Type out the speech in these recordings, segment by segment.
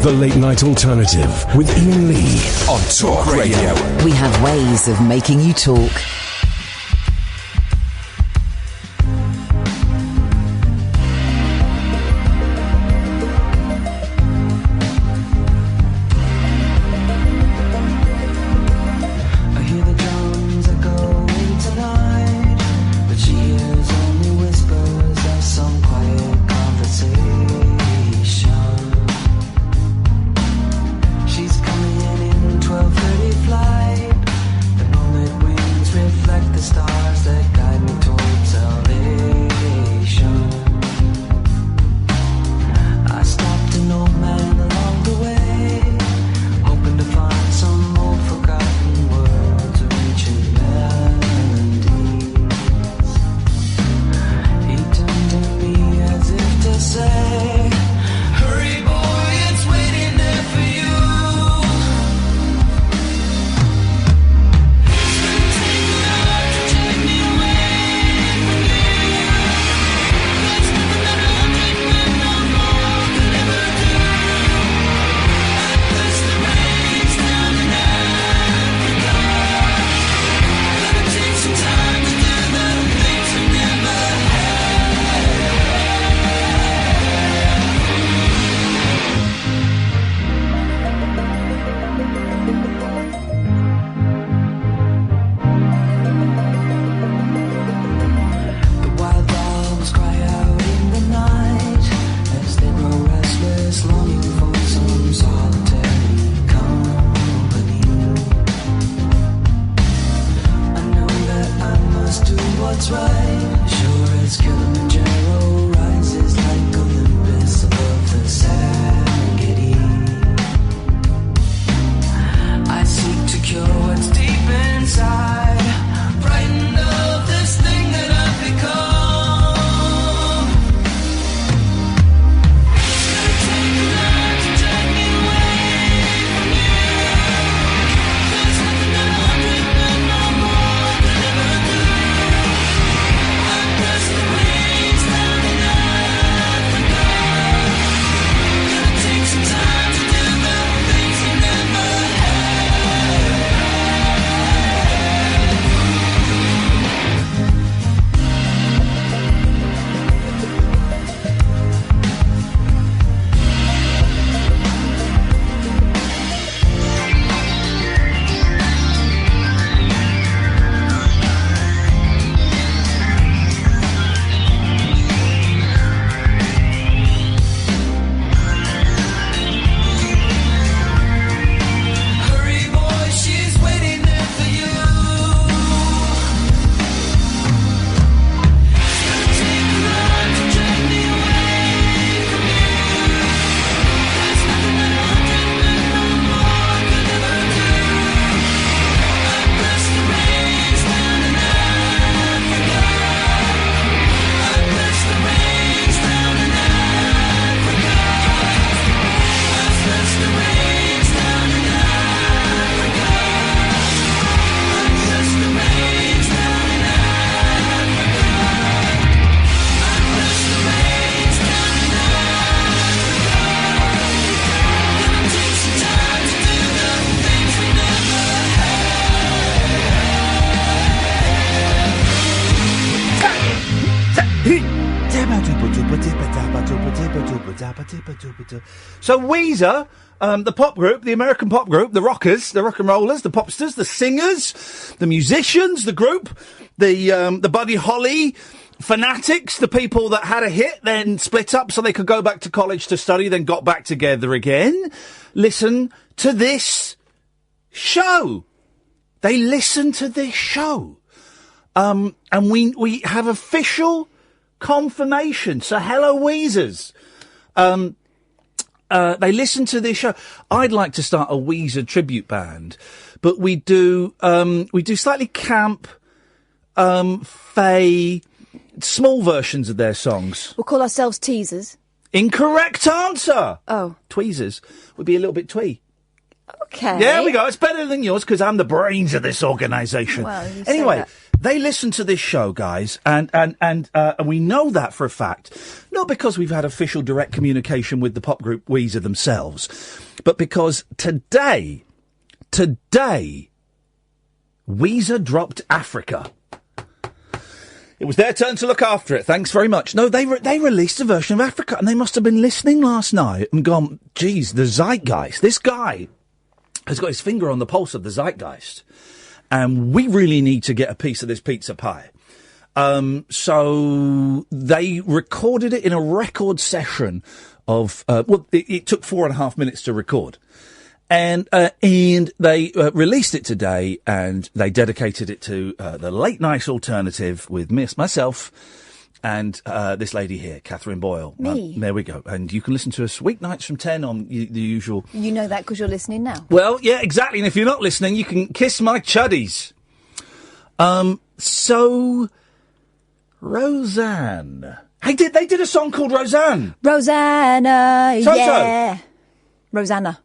The Late Night Alternative with Iain Lee on Talk Radio. We have ways of making you talk. So Weezer, the pop group, the American pop group, the rockers, the rock and rollers, the popsters, the singers, the musicians, the group, the Buddy Holly fanatics, the people that had a hit, then split up so they could go back to college to study, then got back together again. Listen to this show. They listen to this show. And we have official confirmation. So hello, Weezers. They listen to this show. I'd like to start a Weezer tribute band, but we do slightly camp, fey, small versions of their songs. We'll call ourselves Teasers. Incorrect answer. Oh. Tweezers would be a little bit twee. Okay. There we go. It's better than yours because I'm the brains of this organisation. Well, anyway, They listen to this show, guys, and we know that for a fact. Not because we've had official direct communication with the pop group Weezer themselves, but because today, Weezer dropped Africa. It was their turn to look after it. Thanks very much. No, they released a version of Africa, and they must have been listening last night and gone, geez, the zeitgeist. This guy has got his finger on the pulse of the zeitgeist, and we really need to get a piece of this pizza pie. So they recorded it in a record session of, it took 4.5 minutes to record. And they released it today, and they dedicated it to the late night alternative with myself and this lady here, Katherine Boyle. Me. There we go. And you can listen to us weeknights from 10 on the usual. You know that because you're listening now. Well, yeah, exactly. And if you're not listening, you can kiss my chuddies. So Roseanne. Hey, they did a song called Roseanne. Rosanna, Toto. yeah. Rosanna.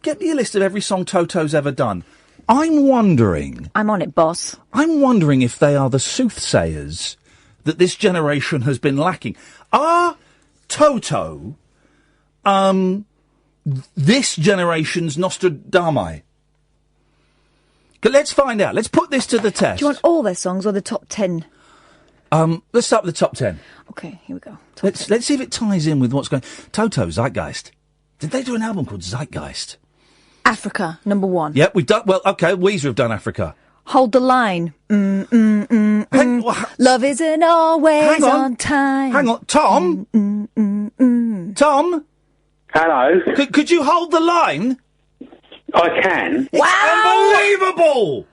Get me a list of every song Toto's ever done. I'm wondering... I'm on it, boss. I'm wondering if they are the soothsayers that this generation has been lacking. Are Toto this generation's Nostradamus? Let's find out. Let's put this to the test. Do you want all their songs or the top 10? Let's start with the top 10. Okay, here we go. Let's see if it ties in with what's going... Toto, Zeitgeist. Did they do an album called Zeitgeist? Africa, number 1. Yep, we've done... Well, OK, Weezer have done Africa. Hold the line. Love isn't always on time. Hang on. Tom? Tom? Hello? Could you hold the line? I can. It's unbelievable!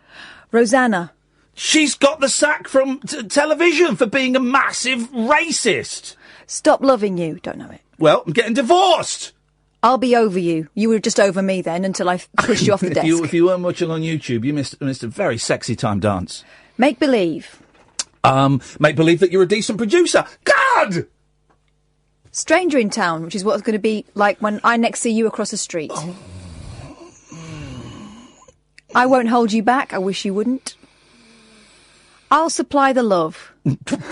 Rosanna. She's got the sack from television for being a massive racist. Stop loving you. Don't know it. Well, I'm getting divorced. I'll be over you. You were just over me then until I pushed you off the desk. If you weren't watching on YouTube, you missed a very sexy time dance. Make believe. Make believe that you're a decent producer. God! Stranger in Town, which is what it's going to be like when I next see you across the street. Oh. I won't hold you back. I wish you wouldn't. I'll supply the love.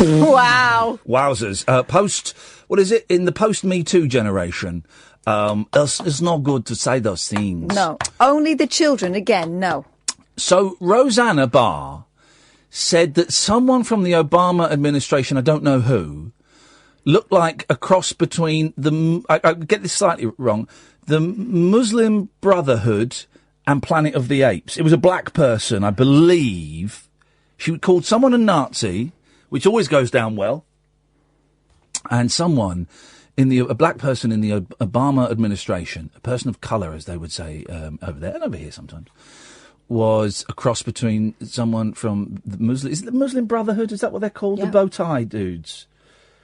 Wow. Wowzers. What is it? In the post-Me Too generation, it's not good to say those things. No. Only the children, again, no. So, Rosanna Barr said that someone from the Obama administration, I don't know who, looked like a cross between I get this slightly wrong, the Muslim Brotherhood and Planet of the Apes. It was a black person, I believe. She called someone a Nazi, which always goes down well, and someone a black person in the Obama administration, a person of colour, as they would say over there and over here sometimes, was a cross between someone from the Muslim. Is it the Muslim Brotherhood? Is that what they're called? Yeah. The bow tie dudes.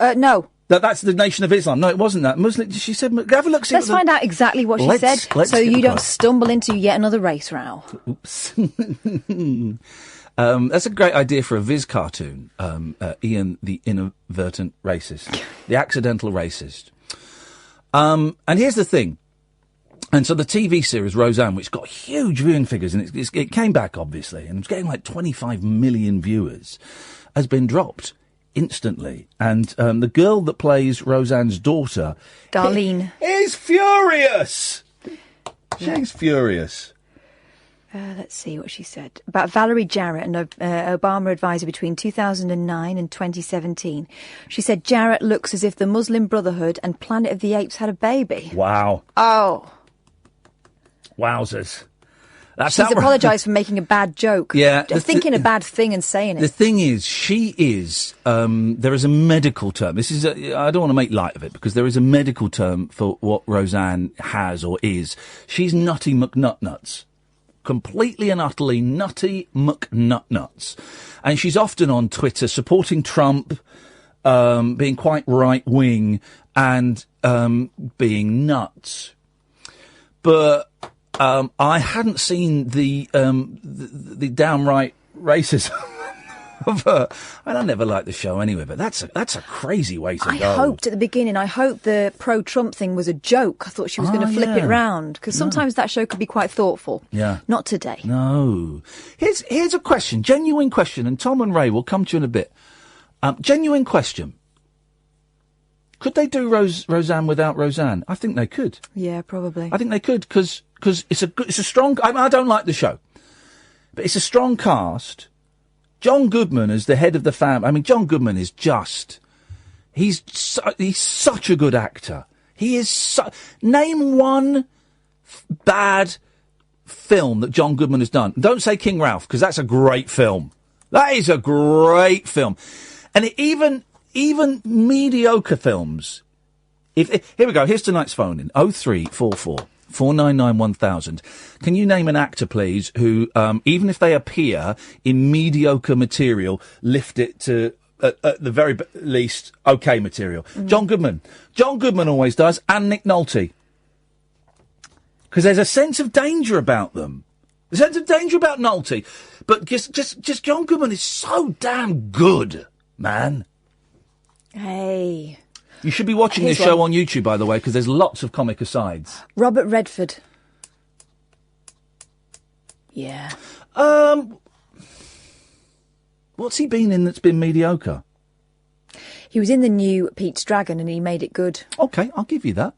No. That's the Nation of Islam. No, it wasn't that. Muslim. She said. Have a look. Let's find out exactly what she said, so you don't stumble into yet another race row. Oops. That's a great idea for a Viz cartoon. Iain, the inadvertent racist, the accidental racist. And here's the thing. And so the TV series Roseanne, which got huge viewing figures, and it came back obviously, and it's getting like 25 million viewers, has been dropped instantly. And the girl that plays Roseanne's daughter, Darlene, is furious. She's furious. Let's see what she said about Valerie Jarrett, an Obama advisor between 2009 and 2017. She said Jarrett looks as if the Muslim Brotherhood and Planet of the Apes had a baby. Wow. Oh. Wowzers. She's apologised for making a bad joke. Yeah. Thinking a bad thing and saying it. The thing is, she is, there is a medical term. I don't want to make light of it, because there is a medical term for what Roseanne has or is. She's nutty McNutnuts. Completely and utterly nutty McNutnuts. And she's often on Twitter supporting Trump, being quite right-wing, and being nuts. But I hadn't seen the downright racism I never liked the show anyway, but that's a crazy way to go. I hoped at the beginning, the pro-Trump thing was a joke. I thought she was going to flip it round, because sometimes that show could be quite thoughtful. Yeah. Not today. No. Here's a question, genuine question, and Tom and Ray will come to you in a bit. Genuine question. Could they do Roseanne without Roseanne? I think they could. Yeah, probably. I think they could, because it's a strong... I don't like the show, but it's a strong cast. John Goodman as the head of the family. I mean, John Goodman is just... He's such a good actor. He is... Name one bad film that John Goodman has done. Don't say King Ralph, because that's a great film. That is a great film. And even mediocre films... Here we go. Here's tonight's phone in. 0344 499 1000. Can you name an actor, please, who, even if they appear in mediocre material, lift it to, at the very least, okay material? John Goodman. John Goodman always does, and Nick Nolte. Because there's a sense of danger about them. A sense of danger about Nolte. But just John Goodman is so damn good, man. Hey... You should be watching this show on YouTube, by the way, because there's lots of comic asides. Robert Redford. Yeah. What's he been in that's been mediocre? He was in the new Pete's Dragon and he made it good. Okay, I'll give you that.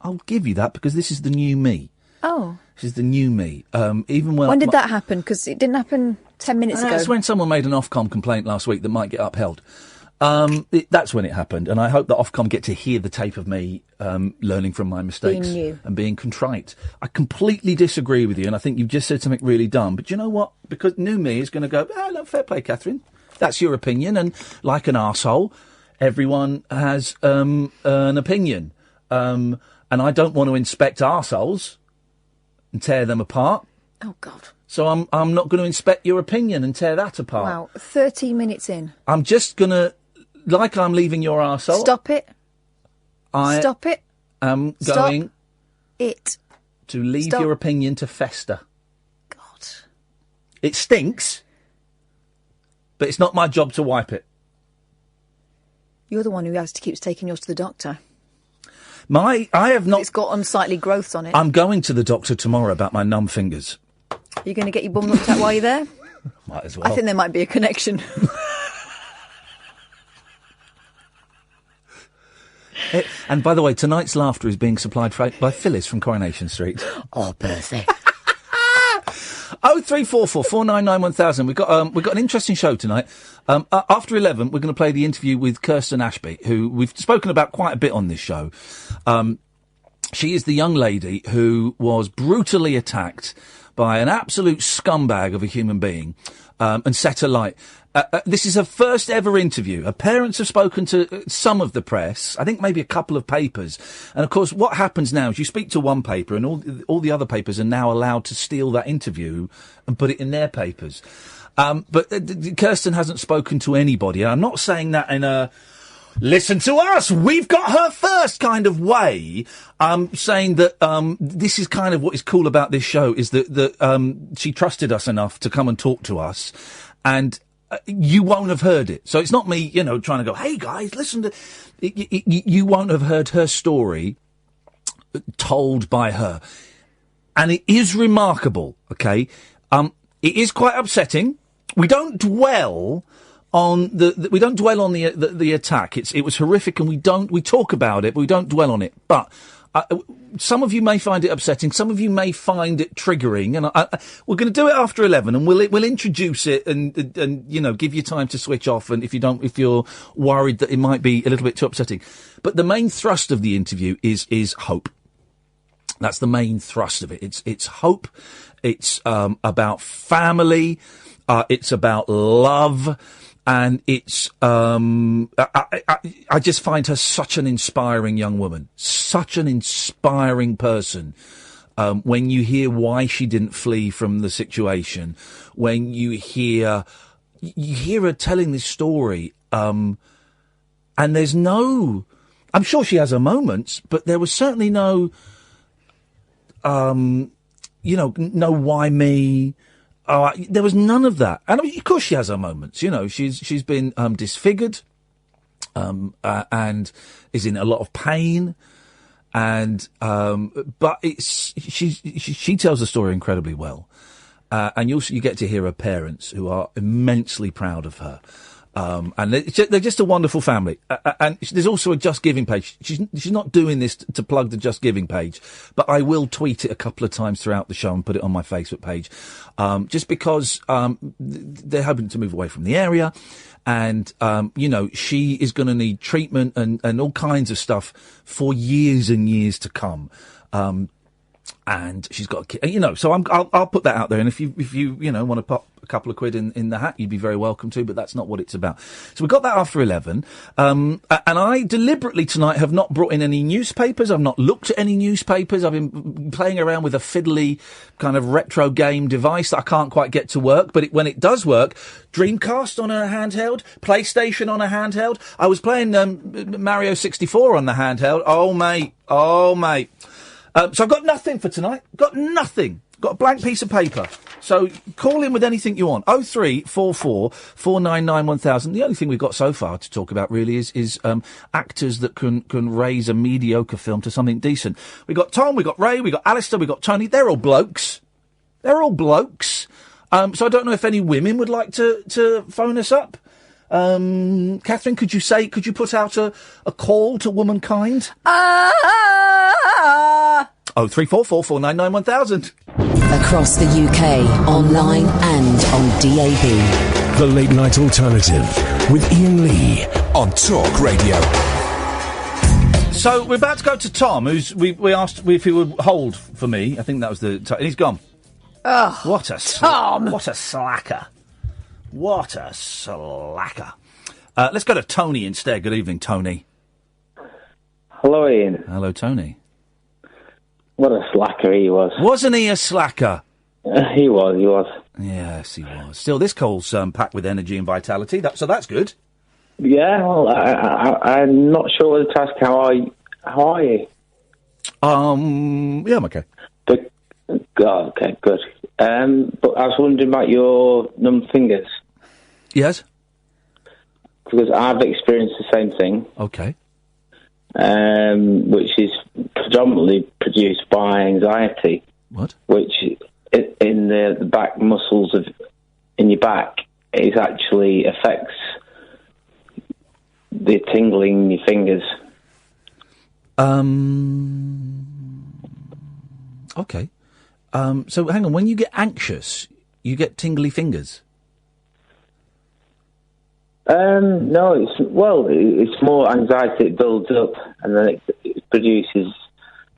Because this is the new me. Oh. This is the new me. Even when did that happen? Because it didn't happen 10 minutes ago. That's when someone made an Ofcom complaint last week that might get upheld. That's when it happened, and I hope that Ofcom get to hear the tape of me learning from my mistakes and being contrite. I completely disagree with you, and I think you've just said something really dumb. But you know what? Because new me is going to go, no, fair play, Katherine. That's your opinion, and like an arsehole, everyone has an opinion. And I don't want to inspect arseholes and tear them apart. Oh, God. So I'm not going to inspect your opinion and tear that apart. Wow, 13 minutes in. I'm just going to... Like I'm leaving your arsehole. Stop it. Stop it. I'm going it. to leave your opinion to fester. God. It stinks, but it's not my job to wipe it. You're the one who keeps taking yours to the doctor. I have not... It's got unsightly growths on it. I'm going to the doctor tomorrow about my numb fingers. You're going to get your bum looked at while you're there? Might as well. I think there might be a connection. And by the way, tonight's laughter is being supplied by Phyllis from Coronation Street. Oh, Percy. 0344 499 1000. We've got an interesting show tonight. After 11, we're going to play the interview with Kirsten Ashby, who we've spoken about quite a bit on this show. She is the young lady who was brutally attacked by an absolute scumbag of a human being, and set alight. This is her first ever interview. Her parents have spoken to some of the press, I think maybe a couple of papers. And of course, what happens now is you speak to one paper and all the other papers are now allowed to steal that interview and put it in their papers. But Kirsten hasn't spoken to anybody. And I'm not saying that in a listen to us, we've got her first kind of way. Saying that this is kind of what is cool about this show is that she trusted us enough to come and talk to us, and you won't have heard it. So it's not me, trying to go, hey guys, listen to... You won't have heard her story told by her. And it is remarkable, okay? It is quite upsetting. We don't dwell on the attack. It was horrific, and we talk about it, but we don't dwell on it. But some of you may find it upsetting. Some of you may find it triggering, and we're going to do it after 11, and we'll introduce it and give you time to switch off. And if you're worried that it might be a little bit too upsetting, but the main thrust of the interview is hope. That's the main thrust of it. It's hope. It's about family. It's about love. And it's, I just find her such an inspiring young woman, such an inspiring person. When you hear why she didn't flee from the situation, when you hear her telling this story, and there's no, I'm sure she has her moments, but there was certainly no, no why me, there was none of that. And I mean, of course she has her moments. You know, she's been disfigured, and is in a lot of pain. And but she tells the story incredibly well, and you get to hear her parents, who are immensely proud of her. And they're just a wonderful family. And there's also a Just Giving page. She's not doing this to plug the Just Giving page, but I will tweet it a couple of times throughout the show and put it on my Facebook page, just because they're hoping to move away from the area. And, you know, she is going to need treatment and all kinds of stuff for years and years to come. And she's got a kid, you know, so I'll put that out there. And if you want to pop a couple of quid in the hat, you'd be very welcome to, but that's not what it's about. So we got that after 11. And I deliberately tonight have not brought in any newspapers. I've not looked at any newspapers. I've been playing around with a fiddly kind of retro game device that I can't quite get to work. But when it does work, Dreamcast on a handheld, PlayStation on a handheld. I was playing Mario 64 on the handheld. Oh, mate. So I've got nothing for tonight. Got nothing. Got a blank piece of paper. So call in with anything you want. 0344 499 1000. The only thing we've got so far to talk about really is actors that can raise a mediocre film to something decent. We got Tom, we got Ray, we got Alistar, we got Tony. They're all blokes. So I don't know if any women would like to phone us up. Katherine, could you put out a call to womankind? 0344 499 1000. Across the UK, online and on DAB. The Late Night Alternative with Iain Lee on Talk Radio. So we're about to go to Tom, we asked if he would hold for me. I think that was and he's gone. Oh, what a Tom! What a slacker! What a slacker! Let's go to Tony instead. Good evening, Tony. Hello, Ian. Hello, Tony. What a slacker he was. Wasn't he a slacker? He was. Yes, he was. Still, this call's packed with energy and vitality, so that's good. Yeah, well, I'm not sure whether to ask how are you? Yeah, I'm okay. Okay, good. But I was wondering about your numb fingers. Yes? Because I've experienced the same thing. Okay. Which is predominantly produced by anxiety. What? Which, in the back muscles in your back, it actually affects the tingling in your fingers. Okay. So hang on, when you get anxious, you get tingly fingers? No, it's more anxiety. It builds up, and then it produces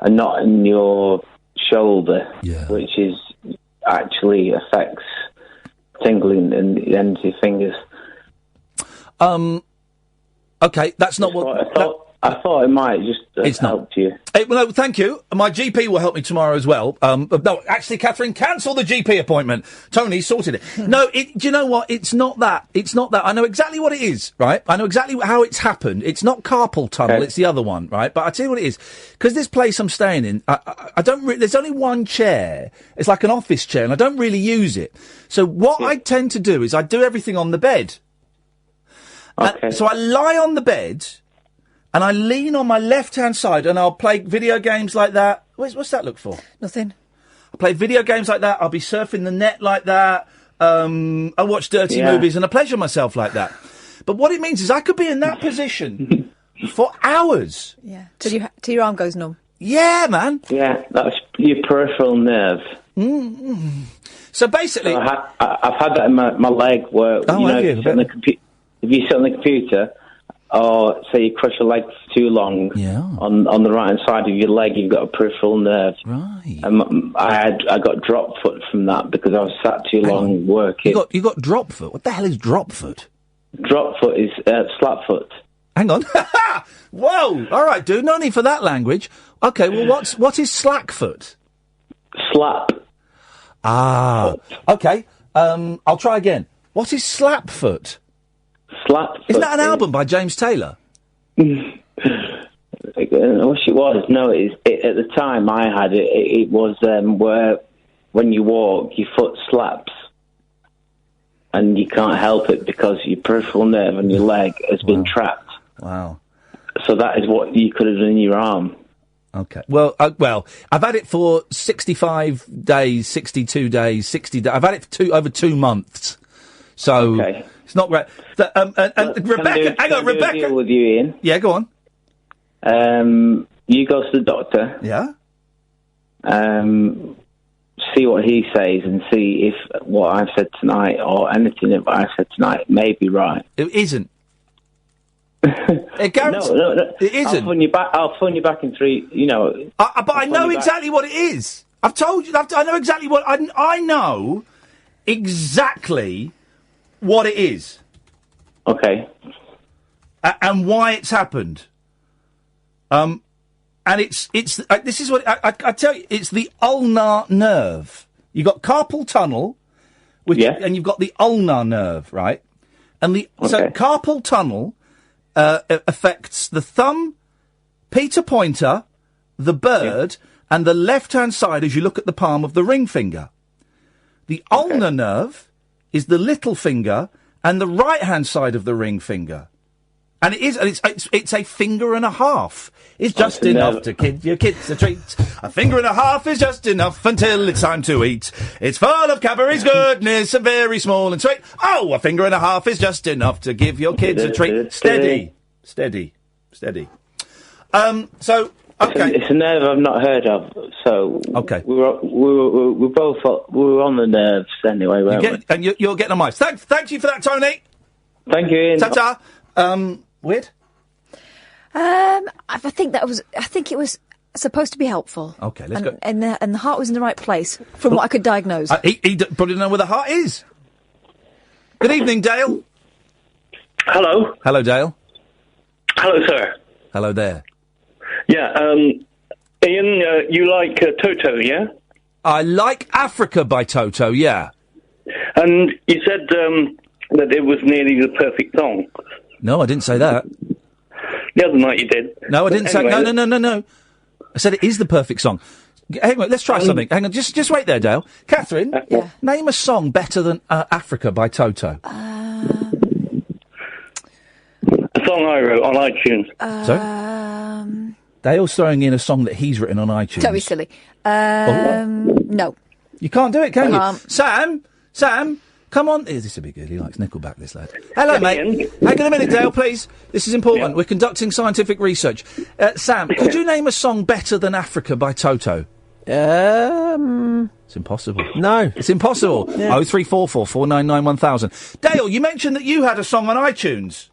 a knot in your shoulder, which actually affects tingling in the end of your fingers. Okay, that's not what... I thought it might just help you. No, thank you. My GP will help me tomorrow as well. No, actually, Katherine, cancel the GP appointment. Tony sorted it. No, do you know what? It's not that. I know exactly what it is, right? I know exactly how it's happened. It's not carpal tunnel. Okay. It's the other one, right? But I tell you what it is. Because this place I'm staying in, I don't there's only one chair. It's like an office chair, and I don't really use it. So what I tend to do is I do everything on the bed. Okay. So I lie on the bed... and I lean on my left-hand side and I'll play video games like that. What's that look for? Nothing. I play video games like that. I'll be surfing the net like that. I watch dirty movies and I pleasure myself like that. But what it means is I could be in that position for hours. Yeah. Till your arm goes numb. Yeah, man. Yeah, that's your peripheral nerve. Mm-hmm. So basically... So I've had that in my leg where, if you sit on the computer... or say you crush your leg for too long on the right hand side of your leg, you've got a peripheral nerve. Right. I got drop foot from that because I was sat too long working. You got drop foot? What the hell is drop foot? Drop foot is slap foot. Hang on. Whoa! All right, dude. No need for that language. Okay. Well, what is slack foot? Slap. Ah. Okay. I'll try again. What is slap foot? Slap foot. Isn't that an album by James Taylor? I wish it was. No, at the time I had it. It was where when you walk, your foot slaps. and you can't help it because your peripheral nerve on your leg has been trapped. Wow. So that is what you could have done in your arm. Okay. Well, I've had it for 65 days, 62 days, 60 days. I've had it for over 2 months. So it's not great. And Rebecca, hang on, Rebecca. Deal with you, Ian. Yeah, go on. You go to the doctor. Yeah. See what he says and see if what I've said tonight or anything that I've said tonight may be right. It isn't. It guarantees. No. It isn't. I'll phone you back in 3. You know. But I know exactly what it is. I've told you. I know exactly what I know. Exactly what it is. Okay. And why it's happened. And it's this is what I tell you. It's the ulnar nerve. You've got carpal tunnel, and you've got the ulnar nerve, right? And so carpal tunnel affects the thumb, Peter Pointer, the bird, and the left-hand side as you look at the palm of the ring finger. The ulnar nerve is the little finger and the right-hand side of the ring finger. And it's a finger and a half. It's just enough to give your kids a treat. A finger and a half is just enough until it's time to eat. It's full of Cadbury's goodness and very small and sweet. Oh, a finger and a half is just enough to give your kids a treat. Steady. So, okay. It's a nerve I've not heard of. So, okay. We were on the nerves anyway, weren't we? And you're getting on my. Thank you for that, Tony. Thank you, Ian. Ta-ta. Weird? I think it was supposed to be helpful. Okay, let's go. And the heart was in the right place, from what I could diagnose. He probably doesn't know where the heart is. Good evening, Dale. Hello. Hello, Dale. Hello, sir. Hello there. Yeah, Ian, you like Toto, yeah? I like Africa by Toto, yeah. And you said that it was nearly the perfect song. No, I didn't say that. The other night you did. No, I didn't say... No. I said it is the perfect song. Hang on, let's try something. Hang on, just wait there, Dale. Catherine, name a song better than Africa by Toto. A song I wrote on iTunes. Sorry? Dale's throwing in a song that he's written on iTunes. Don't be silly. No. You can't do it, can you? Sam, come on. This will be good. He likes Nickelback, this lad. Hello, mate. Hang on a minute, Dale, please. This is important. We're conducting scientific research. Sam, could you name a song better than Africa by Toto? It's impossible. No. It's impossible. Yeah. 0344 499 1000. Dale, you mentioned that you had a song on iTunes.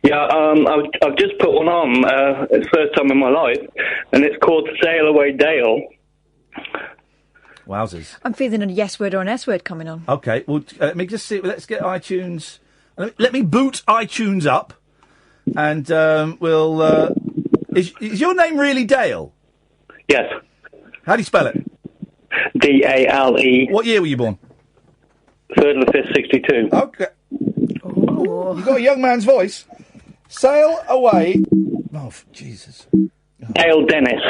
Yeah, I've just put one on. It's the first time in my life, and it's called Sail Away Dale. Wowzers. I'm feeling a yes word or an S word coming on. Okay, well, let me just see. Let's get iTunes. Let me boot iTunes up, and we'll. Is your name really Dale? Yes. How do you spell it? D-A-L-E. What year were you born? 3rd of the 5th, 62. Okay. Oh. You've got a young man's voice. Sail away. Oh, Jesus. Dale Dennis.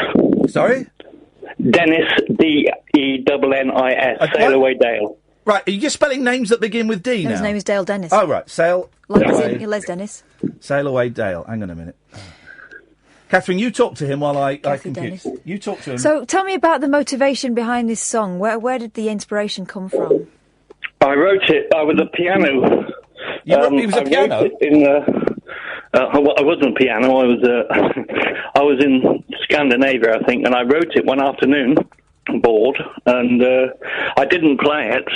Sorry? Dennis, D-E-N-N-I-S. Sail Away Dale. Right, are you just spelling names that begin with D now? His name is Dale Dennis. Oh, right. Sail away. Les Dennis. Sail away Dale. Hang on a minute. Catherine, you talk to him while I compute. Dennis. You talk to him. So tell me about the motivation behind this song. Where did the inspiration come from? I wrote it. I was a piano. He was a piano? I wasn't a piano. I was in Scandinavia, I think, and I wrote it one afternoon, bored, and I didn't play it.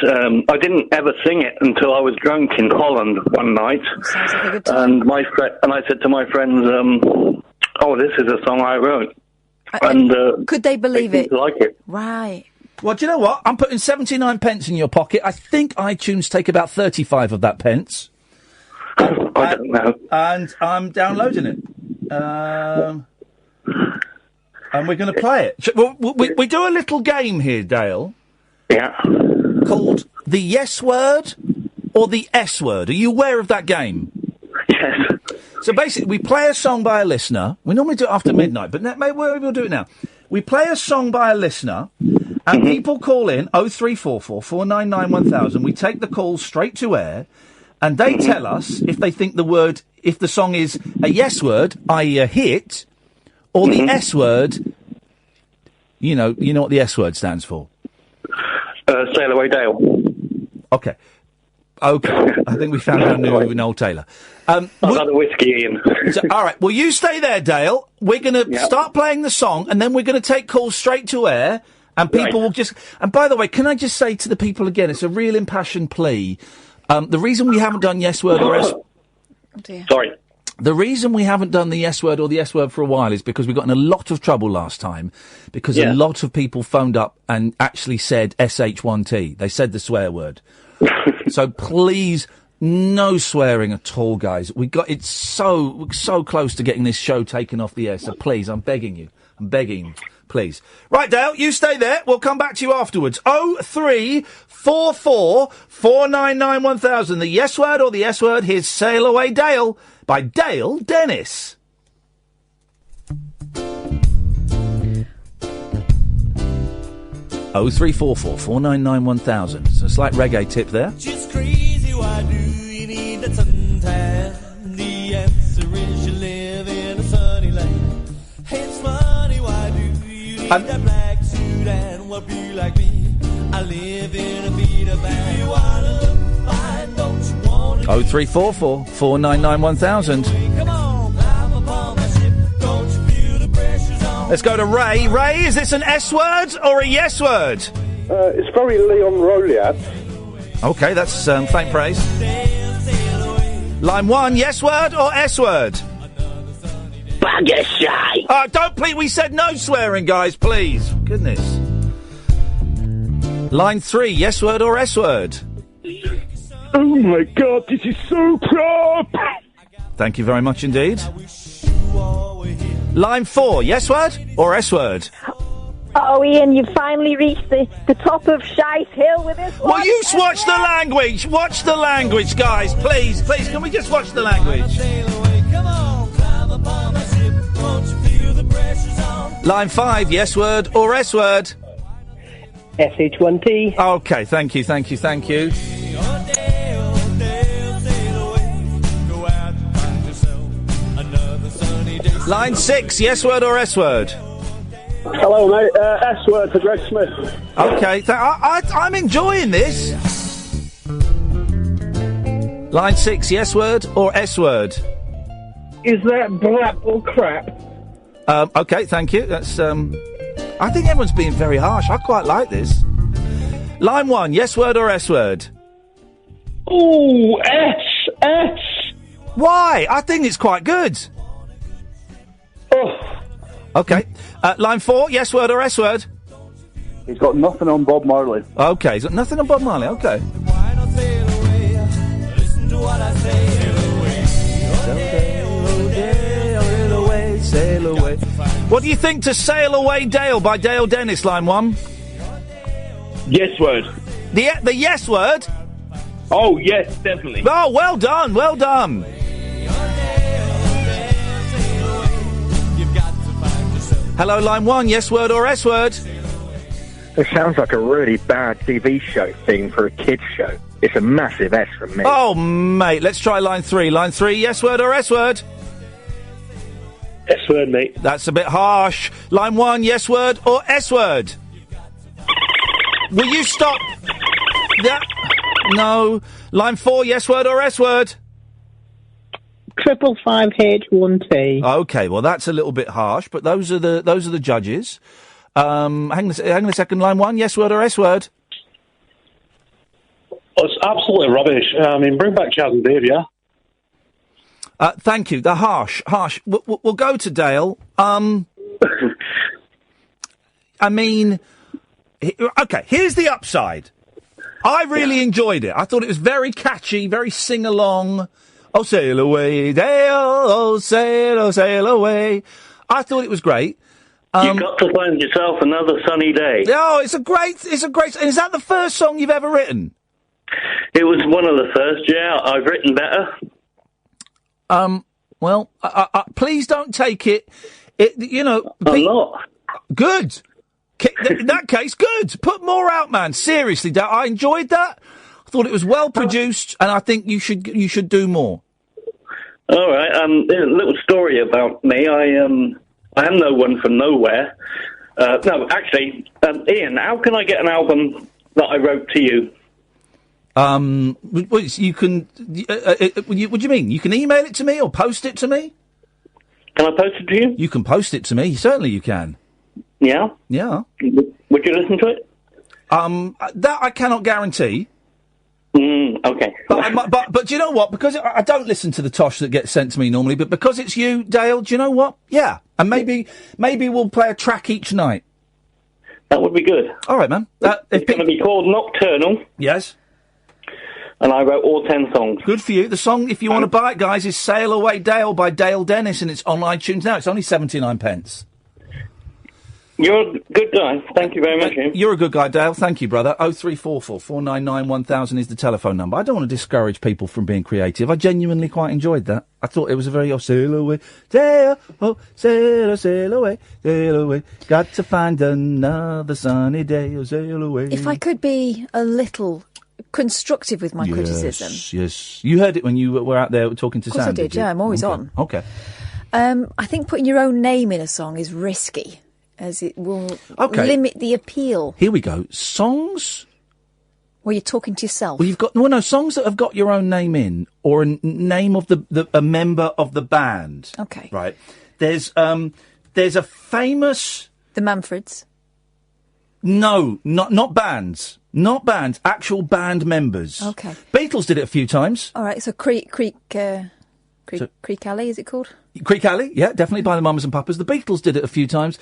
I didn't ever sing it until I was drunk in Holland one night. Sounds like a good time. And I said to my friends, "Oh, this is a song I wrote." And could they believe it? Like it, right? Well, do you know what? I'm putting 79 pence in your pocket. I think iTunes take about 35 of that pence. I don't know. And I'm downloading it. And we're going to play it. We do a little game here, Dale. Yeah. Called the yes word or the S word. Are you aware of that game? Yes. So basically, we play a song by a listener. We normally do it after midnight, but maybe we'll do it now. We play a song by a listener, And people call in 0344 499 1000. We take the calls straight to air, and they tell us if they think if the song is a yes word, i.e. a hit, or the S word. You know what the S word stands for. Sail Away Dale. Okay. I think we found our new Noel Taylor. Another whiskey, Ian. All right. Well, you stay there, Dale. We're going to start playing the song, and then we're going to take calls straight to air, and people will just... And by the way, can I just say to the people again, it's a real impassioned plea. The reason we haven't done yes word or S... Oh, dear. Sorry. The reason we haven't done the yes word or the S word for a while is because we got in a lot of trouble last time, because a lot of people phoned up and actually said SH1T. They said the swear word. So please, no swearing at all, guys. It's so close to getting this show taken off the air. So please, I'm begging you, please. Right, Dale, you stay there. We'll come back to you afterwards. 0344 499 1000. The yes word or the S word. Here's Sail Away Dale by Dale Dennis. 0344 499 1000. So a slight reggae tip there. Just crazy, why do you need that suntan? The answer is you live in a sunny land. It's funny, why do you need that black suit and what be like me? I live in a beat-up band. You wanna look fine, don't you wanna 0344 499 1000. come on, climb upon my ship, don't you feel the pressure's on? Let's go to Ray. Ray, is this an S word or a yes word? It's very Leon Roliad. Okay, that's faint praise. Line 1, yes word or S word? Bugger shy. Don't please, we said no swearing, guys, please. Goodness. Line 3, yes word or S word? Oh my God, this is so crap! Thank you very much indeed. Line 4, yes word or S word? Oh, Ian, you finally reached the top of Shite Hill with this one. Will you watch the language? Watch the language, guys. Please, can we just watch the language? Line 5, yes word or S word? SH1T. Okay, thank you. Line 6, yes word or S word? Hello, mate. S word for Greg Smith. Okay, I'm enjoying this. Line 6, yes word or S word? Is that blap or crap? Okay, thank you. That's I think everyone's being very harsh. I quite like this. Line 1, yes word or S word? Ooh, S. Why? I think it's quite good. Oh. Okay. Line 4, yes word or S word? He's got nothing on Bob Marley. Okay, he's got nothing on Bob Marley. Okay. Sail away. What do you think to Sail Away Dale by Dale Dennis, line 1? Yes word. The yes word? Oh, yes, definitely. Oh, well done. Hello, line 1, yes word or S word? It sounds like a really bad TV show thing for a kids' show. It's a massive S from me. Oh, mate, let's try line 3. Line 3, yes word or S word? S word, mate. That's a bit harsh. Line 1, yes word or S word? Will you stop? No. Line 4, yes word or S word? 555H1T. Okay, well that's a little bit harsh, but those are the judges. Hang on a second. Line 1, yes word or S word? Well, it's absolutely rubbish. I mean, bring back Chaz and Dave, yeah? Thank you. They're harsh. We'll go to Dale. I mean, okay, here's the upside. I really enjoyed it. I thought it was very catchy, very sing-along. Oh, sail away, Dale, oh, sail away. I thought it was great. You've got to find yourself another sunny day. Oh, it's a great, is that the first song you've ever written? It was one of the first, yeah. I've written better. Well, please don't take it. I'm not. Good. In that case, good. Put more out, man. Seriously, I enjoyed that. I thought it was well produced, and I think you should do more. All right. A little story about me. I am no one from nowhere. No, actually, Ian, how can I get an album that I wrote to you? You can. What do you mean? You can email it to me or post it to me? Can I post it to you? You can post it to me. Certainly, you can. Yeah. Yeah. Would you listen to it? That I cannot guarantee. Okay. But do you know what? Because I don't listen to the tosh that gets sent to me normally, but because it's you, Dale, do you know what? Yeah. And maybe we'll play a track each night. That would be good. All right, man. It's going to be called Nocturnal. Yes. And I wrote all 10 songs. Good for you. The song, if you want to buy it, guys, is Sail Away Dale by Dale Dennis, and it's on iTunes now. It's only 79 pence. You're a good guy. Thank you very much, Ian. You're a good guy, Dale. Thank you, brother. 0344 499 1000 is the telephone number. I don't want to discourage people from being creative. I genuinely quite enjoyed that. I thought it was a very, sail away, Dale, sail away, sail away. Got to find another sunny day, sail away. If I could be a little constructive with my criticism. Yes. You heard it when you were out there talking to Sam. Of course I did, yeah. I'm always okay. on. Okay. I think putting your own name in a song is risky, as it will limit the appeal. Here we go. Songs where you're talking to yourself. Well, you've got songs that have got your own name in, or a name of a member of the band. Okay. Right. There's a famous The Manfreds. No, not bands. Not bands. Actual band members. Okay. Beatles did it a few times. All right. So Creek Alley, is it called? Creek Alley, yeah, definitely by the Mamas and Papas. The Beatles did it a few times.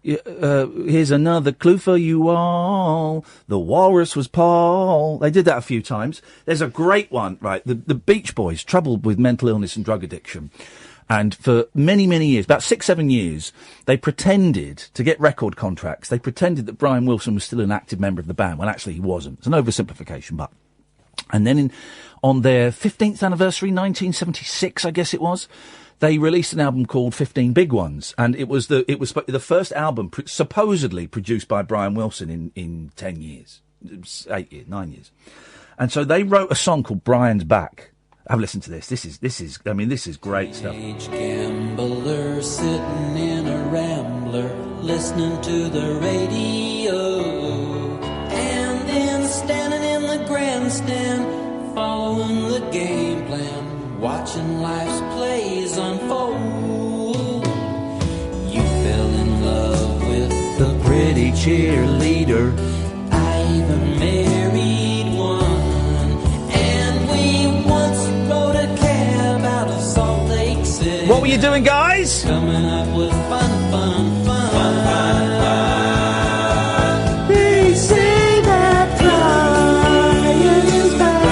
Here's another clue for you all. The Walrus was Paul. They did that a few times. There's a great one, right? The Beach Boys, troubled with mental illness and drug addiction. And for many, many years, about 6-7 years, they pretended to get record contracts. They pretended that Brian Wilson was still an active member of the band, when actually he wasn't. It's an oversimplification, but... And then on their 15th anniversary, 1976, I guess it was, they released an album called 15 Big Ones. And it was the first album supposedly produced by Brian Wilson in 10 years, 8 years, 9 years. And so they wrote a song called Brian's Back. Have a listen to this. This is great stuff. Gambler sitting in a rambler, listening to the radio, and then standing in the grandstand, following the game plan, watching life's plays unfold. You fell in love with the pretty cheerleader. I even married one, and we once rode a cab out of Salt Lake City. What were you doing, guys? Coming up with fun. They say that Brian is back.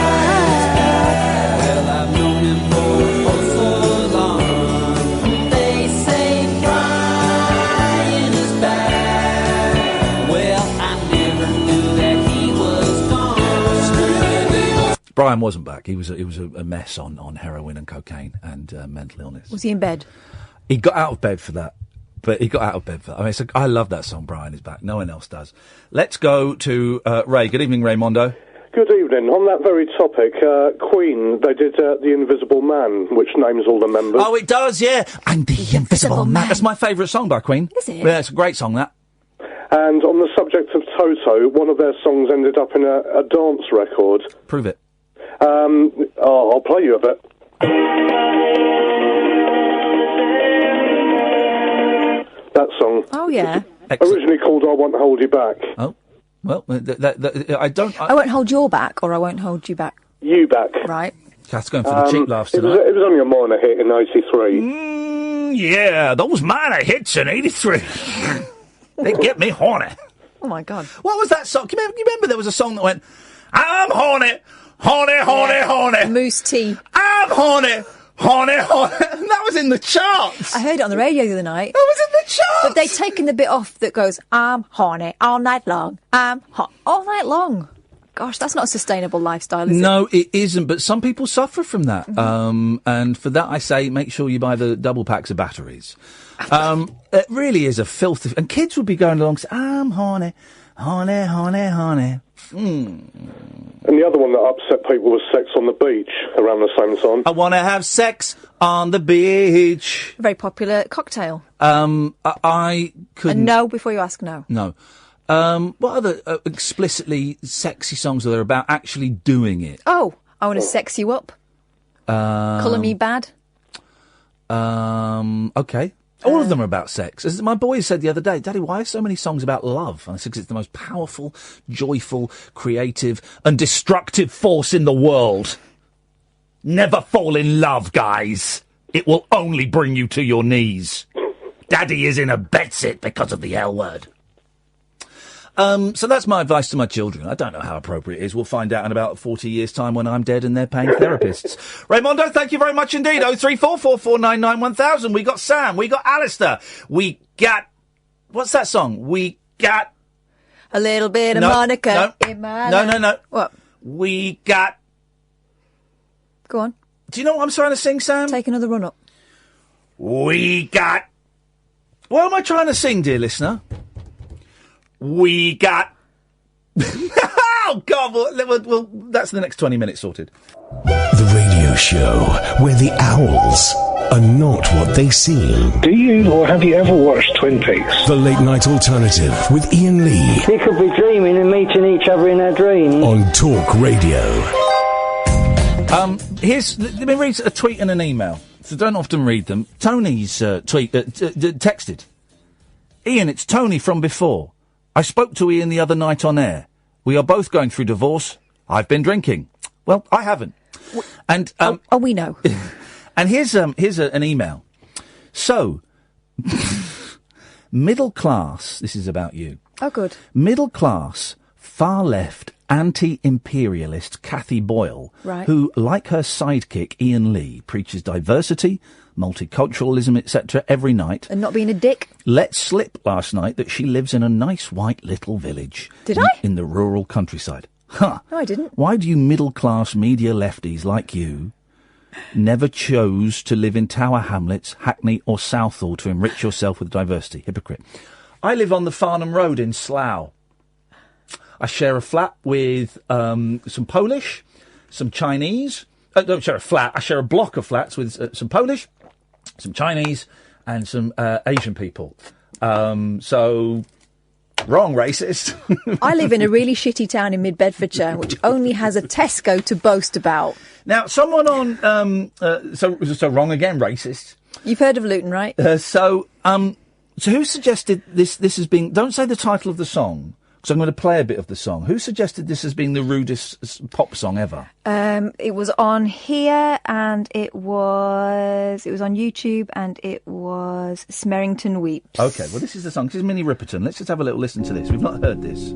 Well, I've known him for so long. They say Brian is back. Well, I never knew that he was gone. Brian wasn't back. He was a mess on heroin and cocaine and mental illness. Was he in bed? He got out of bed for that. But he got out of bed for that. I mean, I love that song, Brian is Back. No one else does. Let's go to Ray. Good evening, Raymondo. Good evening. On that very topic, Queen, they did The Invisible Man, which names all the members. Oh, it does, yeah. I'm the Invisible Man. That's my favourite song by Queen. Is it? Yeah, it's a great song, that. And on the subject of Toto, one of their songs ended up in a dance record. Prove it. I'll play you a bit. That song. Oh, yeah. Originally called I Won't Hold You Back. Oh, well, I don't... I won't hold your back, or I won't hold you back. You back. Right. Kath's going for the cheap laughs tonight. It was only a minor hit in 83. Yeah, those minor hits in 83. They get me horny. Oh, my God. What was that song? You remember there was a song that went, I'm horny, horny, horny, horny. Moose Tea. I'm horny, horny, horny. And that was in the charts. I heard it on the radio the other night. That was in the charts. But they've taken the bit off that goes, I'm horny all night long. I'm hot all night long. Gosh, that's not a sustainable lifestyle, is it? No, it isn't, but some people suffer from that. Mm-hmm. And for that I say, make sure you buy the double packs of batteries. It really is a filthy... And kids would be going along saying, I'm horny, horny, horny, horny. And the other one that upset people was Sex on the Beach around the same time. I want to have sex on the beach. A very popular cocktail. I couldn't... And no before you ask no. No. What other explicitly sexy songs are there about actually doing it? Oh, I want to sex you up. Colour me bad. Okay. All of them are about sex. As my boys said the other day, Daddy, why are so many songs about love? And I said, because it's the most powerful, joyful, creative and destructive force in the world. Never fall in love, guys. It will only bring you to your knees. Daddy is in a bedsit because of the L word. So that's my advice to my children. I don't know how appropriate it is. We'll find out in about 40 years' time when I'm dead and they're paying therapists. Raymondo, thank you very much indeed. 03444991000. We got Sam. We got Alistair. We got... What's that song? We got... A little bit of Monica in my life. No. What? We got... Go on. Do you know what I'm trying to sing, Sam? Take another run up. We got... What am I trying to sing, dear listener? We got... Oh, God, well, that's the next 20 minutes sorted. The radio show where the owls are not what they seem. Do you or have you ever watched Twin Peaks? The Late Night Alternative with Iain Lee. They could be dreaming and meeting each other in their dreams. On Talk Radio. Let me read a tweet and an email. So don't often read them. Tony's texted. Iain, it's Tony from before. I spoke to Iain the other night on air. We are both going through divorce. I've been drinking. Well, I haven't. And we know. And here's an email. So, middle class. This is about you. Oh, good. Middle class, far left, anti-imperialist Cathy Boyle, right, who, like her sidekick Iain Lee, preaches diversity, multiculturalism, etc. every night. And not being a dick. Let slip last night that she lives in a nice white little village. Did I? In the rural countryside. Huh. No, I didn't. Why do you middle-class media lefties like you never chose to live in Tower Hamlets, Hackney or Southall to enrich yourself with diversity? Hypocrite. I live on the Farnham Road in Slough. I share a flat with some Polish, some Chinese. I don't share a flat. I share a block of flats with some Polish, some Chinese, and some Asian people. So, wrong, racist. I live in a really shitty town in mid-Bedfordshire, which only has a Tesco to boast about. Now, someone on... so wrong again, racist. You've heard of Luton, right? So who suggested this as being... Don't say the title of the song, because I'm going to play a bit of the song. Who suggested this as being the rudest pop song ever? It was on here, and it was on YouTube, and it was Smerrington Weeps. Okay, well, this is the song. This is Minnie Riperton. Let's just have a little listen to this. We've not heard this.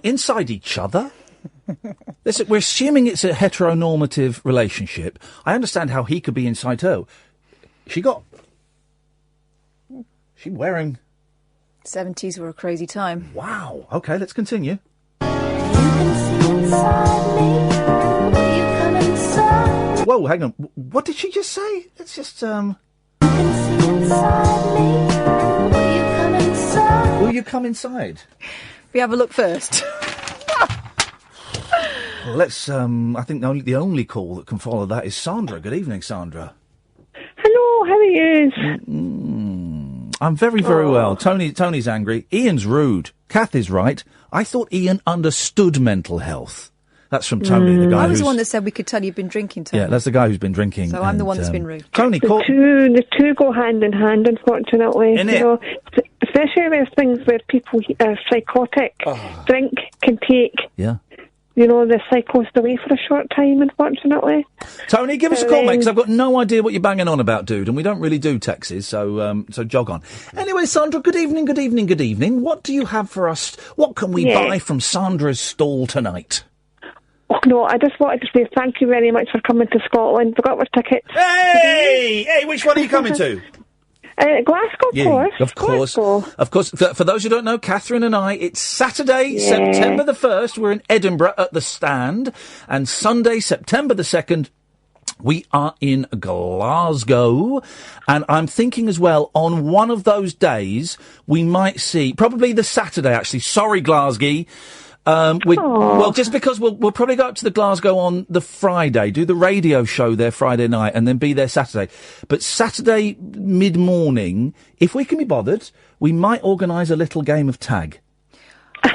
Inside each other? Listen, we're assuming it's a heteronormative relationship. I understand how he could be inside her. She wearing... 70s were a crazy time. Wow. Okay, let's continue. Whoa, hang on. What did she just say? Let's just, Will you come inside? We have a look first. let's. I think the only call that can follow that is Sandra. Good evening, Sandra. Hello, how are you? I'm very, very well. Tony's angry. Ian's rude. Kath is right. I thought Ian understood mental health. That's from Tony, the guy I was the one that said we could tell you've been drinking, Tony. Yeah, that's the guy who's been drinking. So I'm the one that's been rude. Tony, the two go hand in hand, unfortunately. Innit? You know, especially with things where people are psychotic. Drink can take, the psychosis away for a short time, unfortunately. Tony, give us a call, mate, because I've got no idea what you're banging on about, dude, and we don't really do texts, so jog on. Anyway, Sandra, good evening, good evening, good evening. What do you have for us? What can we buy from Sandra's stall tonight? Oh, no, I just wanted to say thank you very much for coming to Scotland. We got our tickets. Hey, which one are you coming to? Glasgow, of course. Of course. For those who don't know, Katherine and I, it's Saturday, September the 1st, we're in Edinburgh at the Stand, and Sunday, September the 2nd, we are in Glasgow, and I'm thinking as well, on one of those days, we might see, probably the Saturday actually, sorry Glasgow, well, just because we'll probably go up to the Glasgow on the Friday, do the radio show there Friday night, and then be there Saturday. But Saturday mid-morning, if we can be bothered, we might organise a little game of tag.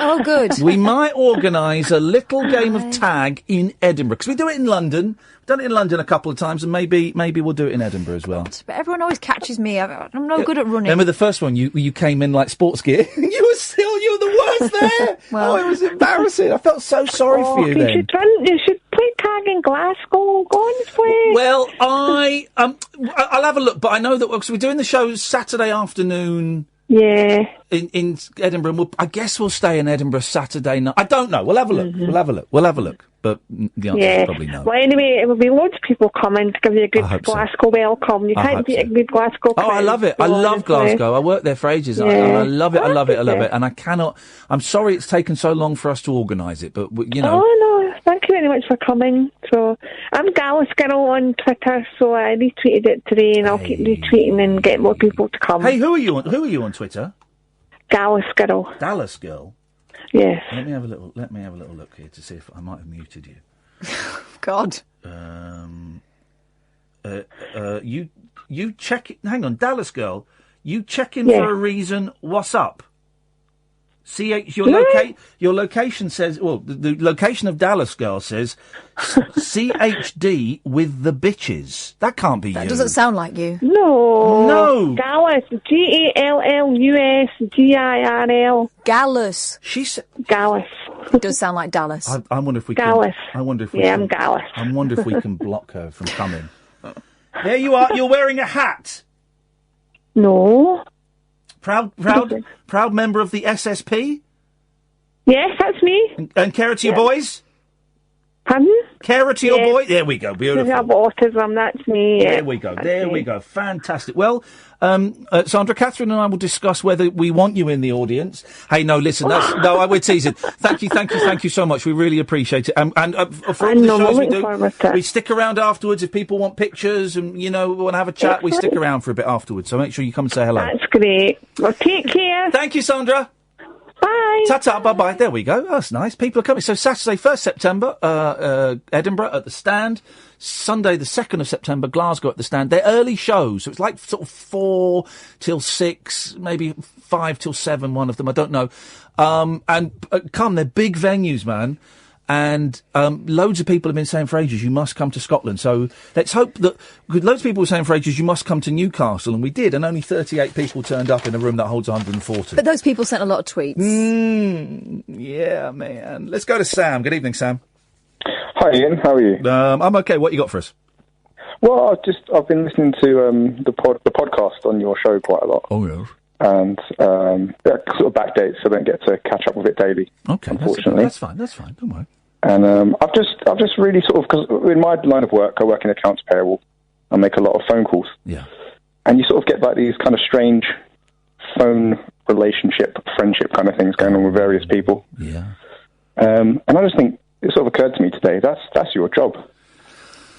Oh, good. We might organise a little game of tag in Edinburgh, because we do it in London. We've done it in London a couple of times, and maybe we'll do it in Edinburgh as well. But everyone always catches me. I'm no good at running. Remember the first one? You came in like sports gear. you were the worst there. Well, it was embarrassing. I felt so sorry for you then. You should play tag in Glasgow. Go on, play. Well, I'll have a look, but I know that because we're doing the show Saturday afternoon. Yeah. In Edinburgh, I guess we'll stay in Edinburgh Saturday night. I don't know. We'll have a look. We'll have a look. But the answer is probably no. Well, anyway, it will be loads of people coming to give you a good Glasgow welcome. You can't beat a good Glasgow crowd. Oh, I love it. I love Glasgow. I worked there for ages. And I love it. I love it. I love it. And I'm sorry it's taken so long for us to organise it, but, you know. Oh, no. Thank you very much for coming. So, I'm Gallus Girl on Twitter, so I retweeted it today, and I'll keep retweeting and get more people to come. Hey, who are you on Twitter? Gallus Girl. Dallas Girl? Yes. Let me have a little look here to see if I might have muted you. God. You check it. Hang on, Dallas Girl. You check in for a reason. What's up? Your location says. Well, the location of Dallas Girl says CHD with the bitches. That can't be you. That doesn't sound like you. No. Gallus. GALLUSGIRL. Gallus. She said Gallus. It does sound like Dallas. I wonder if we Gallus. can. I wonder if we I'm can. Gallus. I wonder if we can block her from coming. There you are. You're wearing a hat. No. Proud member of the SSP? Yes, that's me. And care to your boys? Pardon? Care to your boys? There we go. Beautiful. I have autism, that's me. There we go. We go. Fantastic. Well, Sandra, Katherine and I will discuss whether we want you in the audience. Hey, no, listen, we're teasing. Thank you so much. We really appreciate it. And for all the shows we do, we stick around afterwards. If people want pictures and, we want to have a chat, we stick around for a bit afterwards. So make sure you come and say hello. That's great. Well, take care. Thank you, Sandra. Bye. Ta-ta, bye-bye. There we go. That's nice. People are coming. So Saturday, 1st September, Edinburgh at the Stand. Sunday, the 2nd of September, Glasgow at the Stand. They're early shows, so it's like sort of 4 till 6, maybe 5 till 7, one of them. I don't know. They're big venues, man. And loads of people have been saying for ages, you must come to Scotland. So let's hope that... Loads of people were saying for ages, you must come to Newcastle. And we did. And only 38 people turned up in a room that holds 140. But those people sent a lot of tweets. Yeah, man. Let's go to Sam. Good evening, Sam. Hi, Ian. How are you? I'm okay. What you got for us? Well, I've been listening to the podcast on your show quite a lot. Oh, yeah. And sort of backdates, so I don't get to catch up with it daily. Okay, unfortunately. That's fine. Don't worry. And I've just really sort of, because in my line of work, I work in accounts payable. I make a lot of phone calls. Yeah. And you sort of get like these kind of strange phone friendship kind of things going on with various people. Yeah. And I just think it sort of occurred to me today, that's your job.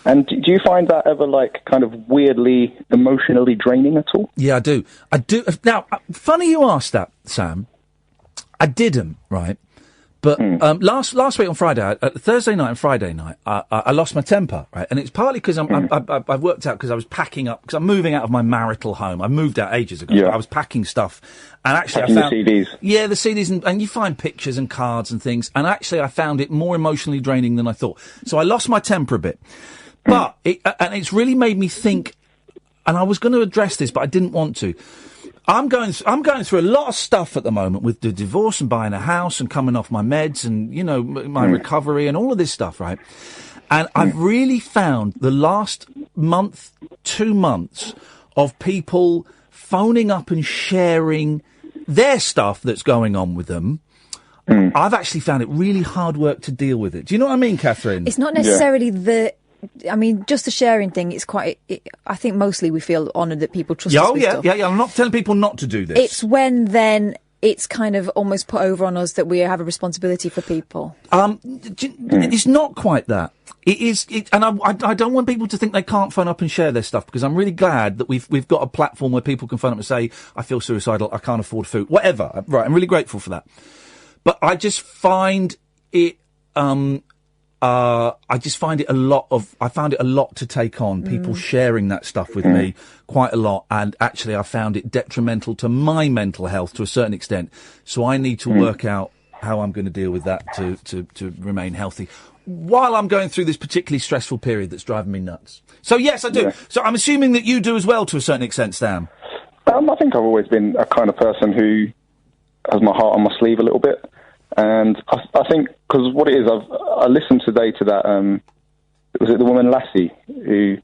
And do you find that ever, like, kind of weirdly, emotionally draining at all? Yeah, I do. Now, funny you asked that, Sam. I didn't, right? But last week on Friday, Thursday night and Friday night, I lost my temper, right? And it's partly because I've worked out because I was packing up, because I'm moving out of my marital home. I moved out ages ago. Yeah. I was packing stuff. And actually Packing I found... the CDs. Yeah, the CDs, and you find pictures and cards and things. And actually I found it more emotionally draining than I thought. So I lost my temper a bit. But, and it's really made me think, and I was going to address this, but I didn't want to. I'm going through a lot of stuff at the moment with the divorce and buying a house and coming off my meds and, you know, my recovery and all of this stuff, right? And I've really found the last month, 2 months of people phoning up and sharing their stuff that's going on with them. I've actually found it really hard work to deal with it. Do you know what I mean, Catherine? It's not necessarily I mean, just the sharing thing, it's quite... I think mostly we feel honoured that people trust us with stuff. Yeah. I'm not telling people not to do this. It's when then it's kind of almost put over on us that we have a responsibility for people. It's not quite that. It is, and I don't want people to think they can't phone up and share their stuff, because I'm really glad that we've got a platform where people can phone up and say, I feel suicidal, I can't afford food, whatever. Right, I'm really grateful for that. But I just find it... I found it a lot to take on, people sharing that stuff with me quite a lot, and actually I found it detrimental to my mental health to a certain extent. So I need to work out how I'm going to deal with that to remain healthy while I'm going through this particularly stressful period that's driving me nuts. So yes, I do. Yeah. So I'm assuming that you do as well to a certain extent, Stan. I think I've always been a kind of person who has my heart on my sleeve a little bit. And I think, because what it is, I listened today to that, was it the woman Lassie who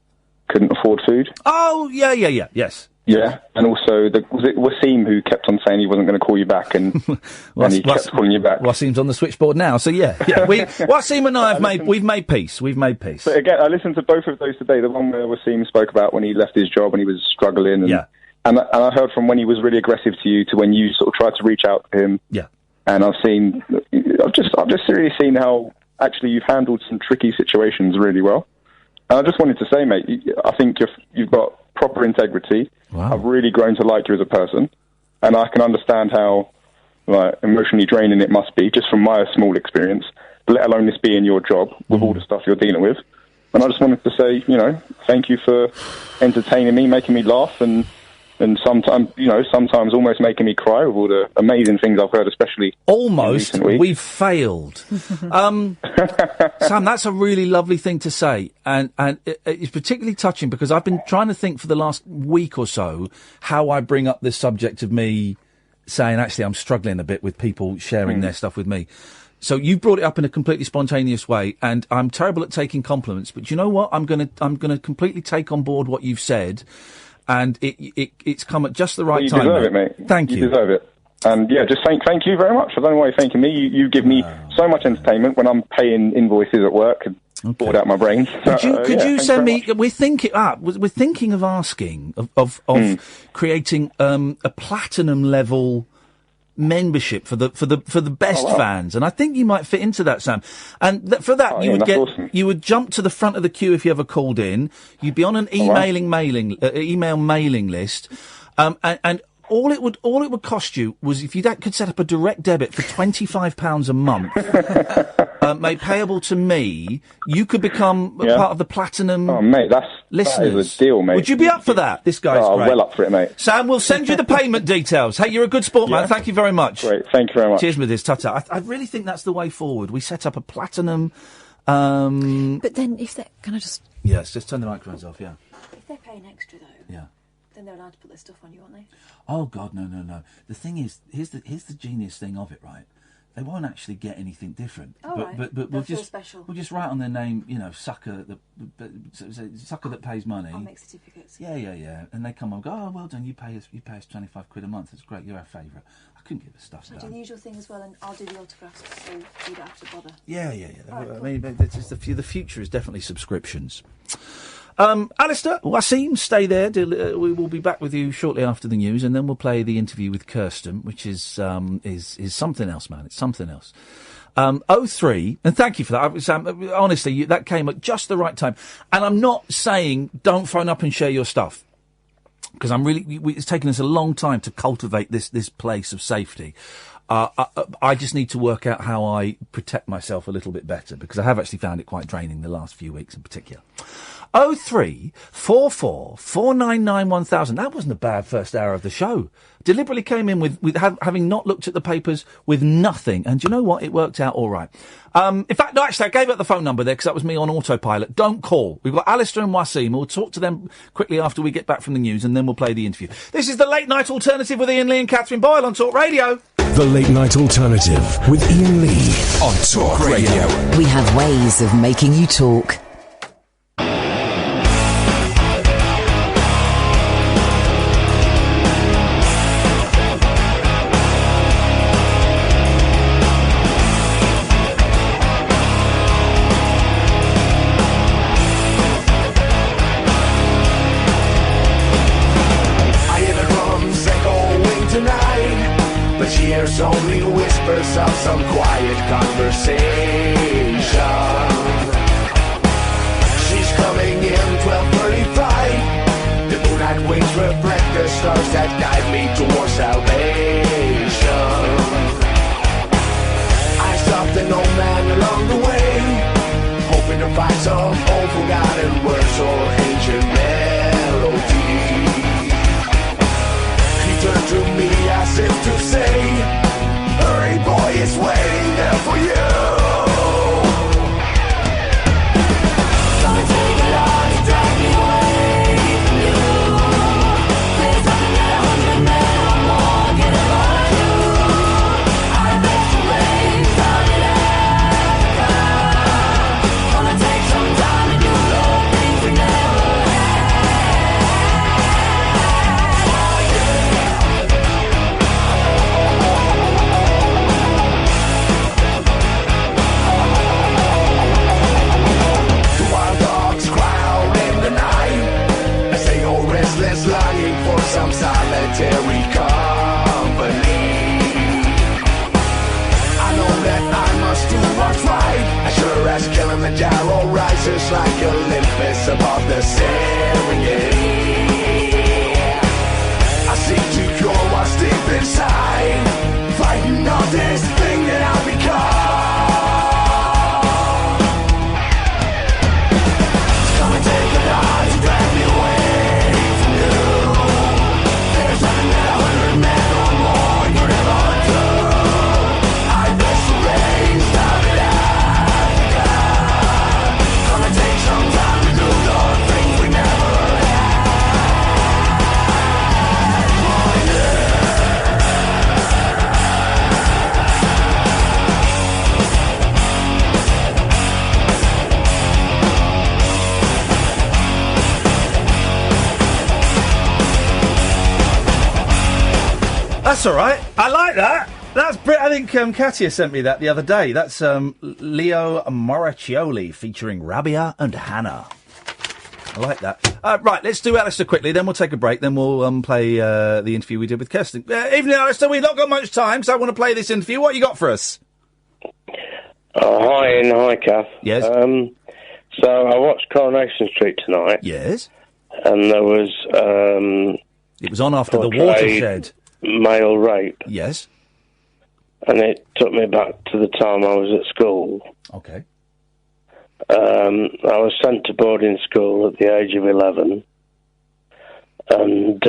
couldn't afford food? Oh, yeah, yes. Yeah, and also, was it Wasim who kept on saying he wasn't going to call you back, and he kept calling you back? Wasim's on the switchboard now, so yeah. Wasim and I we've made peace. But again, I listened to both of those today, the one where Wasim spoke about when he left his job and he was struggling, and I heard from when he was really aggressive to you to when you sort of tried to reach out to him. Yeah. And I've just really seen how actually you've handled some tricky situations really well. And I just wanted to say, mate, I think you've got proper integrity. Wow. I've really grown to like you as a person, and I can understand how emotionally draining it must be, just from my small experience, let alone this being your job with all the stuff you're dealing with. And I just wanted to say, thank you for entertaining me, making me laugh, and sometimes almost making me cry with all the amazing things I've heard, especially almost. In recent weeks. We've failed. Sam, that's a really lovely thing to say, and it's particularly touching because I've been trying to think for the last week or so how I bring up this subject of me saying, actually, I'm struggling a bit with people sharing their stuff with me. So you brought it up in a completely spontaneous way, and I'm terrible at taking compliments, but you know what? I'm gonna completely take on board what you've said. And it's come at just the right time. You deserve it, mate. Thank you. You deserve it. And yeah, just thank you very much. I don't know why you're thanking me. You give me so much entertainment when I'm paying invoices at work and bored out my brains. Could you send me? We're thinking of asking of creating a platinum level membership for the best fans, and I think you might fit into that, Sam. And for that, you would jump to the front of the queue if you ever called in. You'd be on an email mailing list, and all it would cost you was if you could set up a direct debit for £25 a month, made payable to me. You could become part of the platinum. Oh, mate, listeners. That is a deal, mate. Would you be up for that? This guy's great. Well up for it, mate. Sam, we'll send you the payment details. Hey, you're a good sport, man. Thank you very much. Great, thank you very much. Cheers with this, Toto. I really think that's the way forward. We set up a platinum. But then, if they're yes, just turn the microphones off. Yeah. If they're paying extra though. Yeah. Then they're allowed to put their stuff on you, aren't they? Oh God, no. The thing is, here's the genius thing of it, right? They won't actually get anything different. But we'll just write on their name, sucker that pays money. I'll make certificates. Yeah. And they come and go, oh, well done, you pay us 25 quid a month. That's great. You're our favourite. I couldn't get the stuff done. I'll do the usual thing as well, and I'll do the autographs, so you don't have to bother. Yeah. Right, I mean, the future is definitely subscriptions. Alistar, Wasim, stay there. We will be back with you shortly after the news, and then we'll play the interview with Kirsten, which is something else, man. It's something else. 03, and thank you for that. Sam, honestly, that came at just the right time. And I'm not saying don't phone up and share your stuff. because it's taken us a long time to cultivate this place of safety. I just need to work out how I protect myself a little bit better, because I have actually found it quite draining the last few weeks in particular. 0344 499 1000. That wasn't a bad first hour of the show. Deliberately came in with having not looked at the papers, with nothing. And you know what? It worked out all right. In fact, no, actually, I gave out the phone number there because that was me on autopilot. Don't call. We've got Alistar and Wasim. We'll talk to them quickly after we get back from the news, and then we'll play the interview. This is the Late Night Alternative with Iain Lee and Katherine Boyle on Talk Radio. The Late Night Alternative with Iain Lee on Talk Radio. We have ways of making you talk. Here's only whispers of some quiet conversation. She's coming in 12:35. The moonlight wings reflect the stars that guide me towards salvation. I stopped an old man along the way, hoping to find some old forgotten words or ancient melody. He turned to me as if to say, hurry boy, it's waiting there for you. Come and take it on and drag me away from you. There's nothing that 100 men or more can ever do. I bet the rain started Africa. Gonna take some time to do those things we never longing for some solitary company. I know that I must do what's right, as sure as Kilimanjaro rises like Olympus above the Serengeti. I seek to cure what's deep inside, fighting all this thing that I've become. Come and take it on to drag me away. That's all right. I like that. That's I think Katia sent me that the other day. That's Leo Moraccioli featuring Rabia and Hannah. I like that. Right, let's do Alistar quickly, then we'll take a break, then we'll play the interview we did with Kirsten. Evening, Alistar. We've not got much time, so I want to play this interview. What you got for us? Hi, Ian. Hi, Kath. Yes. So I watched Coronation Street tonight. Yes. And there was... it was on after the Watershed. Male rape. Yes. And it took me back to the time I was at school. Okay. I was sent to boarding school at the age of 11. And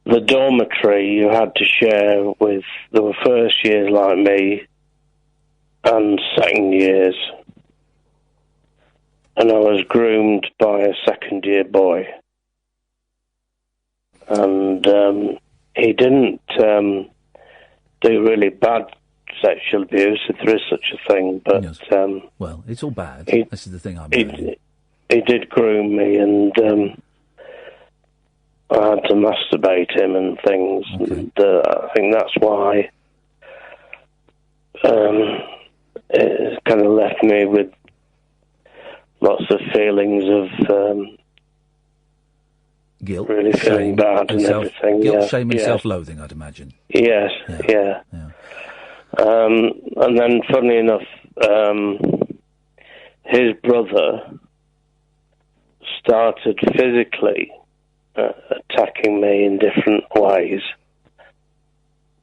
the dormitory you had to share with, there were first years like me and second years. And I was groomed by a second year boy. And he didn't do really bad sexual abuse, if there is such a thing, but... Yes. Well, it's all bad. This is the thing I'm doing. He did groom me, and I had to masturbate him and things. Okay. And I think that's why it kind of left me with lots of feelings of... guilt, really feeling bad and everything. Guilt, shame and self-loathing, I'd imagine. Yes, yeah. And then, funny enough, his brother started physically attacking me in different ways.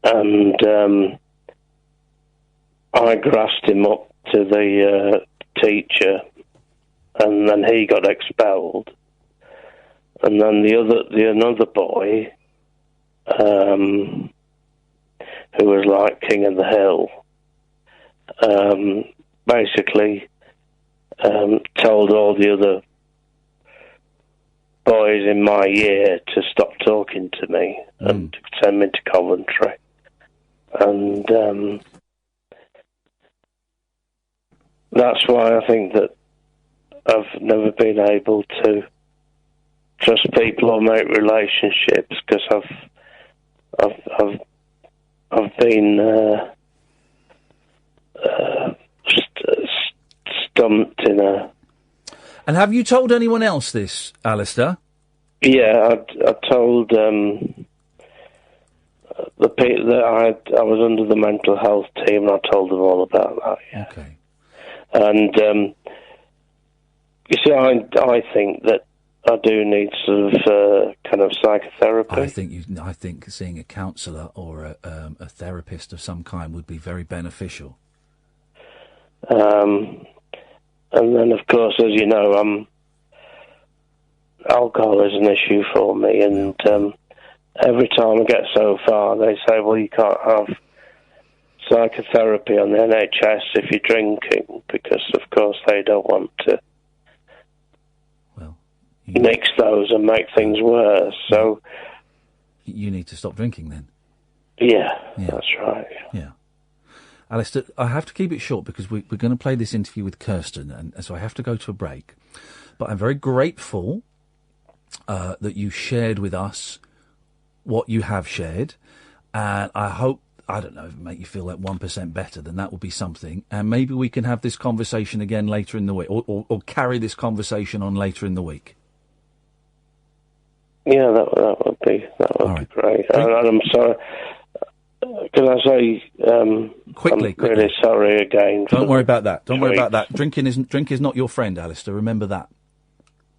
And I grassed him up to the teacher, and then he got expelled. And then another boy, who was like king of the hill, basically told all the other boys in my year to stop talking to me and to send me to Coventry. And that's why I think that I've never been able to trust people or make relationships, because I've been stumped in a. And have you told anyone else this, Alistar? Yeah, I told the people that I was under the mental health team, and I told them all about that. Yeah. Okay. And you see, I think that I do need sort of kind of psychotherapy. I think seeing a counsellor or a therapist of some kind would be very beneficial. And then, of course, as you know, alcohol is an issue for me, and every time I get so far, they say, well, you can't have psychotherapy on the NHS if you're drinking, because, of course, they don't want to mix those and make things worse. So you need to stop drinking then. Yeah. That's right. Yeah. Alistar, I have to keep it short because we're going to play this interview with Kirsten, and so I have to go to a break. But I'm very grateful that you shared with us what you have shared, and I hope, I don't know, if it make you feel like 1% better, then that would be something. And maybe we can have this conversation again later in the week, or carry this conversation on later in the week. Yeah, that would be great. And I'm sorry. Can I say quickly? I'm really sorry again. Don't worry about that. Don't worry about that. Drink is not your friend, Alistar. Remember that.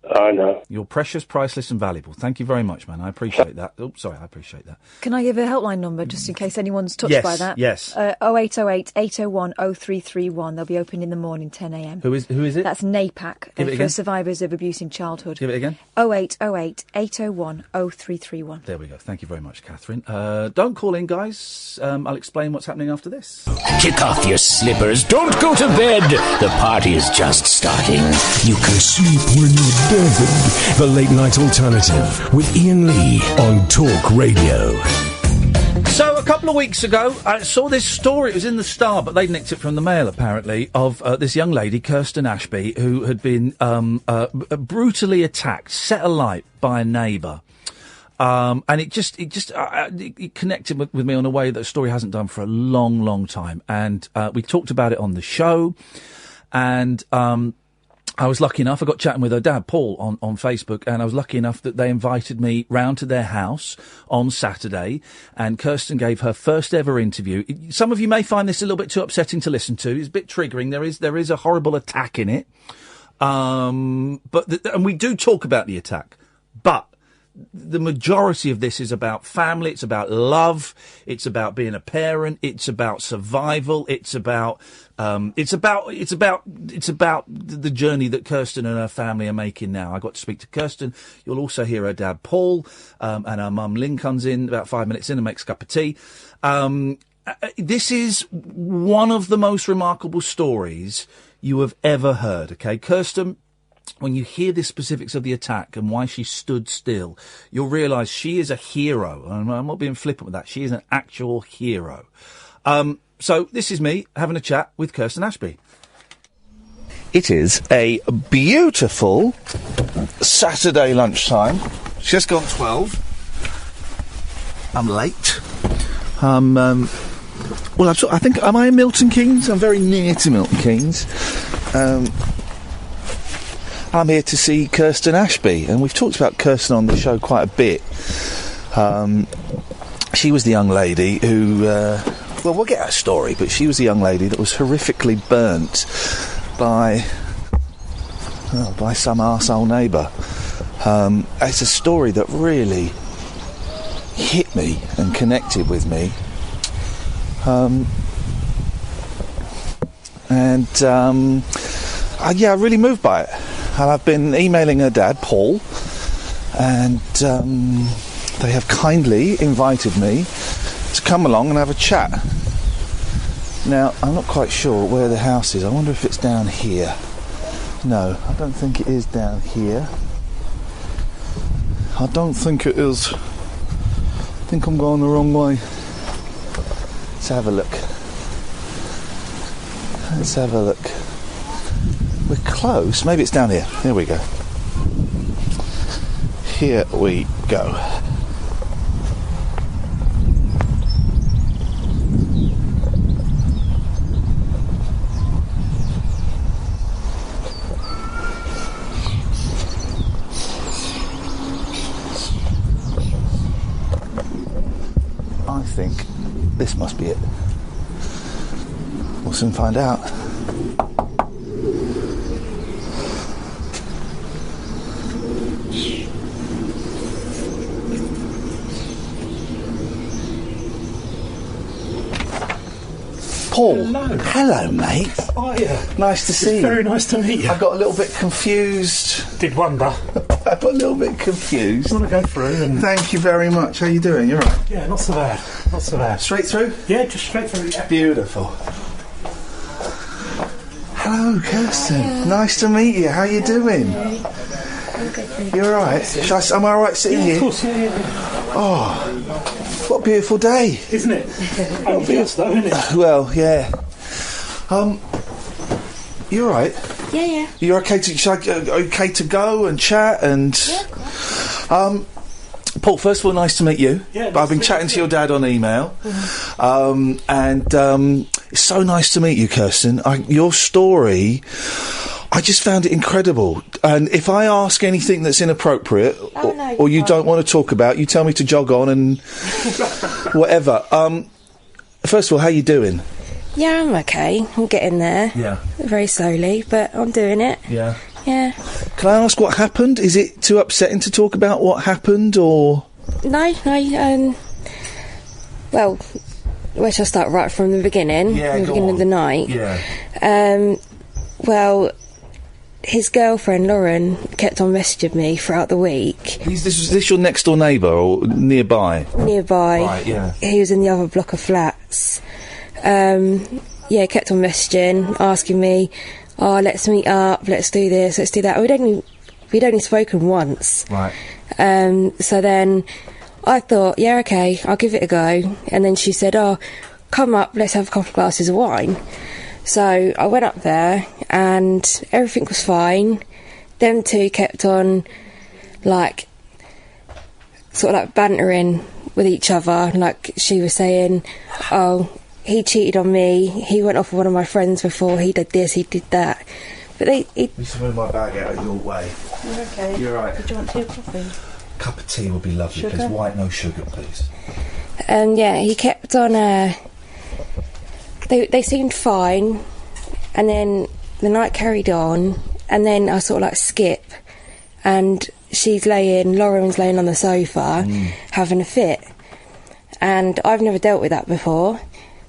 I know. You're precious, priceless, and valuable. Thank you very much, man. I appreciate that. Oh, sorry, I appreciate that. Can I give a helpline number just in case anyone's touched by that? Yes. 0808 801 0331. They'll be open in the morning, 10 a.m. Who is it? That's NAPAC. Give it for again. survivors of abuse in childhood. Give it again. 0808 801 0331. There we go. Thank you very much, Katherine. Don't call in, guys. I'll explain what's happening after this. Kick off your slippers. Don't go to bed. The party is just starting. You can sleep when you're dead. The Late Night Alternative with Iain Lee on Talk Radio. So, a couple of weeks ago, I saw this story. It was in the Star, but they'd nicked it from the Mail, apparently, of this young lady, Kirsten Ashby, who had been brutally attacked, set alight by a neighbour. And it connected with me in a way that the story hasn't done for a long, long time. And we talked about it on the show. And I was lucky enough, I got chatting with her dad, Paul, on Facebook, and I was lucky enough that they invited me round to their house on Saturday, and Kirsten gave her first ever interview. Some of you may find this a little bit too upsetting to listen to. It's a bit triggering. There is a horrible attack in it. And we do talk about the attack, but the majority of this is about family. It's about love. It's about being a parent. It's about survival. It's about the journey that Kirsten and her family are making now. I got to speak to Kirsten. You'll also hear her dad Paul, and her mum Lynn comes in about 5 minutes in and makes a cup of tea. This is one of the most remarkable stories you have ever heard. Okay, Kirsten. When you hear the specifics of the attack and why she stood still, you'll realise she is a hero. I'm not being flippant with that. She is an actual hero. So this is me having a chat with Kirsten Ashby. It is a beautiful Saturday lunchtime. It's just gone 12. I'm late. I think, am I in Milton Keynes? I'm very near to Milton Keynes. I'm here to see Kirsten Ashby, and we've talked about Kirsten on the show quite a bit. She was the young lady who, we'll get her story, but she was the young lady that was horrifically burnt by some arsehole neighbour. It's a story that really hit me and connected with me. I'm really moved by it. And I've been emailing her dad, Paul, and they have kindly invited me to come along and have a chat. Now, I'm not quite sure where the house is. I wonder if it's down here. No, I don't think it is down here. I don't think it is. I think I'm going the wrong way. Let's have a look. Let's have a look. We're close. Maybe it's down here. Here we go. Here we go. I think this must be it. We'll soon find out. Paul. Hello, mate. Oh, yeah. Nice to see you. Very nice to meet you. I got a little bit confused. Did wonder. I got a little bit confused. I want to go through and... Thank you very much. How you doing? You all right? Yeah, not so bad. Not so bad. Straight through? Yeah, just straight through, yeah. Beautiful. Hello, Kirsten. Nice to meet you. How you doing? You all right? Am I all right sitting here? Of course, yeah. Oh, what a beautiful day. Isn't it? Obvious, though, isn't it? Well, yeah. You all right? Yeah. You're okay to go and chat and... Yeah. Paul, first of all, nice to meet you. Yeah, I've been chatting to your dad on email. It's so nice to meet you, Kirsten. Your story, I just found it incredible. And if I ask anything that's inappropriate or you don't want to talk about, you tell me to jog on and whatever. First of all, how you doing? Yeah, I'm okay. I'm getting there. Yeah. Very slowly, but I'm doing it. Yeah. Yeah. Can I ask what happened? Is it too upsetting to talk about what happened, or...? No, well, where shall I start? Right from the beginning? Yeah, from the beginning of the night? Yeah. Well, his girlfriend, Lauren, kept on messaging me throughout the week. Was this your next-door neighbour, or nearby? Nearby. Right, yeah. He was in the other block of flats. Kept on messaging, asking me, oh, let's meet up, let's do this, let's do that. We'd only spoken once. Right. So then I thought, yeah, okay, I'll give it a go. And then she said, oh, come up, let's have a couple of glasses of wine. So I went up there and everything was fine. Them two kept on, sort of bantering with each other. Like, she was saying, oh, he cheated on me, he went off with one of my friends before, he did this, he did that. But Just move my bag out of your way. You're okay. You're right. Did you want tea or coffee? A cup of tea would be lovely, Sugar? please. White, no sugar, please. He kept on, they seemed fine, and then the night carried on, and then I sort of skip, and Lauren's laying on the sofa, having a fit. And I've never dealt with that before.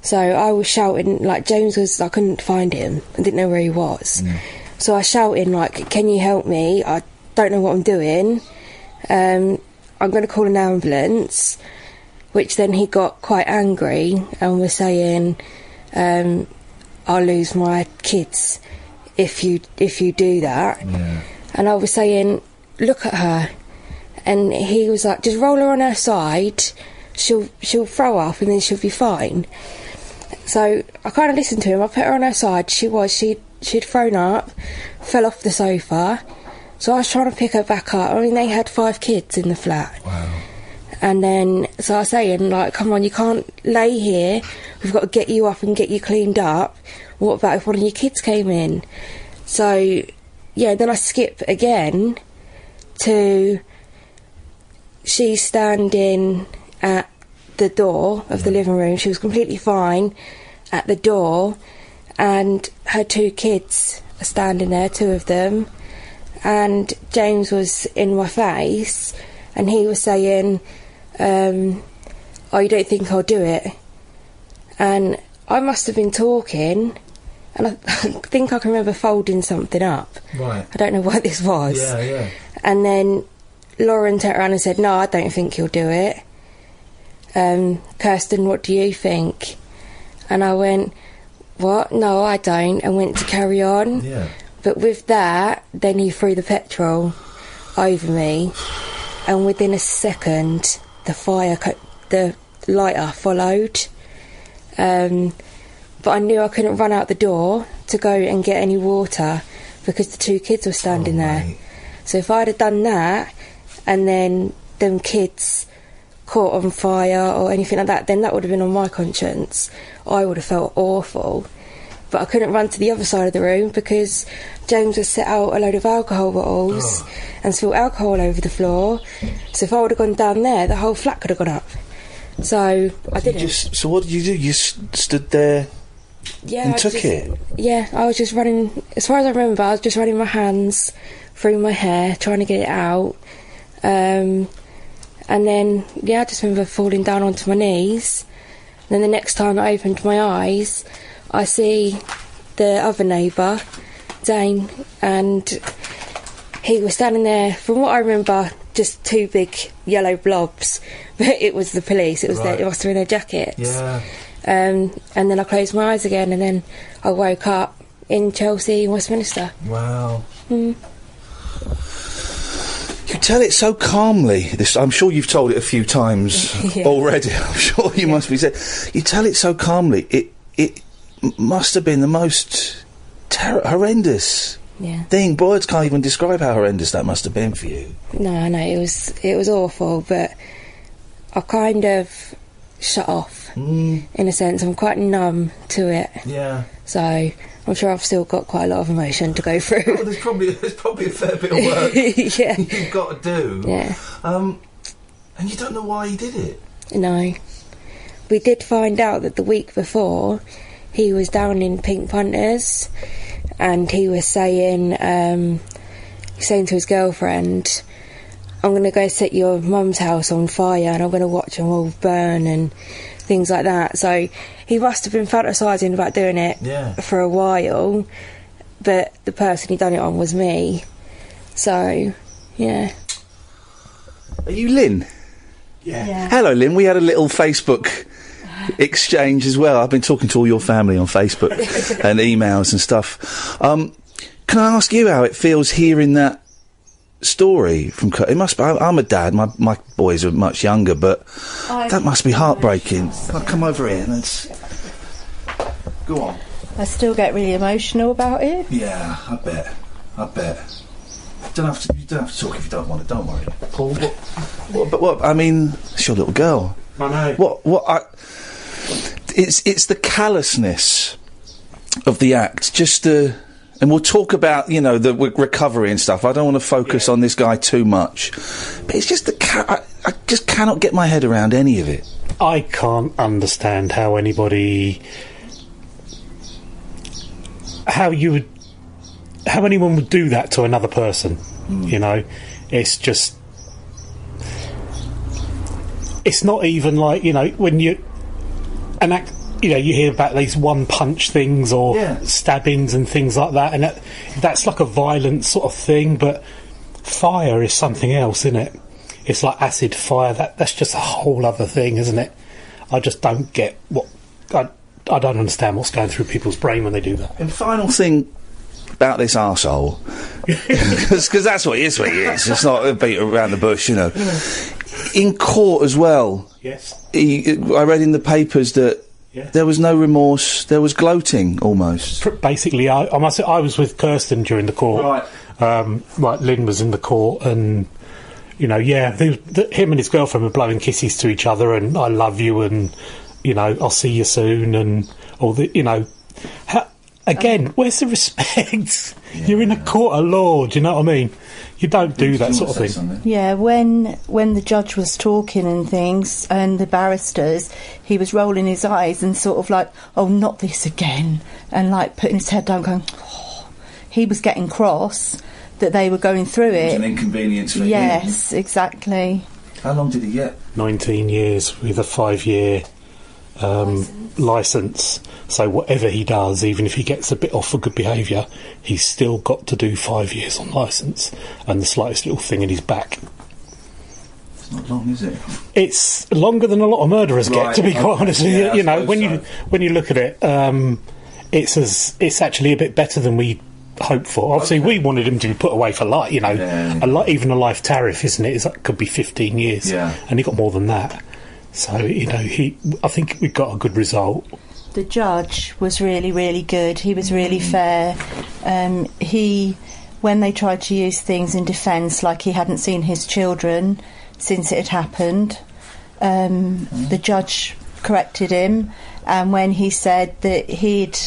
So I was shouting, James I couldn't find him. I didn't know where he was. So I shouted, can you help me? I don't know what I'm doing. I'm going to call an ambulance. Which then he got quite angry and was saying, I'll lose my kids if you do that. Yeah. And I was saying, look at her. And he was like, just roll her on her side. She'll throw up and then she'll be fine. So I kind of listened to him. I put her on her side. She'd thrown up, fell off the sofa. So I was trying to pick her back up. I mean, they had 5 kids in the flat. Wow. And then, so I was saying, come on, you can't lay here. We've got to get you up and get you cleaned up. What about if one of your kids came in? So, yeah, then I skip again to she standing at the door of the living room. She was completely fine at the door, and her 2 kids are standing there, 2 of them, and James was in my face, and he was saying, "Oh, you don't think I'll do it?" And I must have been talking, and I think I can remember folding something up. Right. I don't know what this was. Yeah, yeah. And then Lauren turned around and said, "No, I don't think you'll do it. Kirsten, what do you think?" And I went, "What? No, I don't," and went to carry on. Yeah. But with that, then he threw the petrol over me, and within a second, the lighter followed. But I knew I couldn't run out the door to go and get any water because the two kids were standing there. So if I'd have done that, and then them kids caught on fire or anything like that, then that would have been on my conscience. I would have felt awful. But I couldn't run to the other side of the room because James had set out a load of alcohol bottles and spilled alcohol over the floor. So if I would have gone down there, the whole flat could have gone up. So I didn't. So what did you do? You stood there and took it? Yeah, I was just running, as far as I remember, I was just running my hands through my hair, trying to get it out. And then, yeah, I just remember falling down onto my knees. Then the next time I opened my eyes, I see the other neighbour, Dane, and he was standing there, from what I remember, just two big yellow blobs, but it was the police. It was it must have been their jackets. Yeah. And then I closed my eyes again, and then I woke up in Chelsea, Westminster. Wow. You tell it so calmly. I'm sure you've told it a few times already. I'm sure you must be saying. You tell it so calmly. It must have been the most horrendous thing. Words can't even describe how horrendous that must have been for you. No, it was awful, but I kind of shut off in a sense. I'm quite numb to it. Yeah. So I'm sure I've still got quite a lot of emotion to go through. Oh, there's probably a fair bit of work you've got to do. Yeah. And you don't know why he did it? No. We did find out that the week before he was down in Pink Punters, and he was saying to his girlfriend, "I'm going to go set your mum's house on fire and I'm going to watch them all burn," and things like that. So he must have been fantasising about doing it for a while, but the person he done it on was me. So, yeah. Are you Lynn? Yeah. Hello, Lynn. We had a little Facebook exchange as well. I've been talking to all your family on Facebook and emails and stuff. Can I ask you how it feels hearing that story from it must be, I'm a dad, my boys are much younger, but that must be heartbreaking. I'll come over here and let's go on. I still get really emotional about it. Yeah, I bet. You don't have to talk if you don't want to, don't worry. Paul, what I mean, it's your little girl. I know. It's the callousness of the act, and we'll talk about, the recovery and stuff. I don't want to focus on this guy too much. But it's just I just cannot get my head around any of it. I can't understand how anyone would do that to another person. It's just, it's not even like, when you hear about these one-punch things or stabbings and things like that, and that's like a violent sort of thing, but fire is something else, isn't it? It's like acid fire, that's just a whole other thing, isn't it? I just don't get I don't understand what's going through people's brain when they do that. And final thing about this arsehole, because that's what he is, it's not a beat around the bush, In court as well, yes. I read in the papers that there was no remorse, there was gloating, almost. Basically, I must say, I was with Kirsten during the court. Right. Lynn was in the court, and, him and his girlfriend were blowing kisses to each other, and I love you, and, I'll see you soon, and all the, again, where's the respect? Yeah. You're in a court of law, do you know what I mean? You don't do that sort of thing. Something? Yeah, when the judge was talking and things, and the barristers, he was rolling his eyes and sort of like, "Oh, not this again," and like putting his head down going, oh. He was getting cross, that they were going through It was it. an inconvenience for him. Yes, exactly. How long did he get? 19 years with a 5-year licence. So whatever he does, even if he gets a bit off for good behaviour, he's still got to do 5 years on licence, and the slightest little thing in his back. It's not long, is it? It's longer than a lot of murderers get, to be quite honest with you. You know, when you look at it, it's actually a bit better than we hoped for. Obviously, we wanted him to be put away for life. You know, even a life tariff, isn't it? It could be 15 years, and he got more than that. So you know, I think we got a good result. The judge was really, really good. He was really fair. When they tried to use things in defence, like he hadn't seen his children since it had happened, the judge corrected him, and when he said that he'd...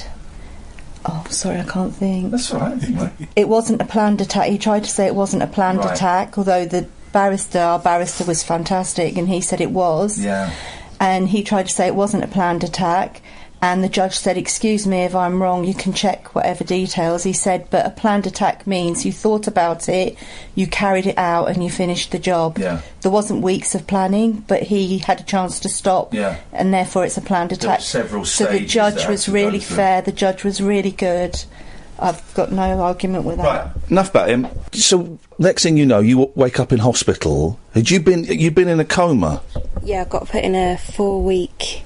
Oh, sorry, I can't think. That's all right. It wasn't a planned attack. He tried to say it wasn't a planned attack, although our barrister was fantastic, and he said it was. Yeah. And he tried to say it wasn't a planned attack, and the judge said, excuse me if I'm wrong, you can check whatever details. He said, but a planned attack means you thought about it, you carried it out, and you finished the job. Yeah. There wasn't weeks of planning, but he had a chance to stop, and therefore it's a planned attack. Several so the stages judge was really fair, the judge was really good. I've got no argument with that. Right, enough about him. So, next thing you know, you wake up in hospital. Had you been in a coma? Yeah, I got put in a 4-week...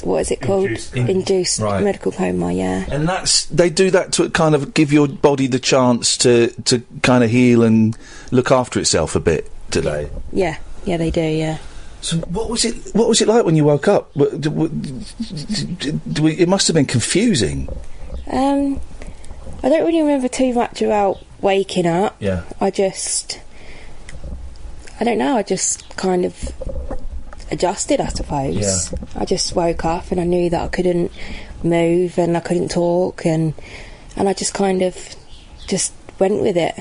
what is it called? Induced medical coma, yeah. And they do that to kind of give your body the chance to kind of heal and look after itself a bit, do they? Yeah, they do, yeah. So what was it like when you woke up? It must have been confusing. I don't really remember too much about waking up. Yeah. I don't know, I just kind of adjusted, I suppose. Yeah. I just woke up and I knew that I couldn't move and I couldn't talk, and I just kind of just went with it,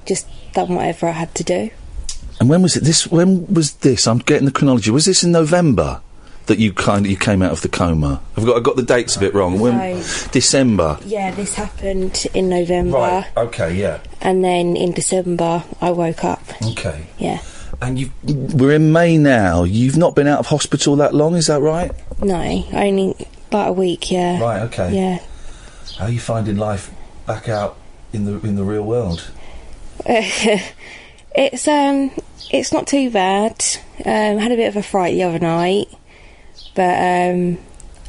just done whatever I had to do. And when was it? When was this? I'm getting the chronology. Was this in November that you came out of the coma? I've got the dates a bit wrong. December. Yeah, this happened in November. Right. Okay. Yeah. And then in December I woke up. Okay. Yeah. And we're in May now. You've not been out of hospital that long, is that right? No, only about a week. Yeah. Right. Okay. Yeah. How are you finding life back out in the real world? It's not too bad. Had a bit of a fright the other night, but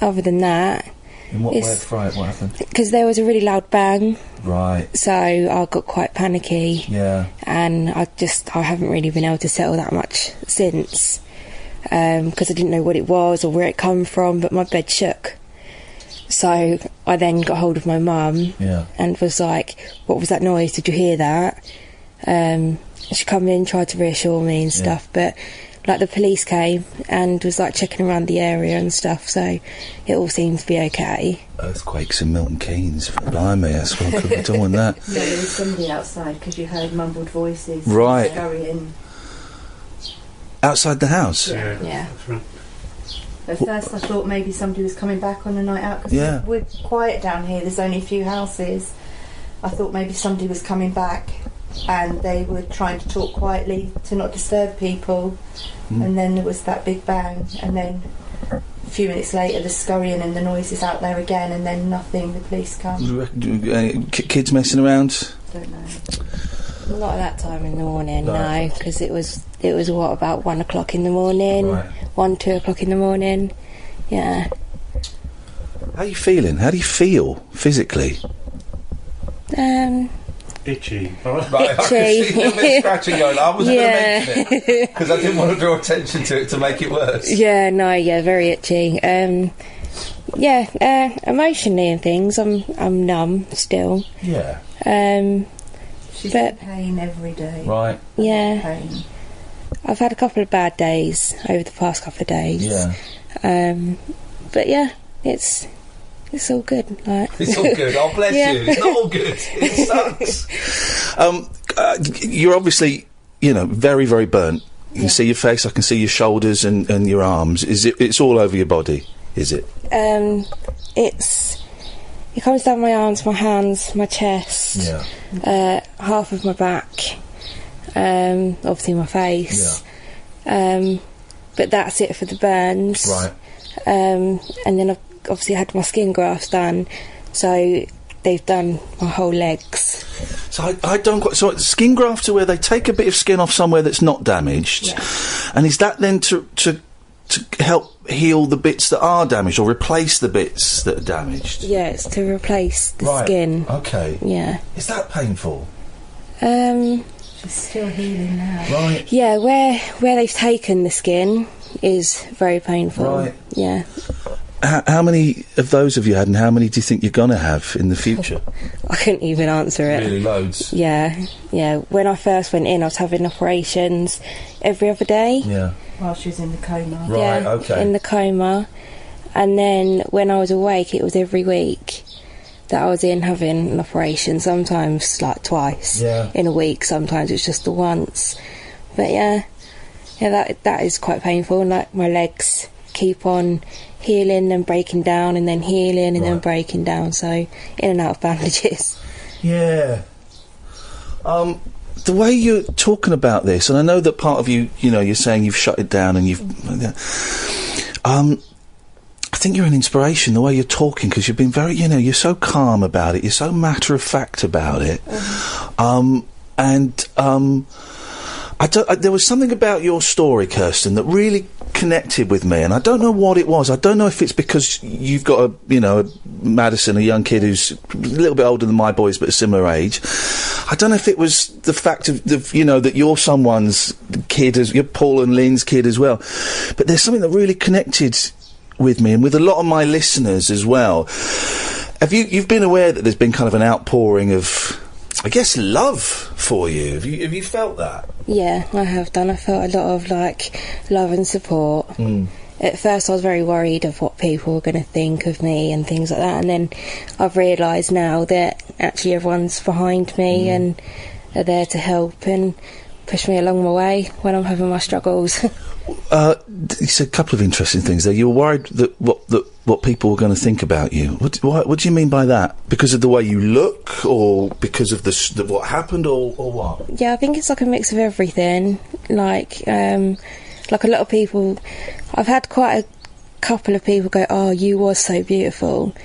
other than that... In what way of fright? What happened? Because there was a really loud bang. Right. So I got quite panicky. Yeah. And I haven't really been able to settle that much since, because I didn't know what it was or where it come from, but my bed shook. So I then got hold of my mum and was like, what was that noise? Did you hear that? She come in, tried to reassure me and stuff, but like the police came and was like checking around the area and stuff, so it all seemed to be okay. Earthquakes in Milton Keynes, blimey, that's what I don't want that. Yeah, there was somebody outside because you heard mumbled voices. Right. Scurrying. Outside the house? Yeah. That's right. At first I thought maybe somebody was coming back on a night out, because we're quiet down here, there's only a few houses. I thought maybe somebody was coming back and they were trying to talk quietly to not disturb people, and then there was that big bang, and then a few minutes later the scurrying and the noises out there again, and then nothing, the police come. Kids messing around? Don't know. Not at that time in the morning, no, because it was what, about 1 o'clock in the morning, 2 o'clock in the morning, yeah. How are you feeling? How do you feel physically? Itchy. Right, I can see a little bit of scratching going on. I wasn't going to mention it because I didn't want to draw attention to it to make it worse. Yeah, very itchy. Emotionally and things, I'm numb still. Yeah. She's in pain every day. Right. Yeah. Pain. I've had a couple of bad days over the past couple of days. Yeah. But yeah, it's all good. Like. It's all good. Oh, bless you. It's not all good. It sucks. You're obviously, very, very burnt. You can see your face. I can see your shoulders and your arms. It's all over your body? Is it? It comes down my arms, my hands, my chest, half of my back, obviously my face. But that's it for the burns. Right. And then I've obviously had my skin grafts done, so they've done my whole legs. So I don't quite... So skin grafts are where they take a bit of skin off somewhere that's not damaged, and is that then to help heal the bits that are damaged, or replace the bits that are damaged? Yeah, it's to replace the skin. Okay. Yeah. Is that painful? She's still healing now. Right. Yeah, where they've taken the skin is very painful. Right. Yeah. How many of those have you had, and how many do you think you're going to have in the future? I couldn't even answer it. Really, loads? Yeah. When I first went in, I was having operations every other day. Yeah. While she was in the coma. Right, okay. In the coma. And then when I was awake, it was every week that I was in having an operation, sometimes like twice in a week, sometimes it's just the once. But that is quite painful, and like my legs keep on healing and breaking down, and then healing and then breaking down, so in and out of bandages. Yeah. The way you're talking about this, and I know that part of you, you're saying you've shut it down and you've... I think you're an inspiration, the way you're talking, because you've been very, you're so calm about it, you're so matter-of-fact about it. There was something about your story, Kirsten, that really connected with me, and I don't know what it was. I don't know if it's because you've got a Madison, a young kid who's a little bit older than my boys but a similar age. I don't know if it was the fact of that you're someone's kid, you're Paul and Lynn's kid as well. But there's something that really connected with me and with a lot of my listeners as well. You've been aware that there's been kind of an outpouring of, I guess, love for you? Have you felt that? Yeah, I have done. I felt a lot of love and support. At first I was very worried of what people were going to think of me and things like that, and then I've realised now that actually everyone's behind me and are there to help and push me along my way when I'm having my struggles. You said a couple of interesting things there. You were worried that what people were going to think about you. What do you mean by that? Because of the way you look, or because of what happened, or what? Yeah, I think it's like a mix of everything. Like a lot of people, I've had quite a couple of people go, "Oh, you was so beautiful,"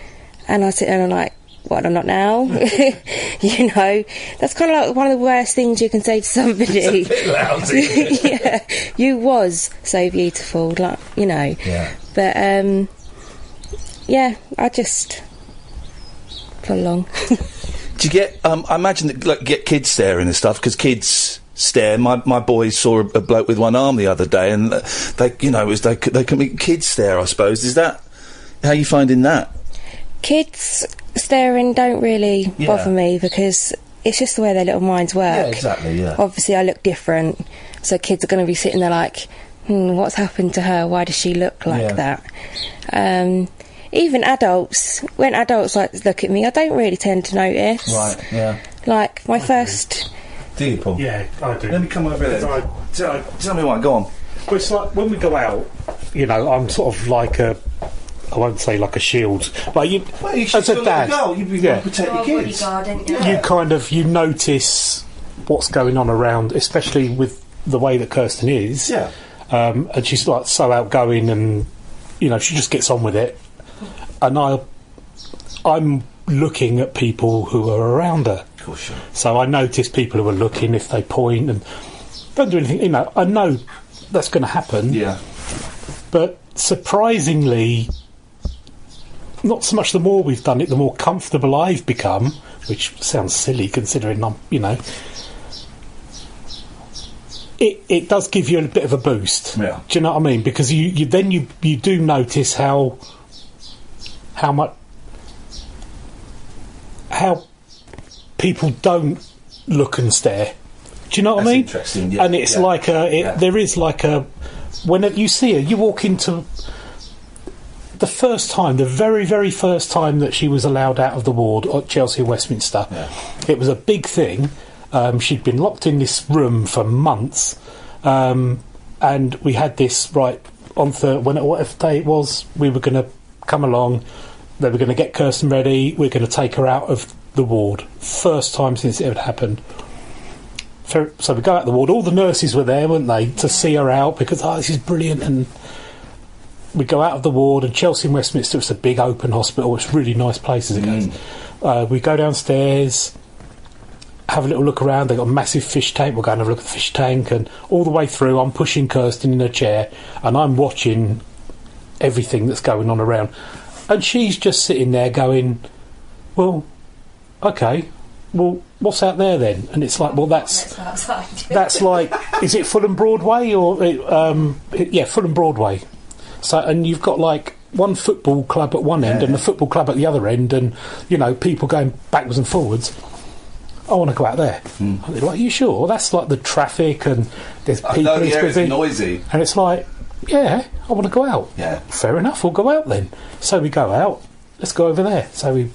and I sit there and I'm like, "What? I'm not now." That's kind of like one of the worst things you can say to somebody. It's a bit lousy. Yeah, you was so beautiful, Yeah. But I just plod along. Do you get? I imagine that get kids staring and stuff, because kids stare. My boys saw a bloke with one arm the other day, and they can make kids stare. I suppose, is that how you finding that? Kids staring don't really bother me, because it's just the way their little minds work. Yeah, exactly, yeah. Obviously I look different, so kids are going to be sitting there like, what's happened to her? Why does she look like that? Even adults, when adults look at me, I don't really tend to notice. Right, yeah. Like my first... Do you, Paul? Yeah, I do. Let me come over there. Tell me why, go on. Well, it's like when we go out, I'm sort of like I won't say like a shield, but as a dad, you've got to protect your kids. You notice what's going on around, especially with the way that Kirsten is. Yeah. And she's like so outgoing, and she just gets on with it. And I'm looking at people who are around her. Of course, sure. So I notice people who are looking, if they point and don't do anything. I know that's going to happen. Yeah. But surprisingly, not so much the more we've done it, the more comfortable I've become, which sounds silly considering it does give you a bit of a boost. Yeah. Do you know what I mean? Because you do notice how people don't look and stare. Do you know what I mean? Interesting. Yeah. And it's there is like a, whenever you see her, you walk into the very, very first time that she was allowed out of the ward at Chelsea Westminster. Yeah. It was a big thing. She'd been locked in this room for months, and we had this on whatever day it was. We were going to come along, they were going to get Kirsten ready. We're going to take her out of the ward. First time since it had happened. So we go out the ward. All the nurses were there, weren't they, to see her out because, this is brilliant. And we go out of the ward, and Chelsea and Westminster, it's a big open hospital. It's a really nice place as it goes. We go downstairs, have a little look around. They've got a massive fish tank. We'll go and have a look at the fish tank. And all the way through, I'm pushing Kirsten in her chair, and I'm watching everything that's going on around. And she's just sitting there going, well, OK, well, what's out there then? And it's like, well, that's like, is it Fulham Broadway or Fulham Broadway? So, and you've got like one football club at one end and a football club at the other end, and people going backwards and forwards. I want to go out there. And they're like, are you sure? That's like the traffic and there's people. It's busy. It's noisy. And it's like, yeah, I want to go out. Yeah, fair enough. We'll go out then. So we go out. Let's go over there. So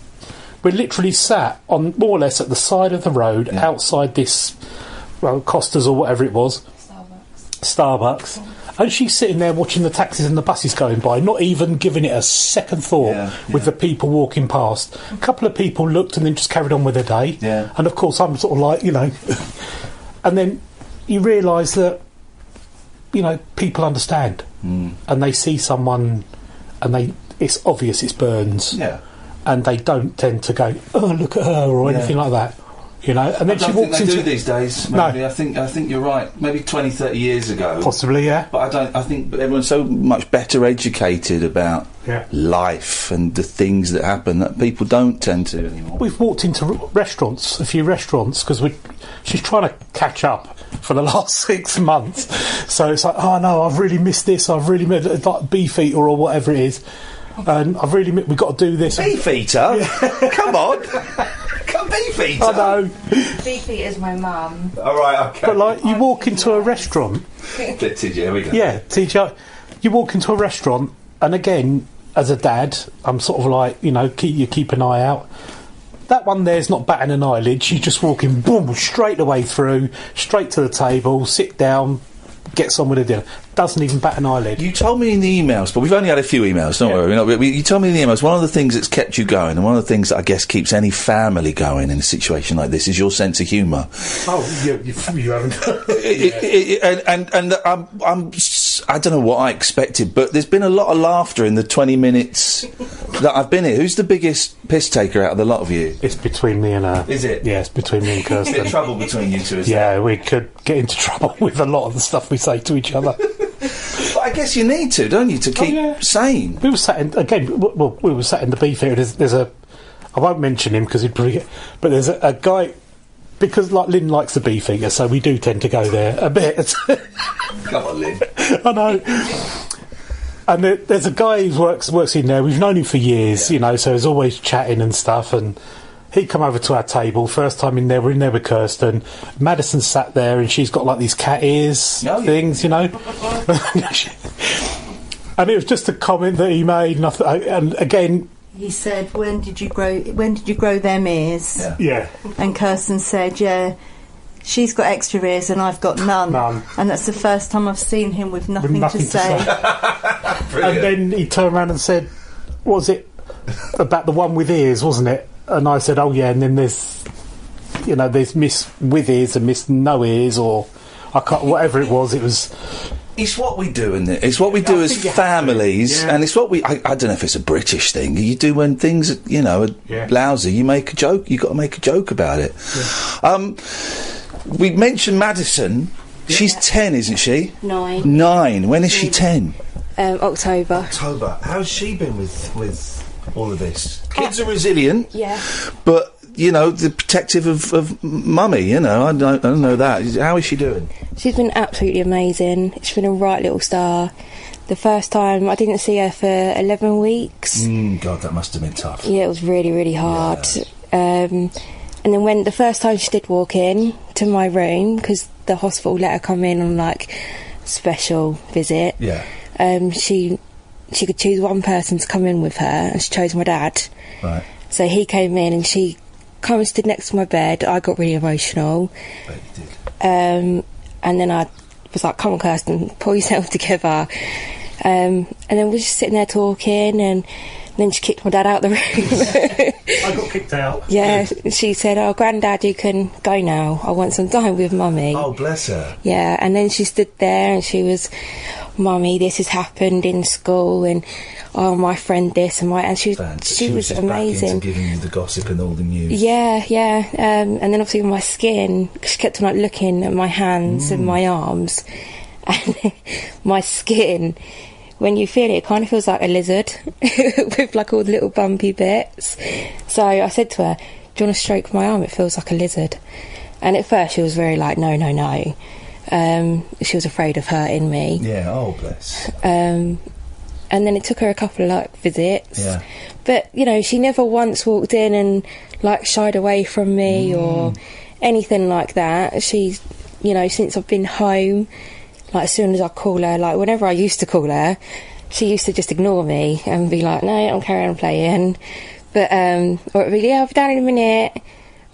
we're literally sat on more or less at the side of the road outside this, Costa's or whatever it was, Starbucks. And she's sitting there watching the taxis and the buses going by, not even giving it a second thought with the people walking past. A couple of people looked and then just carried on with their day. Yeah. And of course I'm sort of like, and then you realise that, people understand. And they see someone and it's obvious it's Burns. Yeah. And they don't tend to go, oh, look at her or anything like that. And then she walks into... I don't think they do these days, maybe. No. I think you're right. Maybe 20, 30 years ago. Possibly, yeah. But I think everyone's so much better educated about life and the things that happen that people don't tend to anymore. We've walked into a few restaurants, because she's trying to catch up for the last 6 months. So it's like, oh no, I've really missed this, I've really missed like Beefeater or whatever it is. And I've really we've got to do this. Beefeater? Come on. Come Beefeater. I know. Beefeater's my mum. All right, okay. But like, you walk into a restaurant. TJ, here we go. Yeah, TJ. You walk into a restaurant, and again, as a dad, I'm sort of like, keep an eye out. That one there's not batting an eyelid. She's just walking, boom, straight away through, straight to the table, sit down, gets on with the dinner. Doesn't even bat an eyelid. You told me in the emails, but we've only had a few emails, don't worry. You told me in the emails, one of the things that's kept you going, and one of the things that I guess keeps any family going in a situation like this, is your sense of humour. Oh, you haven't. I don't know what I expected, but there's been a lot of laughter in the 20 minutes that I've been here. Who's the biggest piss taker out of the lot of you? It's between me and her. Is it? Yeah, it's between me and Kirsten. A bit of trouble between you two, isn't there? Yeah, we could get into trouble with a lot of the stuff we say to each other. But I guess you need to, don't you, to keep sane? We were sat in, we were sat in the Beefeater. There's I won't mention him because he'd probably get, but there's a guy, because like Lynn likes the Beefeater, so we do tend to go there a bit. Come on, Lynn. I know. And there's a guy who works in there. We've known him for years, so he's always chatting and stuff. And he'd come over to our table. First time in there, we're in there with Kirsten. Madison sat there, and she's got like these cat ears things, And it was just a comment that he made, and again, he said, "When did you grow them ears?" Yeah. And Kirsten said, "Yeah, she's got extra ears and I've got none." And that's the first time I've seen him with nothing to say. And then he turned around and said, "What was it about the one with ears, wasn't it?" And I said, "Oh yeah." And then there's Miss with ears and Miss no ears, or I can't, whatever it was. It was. It's what we do, isn't it? It's what we do as families, and it's what we... I don't know if it's a British thing. You do when things, are lousy, you make a joke. You've got to make a joke about it. Yeah. We mentioned Madison. She's 10, isn't she? 9. 9. When is she 10? October. How's she been with all of this? Kids are resilient. Yeah. But... the protective of mummy, I don't know that. How is she doing? She's been absolutely amazing. She's been a right little star. The first time, I didn't see her for 11 weeks. God, that must have been tough. Yeah, it was really, really hard. Yeah. And then when the first time she did walk in to my room, because the hospital let her come in on, special visit. Yeah. She could choose one person to come in with her, and she chose my dad. Right. So he came in, and she come and stood next to my bed. I got really emotional. Bet you did. And then I was like, "Come on, Kirsten, pull yourself together." And then we're just sitting there talking, and And then she kicked my dad out the room. I got kicked out. Yeah, she said, "Oh, Grandad, you can go now. I want some time with Mummy." Oh, bless her. Yeah, and then she stood there and she was, "Mummy, this has happened in school, and oh, my friend this and my..." And she was just amazing. back into giving you the gossip and all the news. Yeah. And then obviously my skin, she kept on like looking at my hands and my arms, and my skin, when you feel it, it kind of feels like a lizard with like all the little bumpy bits. So I said to her, "Do you want to stroke my arm? It feels like a lizard." And at first she was very like, no. She was afraid of hurting me. Yeah, oh bless. And then it took her a couple of like visits. Yeah. But, you know, she never once walked in and like shied away from me or anything like that. She's, you know, since I've been home, like as soon as I call her, like whenever I used to call her, she used to just ignore me and be like, "No, I'm carrying on playing." But, or it'd be, "Yeah, I'll be down in a minute."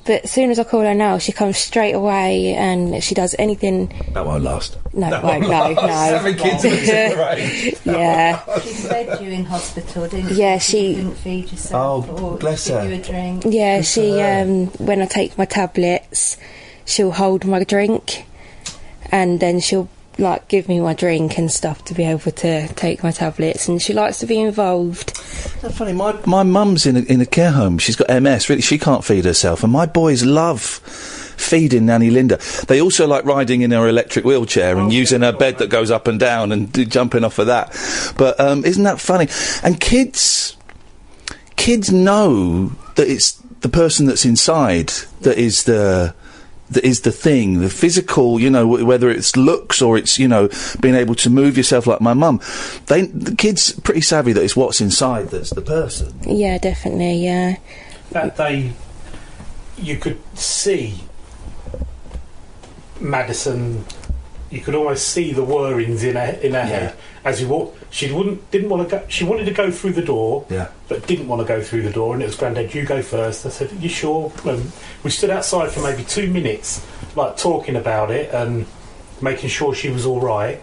But as soon as I call her now, she comes straight away and she does anything. That won't last. No, it won't. No. Having kids at a different age. Yeah. She fed you in hospital, didn't she? Yeah, she didn't feed yourself. Oh, or bless give her. you a drink. Yeah, she, when I take my tablets, she'll hold my drink and then she'll like give me my drink and stuff to be able to take my tablets, and she likes to be involved. That's funny. My mum's in a care home. She's got MS. Really, she can't feed herself, and my boys love feeding Nanny Linda. They also like riding in her electric wheelchair and using her bed that goes up and down and jumping off of that. But isn't that funny? And kids know that it's the person that's inside that is the thing, the physical, you know, whether it's looks or it's, you know, being able to move yourself like my mum. The kids pretty savvy that it's what's inside that's the person. Yeah, definitely, yeah. You could see Madison, you could almost see the whirrings in her head as you walk. She didn't want to go. She wanted to go through the door, but didn't want to go through the door. And it was, "Grandad, you go first." I said, "You sure?" And we stood outside for maybe 2 minutes, like talking about it and making sure she was all right.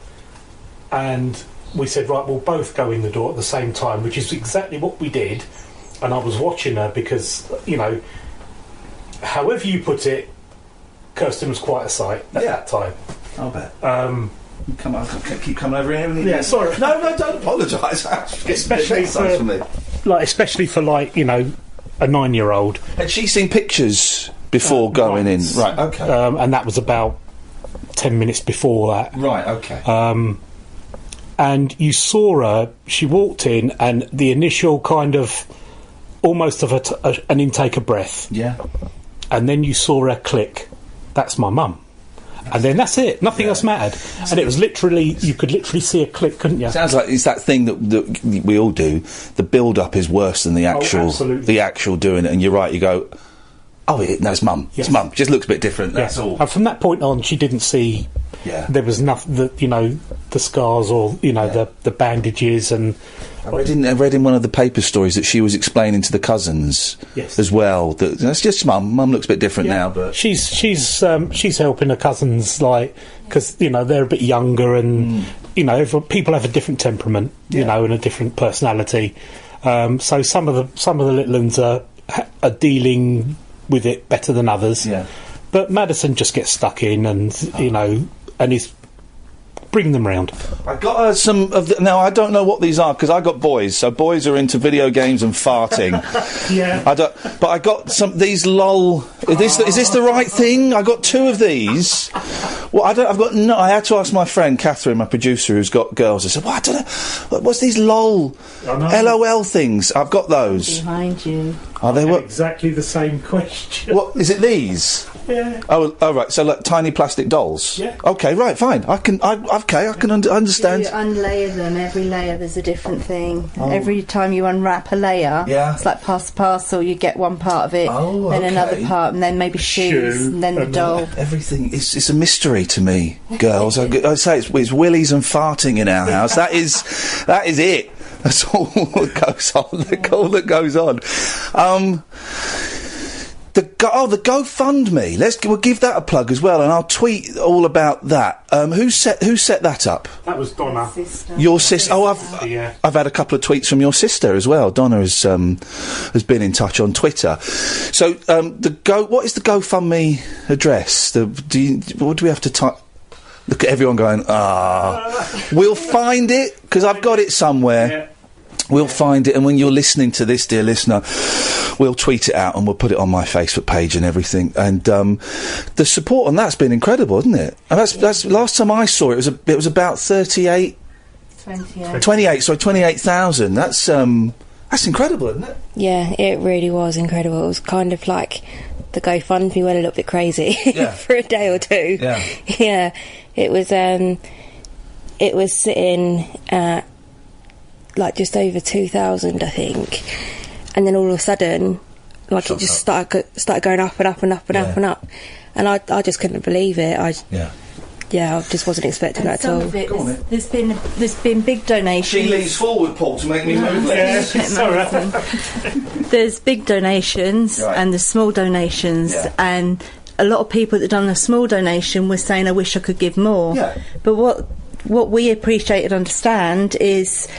And we said, "Right, we'll both go in the door at the same time," which is exactly what we did. And I was watching her because, you know, however you put it, Kirsten was quite a sight at that time. I'll bet. Come on, I keep coming over here. Yeah, sorry. No, don't apologise. Especially for like, you know, a 9-year-old. Had she seen pictures before going in? Right, okay. And that was about 10 minutes before that. Right, okay. And you saw her, she walked in, and the initial kind of, almost of an intake of breath. Yeah. And then you saw her click. That's my mum. And then that's it. Nothing else mattered. And it was literally, you could literally see a click, couldn't you? Sounds like it's that thing that we all do. The build-up is worse than the actual doing it. And you're right, you go, "Oh, no, it's mum. It's mum. Just looks a bit different, that's all." And from that point on, she didn't see... There was nothing, you know, the scars or, you know, the bandages and... I read in one of the paper stories that she was explaining to the cousins as well that that's just mum. Mum looks a bit different now, but she's helping her cousins, like, because, you know, they're a bit younger and you know, people have a different temperament, you know, and a different personality. So some of the little ones are dealing with it better than others. Yeah. But Madison just gets stuck in, and you know, and he's bring them round. I got some of the... Now, I don't know what these are, because I got boys, so boys are into video games and farting. But I got some... These LOL... Is this the right thing? I got 2 of these. Well, I had to ask my friend, Katherine, my producer, who's got girls. I said, well, I don't know... What's these LOL things? I've got those. Behind you. Are they what? Exactly the same question. What, is it these? Yeah. Oh, right. So, like tiny plastic dolls. Yeah. Okay, right, fine. I can understand. You unlayer them. Every layer, there's a different thing. Every time you unwrap a layer, it's like pass the parcel. You get one part of it, then another part, and then maybe shoes, and then the doll. Everything. It's a mystery to me, girls. I say it's willies and farting in our house. That is it. That's all that goes on. All that goes on. The GoFundMe. We'll give that a plug as well, and I'll tweet all about that. Who set that up? That was Donna. Your sister. Oh, I've had a couple of tweets from your sister as well. Donna has been in touch on Twitter. So what is the GoFundMe address? What do we have to type? Look at everyone going, We'll find it, because I've got it somewhere. Yeah. We'll find it, and when you're listening to this, dear listener, we'll tweet it out and we'll put it on my Facebook page and everything. And the support on that's been incredible, isn't it? And that's last time I saw it was about 28,000. That's incredible, isn't it? Yeah, it really was incredible. It was kind of like the GoFundMe went a little bit crazy for a day or two. Yeah. Yeah. It was sitting at like just over 2,000, I think, and then all of a sudden, like it just started going up and up and up and up and up, and I just couldn't believe it. I just wasn't expecting that at all. Of it, there's been big donations. She leans forward, Paul, to make me move. There's big donations and there's small donations, and a lot of people that done a small donation were saying, "I wish I could give more." Yeah. But what we appreciate and understand is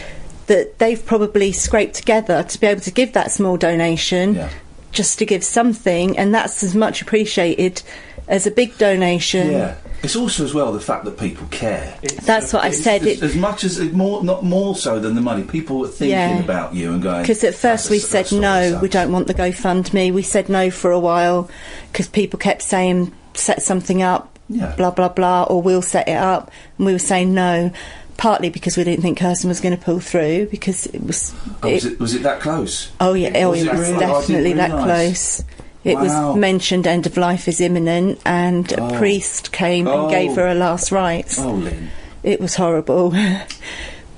that they've probably scraped together to be able to give that small donation, just to give something, and that's as much appreciated as a big donation. Yeah. It's also as well the fact that people care. That's what I said. As much as not more so than the money. People are thinking about you and going. Because at first we said no, we don't want the GoFundMe. We said no for a while because people kept saying set something up, blah blah blah, or we'll set it up, and we were saying no. Partly because we didn't think Kirsten was going to pull through, because it was... was it that close? Oh, yeah, it was definitely that close. It was mentioned end of life is imminent, and a priest came and gave her her last rites. Oh, Lynn. It was horrible.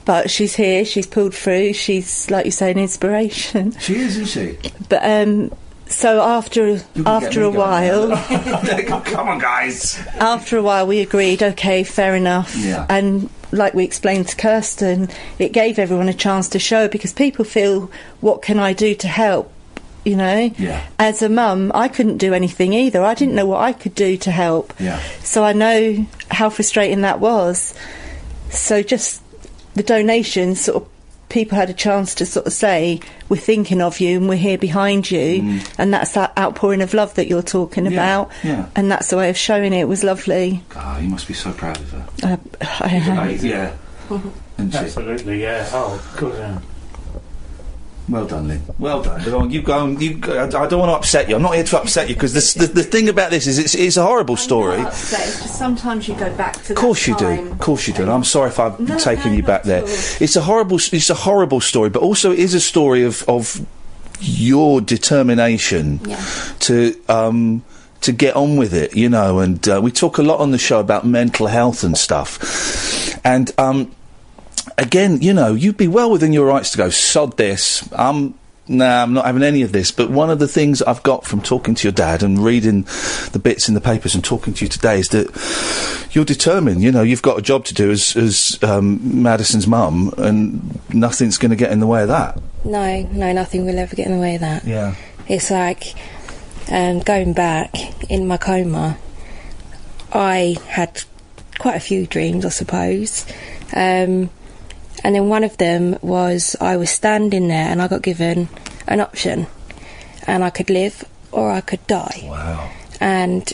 But she's here, she's pulled through, she's, like you say, an inspiration. She is, isn't she? But, so after a while... Come on, guys! After a while we agreed, OK, fair enough. Yeah. And like we explained to Kirsten, it gave everyone a chance to show, because people feel, what can I do to help? You know? Yeah. As a mum, I couldn't do anything either. I didn't know what I could do to help. Yeah. So I know how frustrating that was. So just the donations, sort of, people had a chance to sort of say, we're thinking of you and we're here behind you, and that's that outpouring of love that you're talking about, and that's the way of showing it. It was lovely. God, you must be so proud of her. I am. Yeah. Absolutely, yeah. Oh, good. Well done, Lynn. Well done. I don't want to upset you. I'm not here to upset you, because the thing about this is it's a horrible story. I'm not upset. It's just sometimes you go back to. Of course you do. Of course you do. And I'm sorry if I've taken you back there. It's a horrible story, but also it is a story of your determination to get on with it, you know. And we talk a lot on the show about mental health and stuff, and again, you know, you'd be well within your rights to go, sod this, I'm not having any of this. But one of the things I've got from talking to your dad and reading the bits in the papers and talking to you today is that you're determined. You know, you've got a job to do as Madison's mum, and nothing's going to get in the way of that. No, nothing will ever get in the way of that. Yeah. It's like, going back, in my coma, I had quite a few dreams, I suppose. And then one of them was I was standing there and I got given an option, and I could live or I could die. Wow. And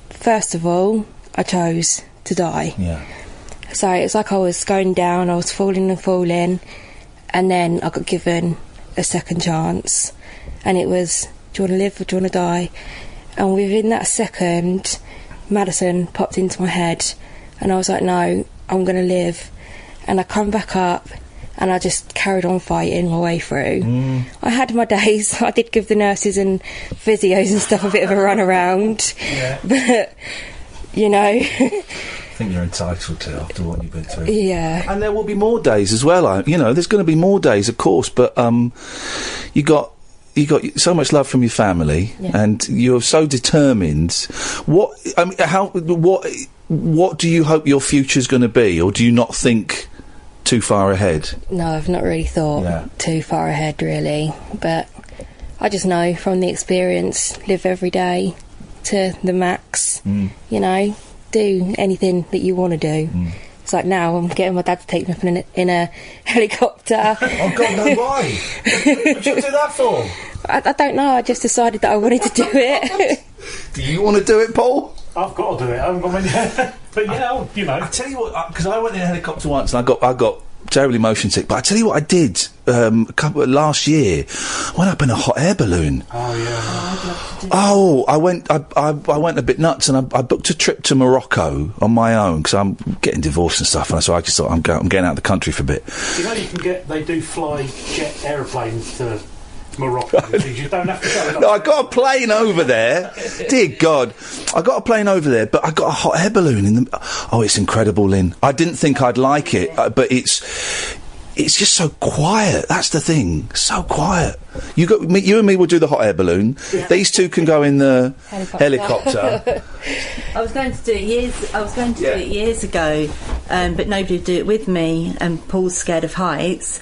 first of all, I chose to die. Yeah. So it was like I was going down, I was falling and falling, and then I got given a second chance, and it was, do you want to live or do you want to die? And within that second, Madison popped into my head, and I was like, no, I'm going to live. And I come back up, and I just carried on fighting my way through. I had my days. I did give the nurses and physios and stuff a bit of a run around. Yeah. But, you know... I think you're entitled to, after what you've been through. Yeah. And there will be more days as well. You know, there's going to be more days, of course, but you got so much love from your family, and you're so determined. What do you hope your future's going to be, or do you not think too far ahead? No, I've not really thought too far ahead, really. But I just know from the experience, live every day to the max. You know, do anything that you want to do. It's like now I'm getting my dad to take me up in a helicopter. Oh God, no! Why? What should you do that for? I don't know. I just decided that I wanted to do it. Do you want to do it, Paul? I've got to do it. I haven't got many. But yeah, you know. I tell you what, because I went in a helicopter once and I got terribly motion sick. But I tell you what, I did last year. I went up in a hot air balloon. Oh yeah. I went a bit nuts, and I booked a trip to Morocco on my own because I'm getting divorced and stuff, and so I just thought I'm getting out of the country for a bit. You know, they do fly jet aeroplanes to Morocco. You don't have to go. No, I got a plane over there. Dear God, I got a plane over there, but I got a hot air balloon in the. Oh, it's incredible, Lynn. I didn't think I'd like it, but it's just so quiet. That's the thing. So quiet. You and me will do the hot air balloon. Yeah. These two can go in the helicopter. I was going to do it years ago, but nobody would do it with me, and Paul's scared of heights.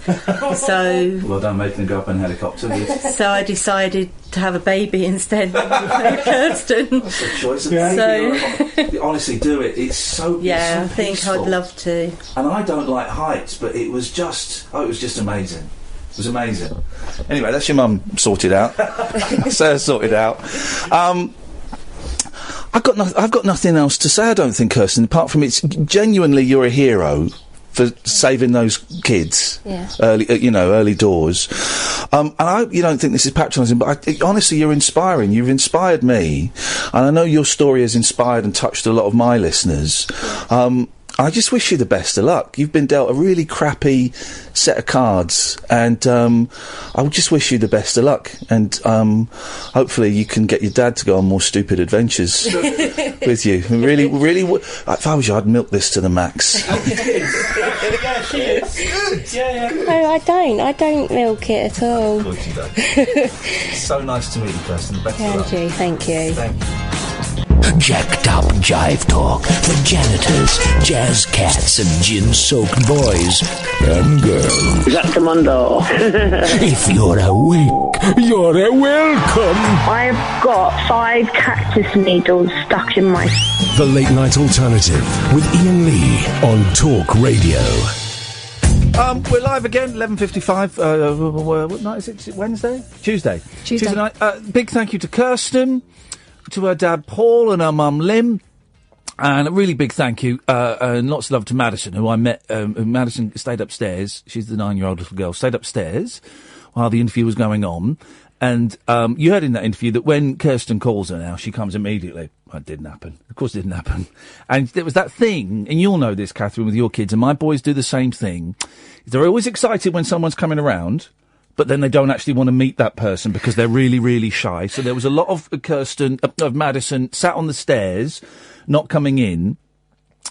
So well done, making him go up in a helicopter. So I decided to have a baby instead of Kirsten. That's a choice. So honestly, do it. It's so yeah. It's so I think peaceful. I'd love to. And I don't like heights, but it was just amazing. It was amazing. Anyway, that's your mum sorted out. That's her sorted out. I've got nothing else to say, I don't think, Kirsten, apart from it's genuinely you're a hero for saving those kids early doors. And you don't think this is patronising, but honestly, you're inspiring. You've inspired me, and I know your story has inspired and touched a lot of my listeners. I just wish you the best of luck. You've been dealt a really crappy set of cards, and I just wish you the best of luck. And hopefully you can get your dad to go on more stupid adventures with you. Really, if I was you, I'd milk this to the max. Yeah, she is. Yeah. No, I don't milk it at all. Of course you don't. It's so nice to meet you, Kirsten. Best of luck. Andrew, thank you. Thank you. Jacked up jive talk for janitors, jazz cats, and gin-soaked boys and girls. Is that Commando? If you're awake, you're welcome. I've got 5 cactus needles stuck in my... The Late Night Alternative with Iain Lee on Talk Radio. We're live again, 11:55. What night is it? Is it Wednesday? Tuesday night. Big thank you to Kirsten, to her dad Paul, and her mum Lynn, and a really big thank you and lots of love to Madison, who I met. Madison stayed upstairs. She's the 9-year-old little girl. Stayed upstairs while the interview was going on, and you heard in that interview that when Kirsten calls her now, she comes immediately. Well, it didn't happen. Of course, it didn't happen. And there was that thing, and you'll know this, Katherine, with your kids, and my boys do the same thing. They're always excited when someone's coming around, but then they don't actually want to meet that person because they're really, really shy. So there was a lot of of Madison sat on the stairs, not coming in.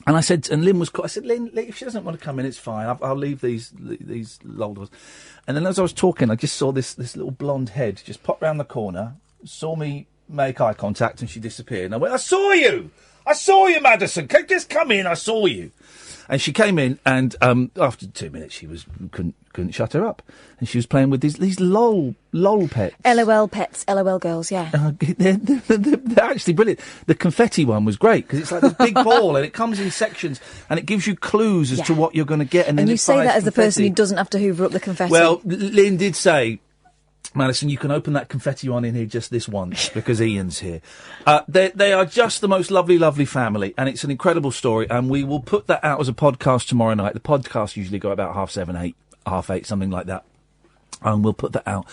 And I said, and Lynn I said, Lynn, if she doesn't want to come in, it's fine. I'll leave these lolders. And then as I was talking, I just saw this little blonde head just pop round the corner, saw me make eye contact, and she disappeared. And I went, I saw you, Madison. Just come in. I saw you. And she came in, and after 2 minutes, she couldn't shut her up, and she was playing with these lol pets. LOL pets, LOL girls, yeah. They're actually brilliant. The confetti one was great because it's like this big ball, and it comes in sections, and it gives you clues as to what you're going to get. And then you say that as the person who doesn't have to hoover up the confetti. Well, Lynn did say, Madison, you can open that confetti one in here just this once because Ian's here. They are just the most lovely, lovely family, and it's an incredible story, and we will put that out as a podcast tomorrow night. The podcasts usually go about 7:30, 8:30, something like that, and we'll put that out.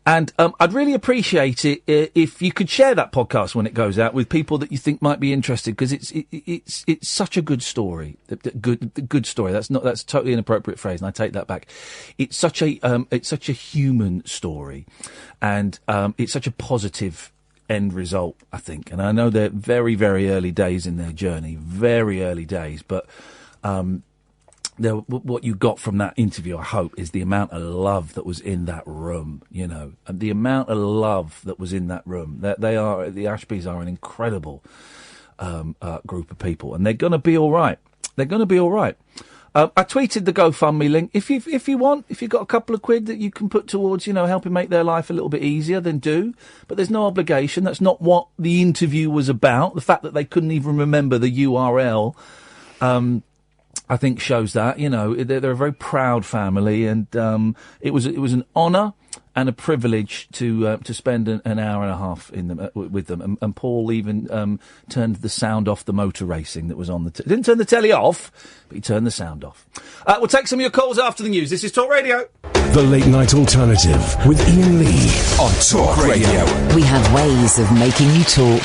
And I'd really appreciate it if you could share that podcast when it goes out with people that you think might be interested, because it's such a good story. Good story. That's a totally inappropriate phrase, and I take that back. It's such a human story, and it's such a positive end result, I think. And I know they're very, very early days in their journey, very early days, but what you got from that interview, I hope, is the amount of love that was in that room, and the amount of love that was in that room. The Ashbys are an incredible group of people, and they're going to be all right. They're going to be all right. I tweeted the GoFundMe link. If you want, if you've got a couple of quid that you can put towards, helping make their life a little bit easier, then do. But there's no obligation. That's not what the interview was about. The fact that they couldn't even remember the URL, I think shows that. They're a very proud family, and it was an honour and a privilege to spend an hour and a half with them. And Paul even turned the sound off the motor racing that was on the... didn't turn the telly off, but he turned the sound off. We'll take some of your calls after the news. This is Talk Radio. The Late Night Alternative with Iain Lee on Talk Radio. We have ways of making you talk.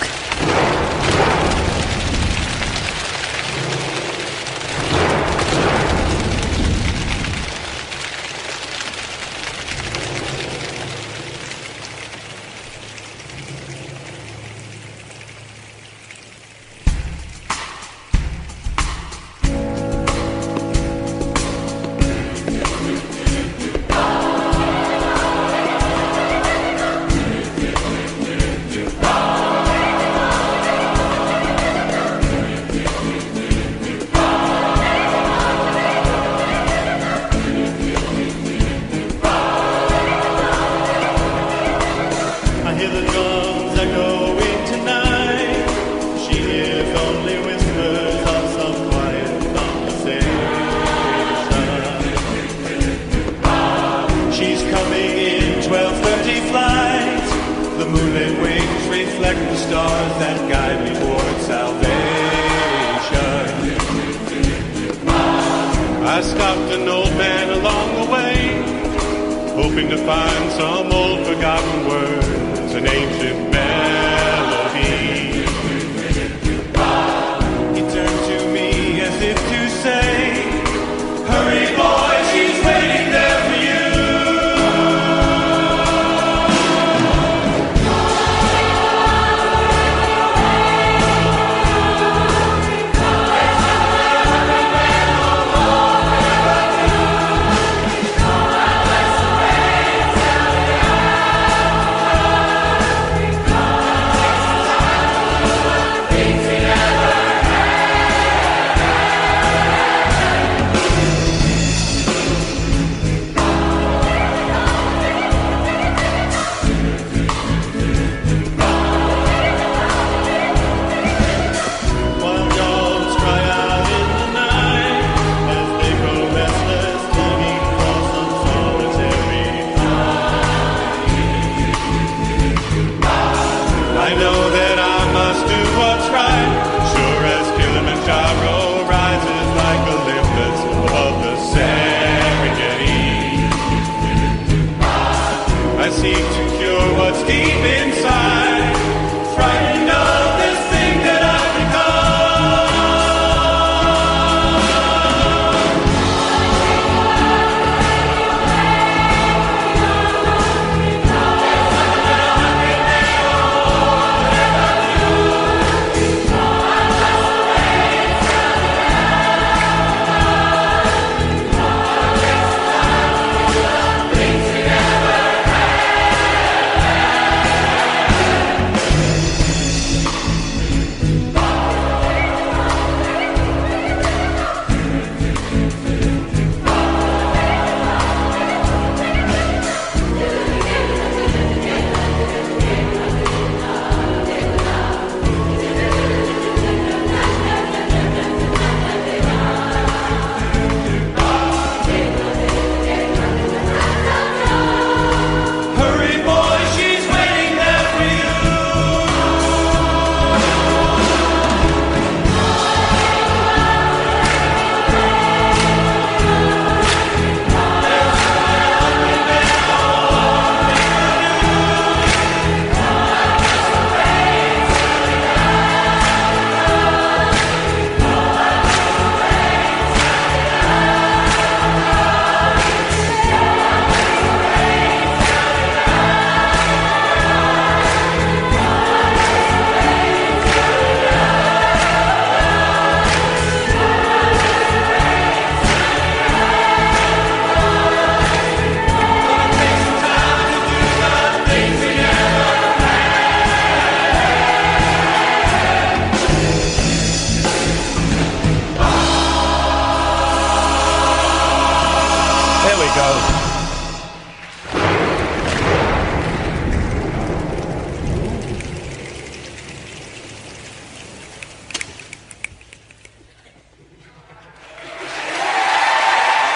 go.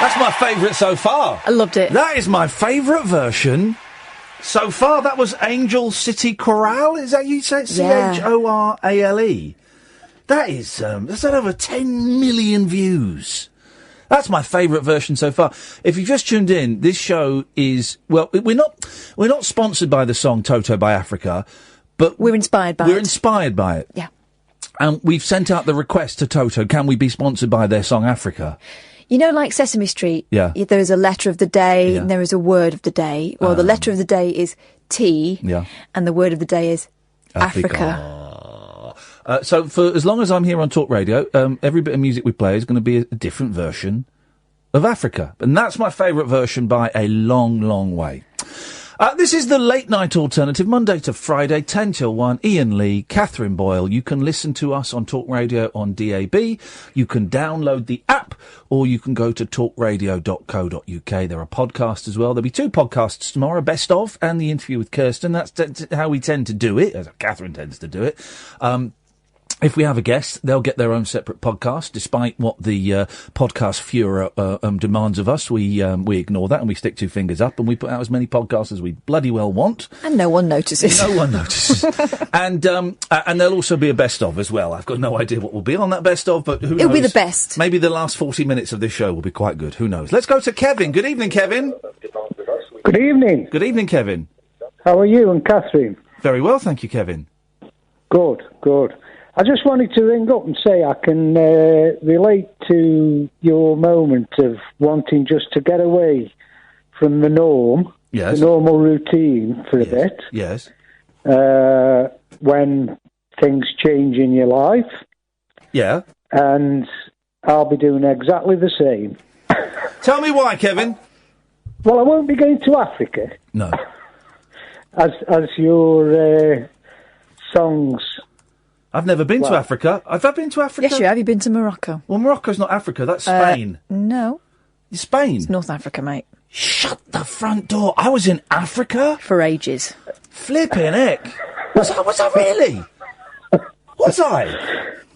That's my favourite so far. I loved it. That is my favourite version so far. That was Angel City Chorale. Is that you say? Yeah. Chorale. That is, that's had over 10 million views. That's my favourite version so far. If you've just tuned in, this show is, well, we're not sponsored by the song Toto by Africa, but we're inspired by it. We're inspired by it. Yeah. And we've sent out the request to Toto, can we be sponsored by their song Africa? You know, like Sesame Street, Yeah. there is a letter of the day and there is a word of the day. Well, the letter of the day is tea, Yeah. and the word of the day is Africa. So for as long as I'm here on Talk Radio, every bit of music we play is going to be a different version of Africa. And that's my favourite version by a long, long way. This is the Late Night Alternative, Monday to Friday, 10 till 1. Iain Lee, Katherine Boyle. You can listen to us on Talk Radio on DAB. You can download the app, or you can go to talkradio.co.uk. There are podcasts as well. There'll be 2 podcasts tomorrow, Best Of and the interview with Kirsten. That's how we tend to do it, as Katherine tends to do it. If we have a guest, they'll get their own separate podcast, despite what the podcast Führer demands of us. We ignore that and we stick 2 fingers up and we put out as many podcasts as we bloody well want. And no one notices. No one notices. And there'll also be a best of as well. I've got no idea what will be on that best of, but who knows? It'll be the best. Maybe the last 40 minutes of this show will be quite good. Who knows? Let's go to Kevin. Good evening, Kevin. Good evening. Good evening, Kevin. How are you and Katherine? Very well, thank you, Kevin. Good. I just wanted to ring up and say I can relate to your moment of wanting just to get away from the norm, Yes. the normal routine for a bit. Yes. When things change in your life. Yeah. And I'll be doing exactly the same. Tell me why, Kevin. Well, I won't be going to Africa. No. As your songs... I've never been to Africa. Have I been to Africa? Yes, you have. You've been to Morocco. Well, Morocco's not Africa. That's Spain. No. Spain? It's North Africa, mate. Shut the front door. I was in Africa? For ages. Flipping heck. Was I really? Was I?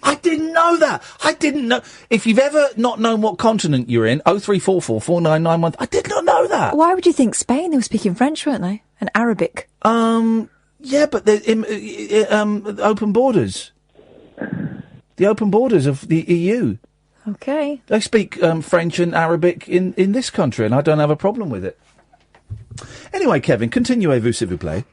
I didn't know that. I didn't know. If you've ever not known what continent you're in, 0344 4991. I did not know that. Why would you think Spain? They were speaking French, weren't they? And Arabic. Yeah, but the open borders. The open borders of the EU. Okay. They speak French and Arabic in this country, and I don't have a problem with it. Anyway, Kevin, continuez-vous, s'il vous plaît.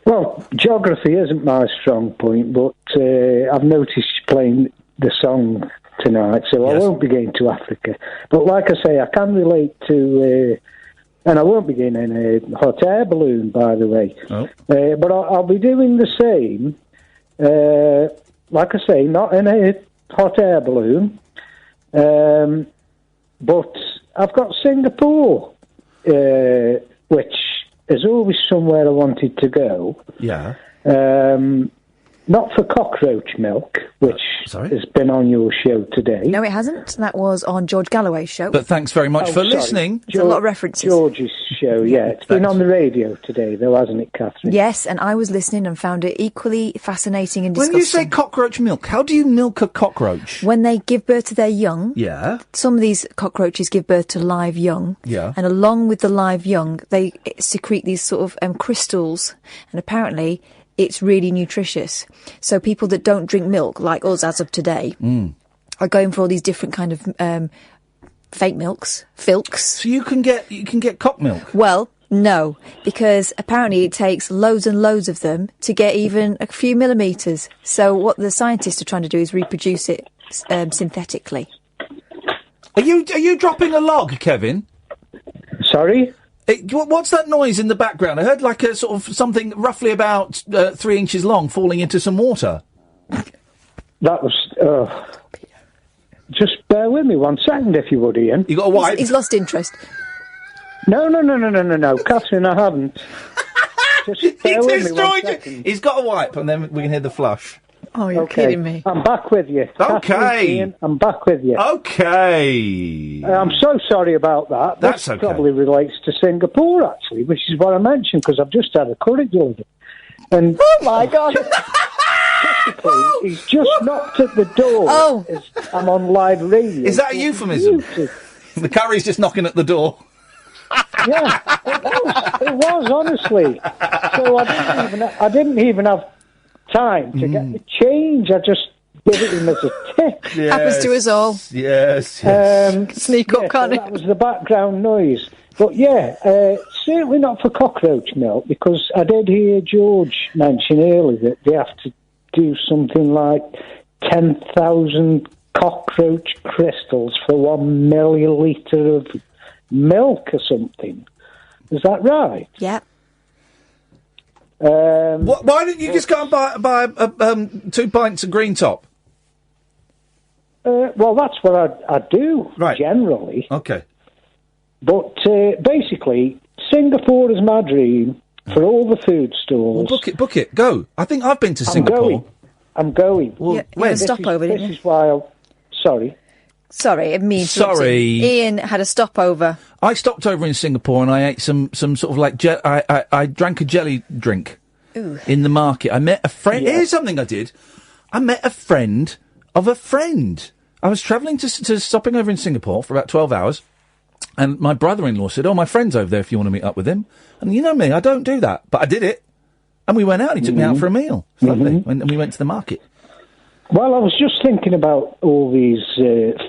Well, geography isn't my strong point, but I've noticed you playing the song tonight, so I won't be going to Africa. But like I say, I can relate to... and I won't be getting in a hot air balloon, by the way. Oh. But I'll be doing the same. Like I say, not in a hot air balloon. But I've got Singapore, which is always somewhere I wanted to go. Yeah. Not for cockroach milk, which has been on your show today. No, it hasn't. That was on George Galloway's show. But thanks very much for listening. There's a lot of references. George's show, yeah. It's been on the radio today, though, hasn't it, Katherine? Yes, and I was listening and found it equally fascinating and disgusting. When you say cockroach milk, how do you milk a cockroach? When they give birth to their young, Yeah. some of these cockroaches give birth to live young. Yeah. And along with the live young, they secrete these sort of crystals, and apparently it's really nutritious. So people that don't drink milk, like us as of today, are going for all these different kind of fake milks, filks. So you can get cock milk? Well, no, because apparently it takes loads and loads of them to get even a few millimetres. So what the scientists are trying to do is reproduce it synthetically. Are you dropping a log, Kevin? Sorry? What's that noise in the background? I heard like a sort of something roughly about 3 inches long falling into some water. That was... just bear with me 1 second, if you would, Ian. You got a wipe? He's lost interest. No, Katherine, I haven't. Just bear with me 1 second. He's got a wipe, and then we can hear the flush. Oh, you're kidding me. I'm back with you. Okay. Ian, I'm back with you. Okay. I'm so sorry about that. That's this okay. probably relates to Singapore, actually, which is what I mentioned, because I've just had a curry delivered. And oh, my God. He's just knocked at the door as I'm on live radio. Is that a euphemism? The curry's just knocking at the door. Yeah, it was, honestly. So I didn't even have time to get the change. I just gave it him as a tip. Happens to us all. Yes. Sneak up, can't it? That was the background noise. But certainly not for cockroach milk, because I did hear George mention earlier that they have to do something like 10,000 cockroach crystals for 1 millilitre of milk or something. Is that right? Yeah. Why didn't you just go and buy 2 pints of green top? Well, that's what I do, generally. Okay. But basically, Singapore is my dream for all the food stalls. Well, book it, go. I think I've been to Singapore. I'm going. Well, you had a stopover, didn't you? This is why Sorry, it means Sorry. Ian had a stopover. I stopped over in Singapore and I ate some sort of like I drank a jelly drink in the market. I met a friend. Here's something I did. I met a friend of a friend. I was travelling to stopping over in Singapore for about 12 hours, and my brother-in-law said, "Oh, my friend's over there if you want to meet up with him." And you know me, I don't do that, but I did it. And we went out. And he took me out for a meal. It's lovely. And we went to the market. Well, I was just thinking about all these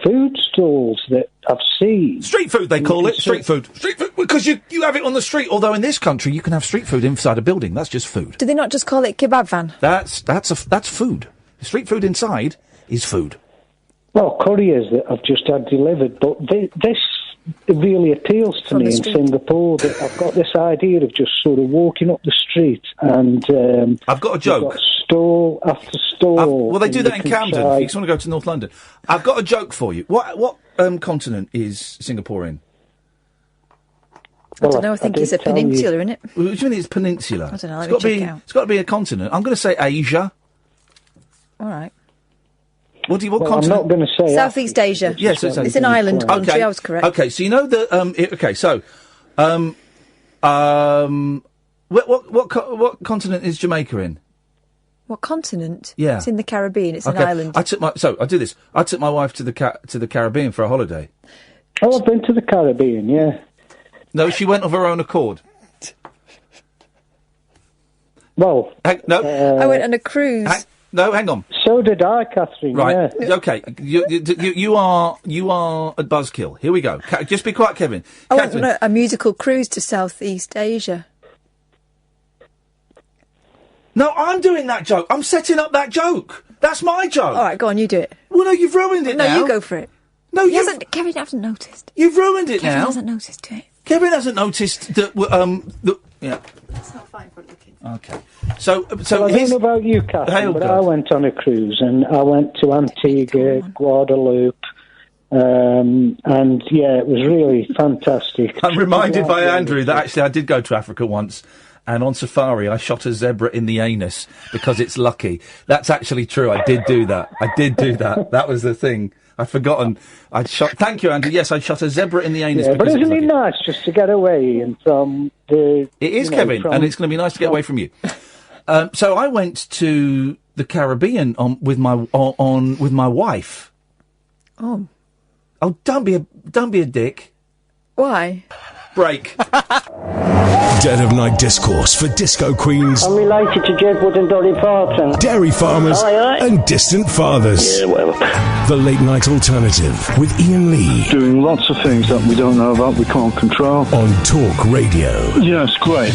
food stalls that I've seen. Street food, they call it. Street food. Street food, because you have it on the street. Although in this country, you can have street food inside a building. That's just food. Do they not just call it kebab van? That's food. Street food inside is food. Well, couriers that I've just had delivered, but this really appeals to me in Singapore, that I've got this idea of just sort of walking up the street and... I've got a joke. Got stall after stall. Well, they do that in Camden. If you just want to go to North London. I've got a joke for you. What continent is Singapore in? I don't know. I think it's a peninsula, isn't it? What do you mean it's peninsula? I don't know. Let me check out. It's got to be a continent. I'm going to say Asia. All right. What continent? I'm not going to say Southeast Asia. Yes, it's an island country. I was correct. Okay, so you know the what continent is Jamaica in? What continent? Yeah, it's in the Caribbean. It's an island. I took my wife to the Caribbean for a holiday. Oh, I've been to the Caribbean. Yeah. No, she went of her own accord. Well, no, I went on a cruise. Hang on. So did I, Catherine. Right. Yeah. Okay. You are a buzzkill. Here we go. Just be quiet, Kevin. I went on a musical cruise to Southeast Asia. No, I'm doing that joke. I'm setting up that joke. That's my joke. All right, go on. You do it. Well, no, you've ruined it now. No, you go for it. No, Kevin hasn't noticed. You've ruined it now. Kevin hasn't noticed it. Kevin hasn't noticed that. Yeah. That's not fine for the kids. Okay. So I don't know about you, Catherine, but I went on a cruise and I went to Antigua, Guadeloupe, and yeah, it was really fantastic. I'm reminded by Andrew that actually I did go to Africa once, and on safari I shot a zebra in the anus because it's lucky. That's actually true. I did do that. That was the thing. I'd forgotten. Thank you, Andrew. Yes, I shot a zebra in the anus. Yeah, but isn't it nice just to get away and from the? It is, Kevin, and it's going to be nice to get away from you. So I went to the Caribbean with my wife. Oh, don't be a dick. Why? Break. Dead of Night discourse for disco queens. I'm related to Jedward and Dolly Parton. Dairy farmers and distant fathers. Yeah, whatever. The Late Night Alternative with Iain Lee. Doing lots of things that we don't know about, we can't control. On Talk Radio. Yes, great.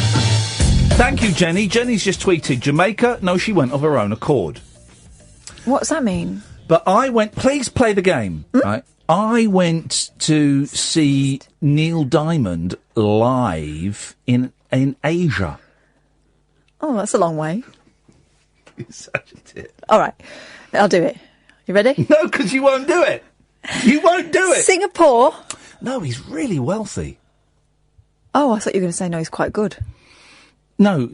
Thank you, Jenny. Jenny's just tweeted, Jamaica, no, she went of her own accord. What's that mean? But I went, please play the game, right? I went to see Neil Diamond live in Asia. Oh, that's a long way. You're such a tit. All right, I'll do it. You ready? No, because you won't do it. You won't do it. Singapore? No, he's really wealthy. Oh, I thought you were going to say no, he's quite good. No.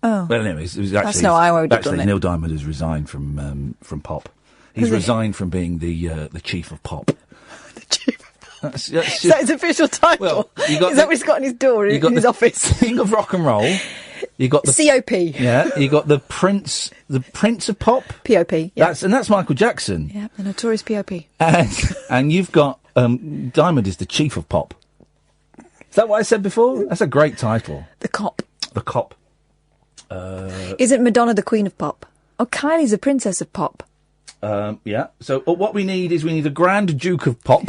Oh. Well, anyway, it was actually... That's not how I would have actually, done it. Neil Diamond has resigned from Pop. He's resigned from being the chief of Pop. The chief of Pop. Is that his official title? Well, Is that what he's got on his door in his office? King of rock and roll. You got the COP. Yeah, you got the Prince of Pop. POP. Yeah. That's Michael Jackson. Yeah, the notorious POP. And you've got Diamond is the chief of Pop. Is that what I said before? That's a great title. The Cop. The Cop. Isn't Madonna the Queen of Pop? Oh, Kylie's the Princess of Pop. Yeah. So what we need is a Grand Duke of Pop.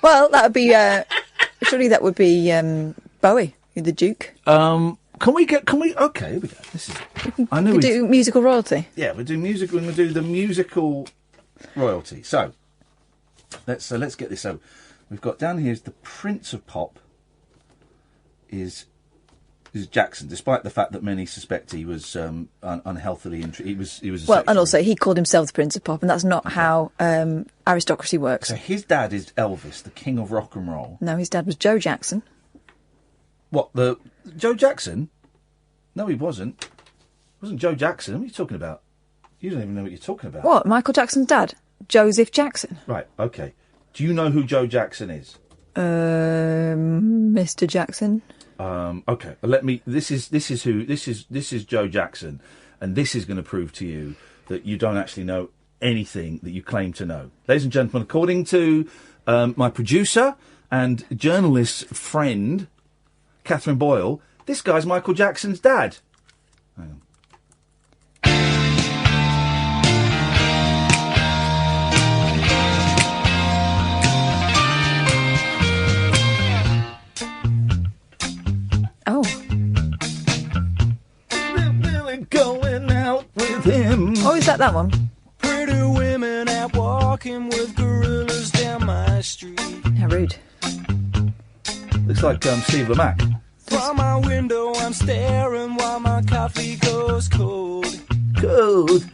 Well, that would be surely that would be Bowie, the Duke. Can we? Okay, here we go. This is. I knew we do musical royalty. Yeah, we do music. We're going to do the musical royalty. So let's get this. So we've got down here is the Prince of Pop. Is Jackson, despite the fact that many suspect he was unhealthily he was well, and also he called himself the Prince of Pop, and that's not how aristocracy works. So his dad is Elvis, the King of Rock and Roll. No, his dad was Joe Jackson. What, the Joe Jackson? No, he wasn't. It wasn't Joe Jackson. What are you talking about? You don't even know what you're talking about. What, Michael Jackson's dad? Joseph Jackson. Right, okay. Do you know who Joe Jackson is? Mr. Jackson. Okay. This is Joe Jackson, and this is going to prove to you that you don't actually know anything that you claim to know. Ladies and gentlemen, according to my producer and journalist friend, Katherine Boyle, this guy's Michael Jackson's dad. Hang on. Oh. Really going out with him. Oh, is that one? Pretty women out walking with gorillas down my street. How rude. Looks like Steve Lamacq. From my window I'm staring while my coffee goes cold. Cold.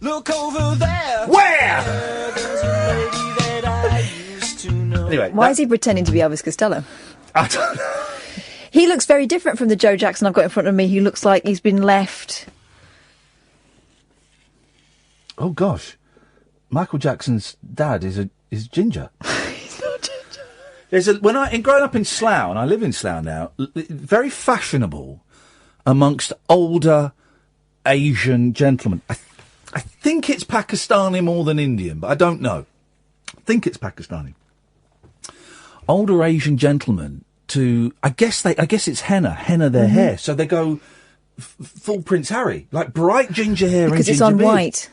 Look over there. Where? There's a lady that I used to know. Anyway, why is he pretending to be Elvis Costello? I don't know. He looks very different from the Joe Jackson I've got in front of me. He looks like he's been left. Oh gosh, Michael Jackson's dad is ginger. He's not ginger. Growing up in Slough, and I live in Slough now, very fashionable amongst older Asian gentlemen. I think it's Pakistani more than Indian, but I don't know. I think it's Pakistani. Older Asian gentlemen I guess it's henna their hair, so they go full Prince Harry, like bright ginger hair because and it's on beard. white.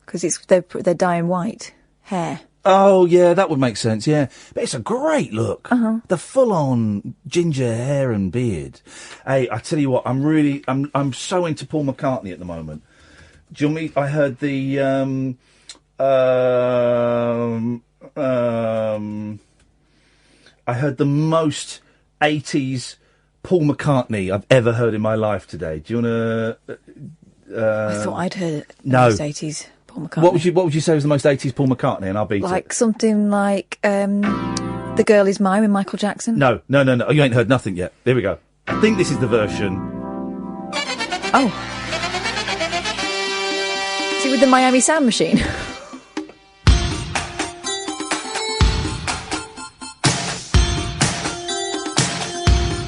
Because they're dyeing white hair. Oh yeah, that would make sense. Yeah, but it's a great look. Uh-huh. The full-on ginger hair and beard. Hey, I tell you what, I'm so into Paul McCartney at the moment. Do you want me? I heard the most 80s Paul McCartney I've ever heard in my life today. Do you want to? I thought I'd heard the no. most 80s Paul McCartney. What would you say was the most 80s Paul McCartney? And I'll beat it. Like something like The Girl Is Mine with Michael Jackson. No. Oh, you ain't heard nothing yet. Here we go. I think this is the version. Oh. Is it with the Miami Sound Machine?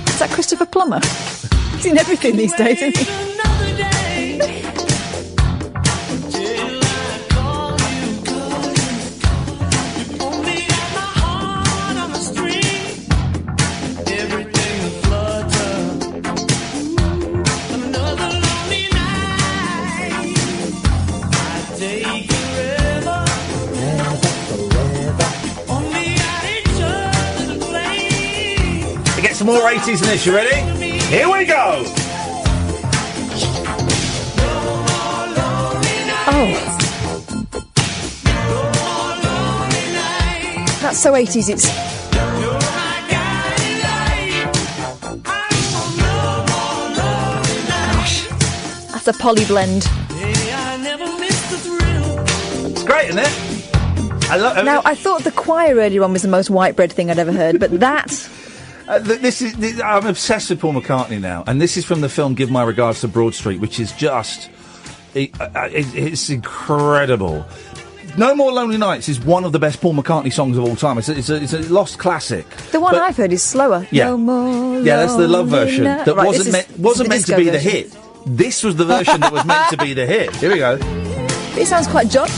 Is that Christopher Plummer? He's in everything these days, isn't he? Some more 80s in this, you ready? Here we go! Oh. That's so 80s, it's... Gosh. That's a poly blend. It's great, isn't it? Now, I thought the choir earlier on was the most white bread thing I'd ever heard, but that... I'm obsessed with Paul McCartney now, and this is from the film Give My Regards to Broad Street, which is just... it's incredible. No More Lonely Nights is one of the best Paul McCartney songs of all time. It's a lost classic. The one I've heard is slower. Yeah. No More Yeah, that's the love Lonely version Nights. that Right, wasn't meant to be the version. hit. This was the version that was meant to be the hit. Here we go. It sounds quite jolly.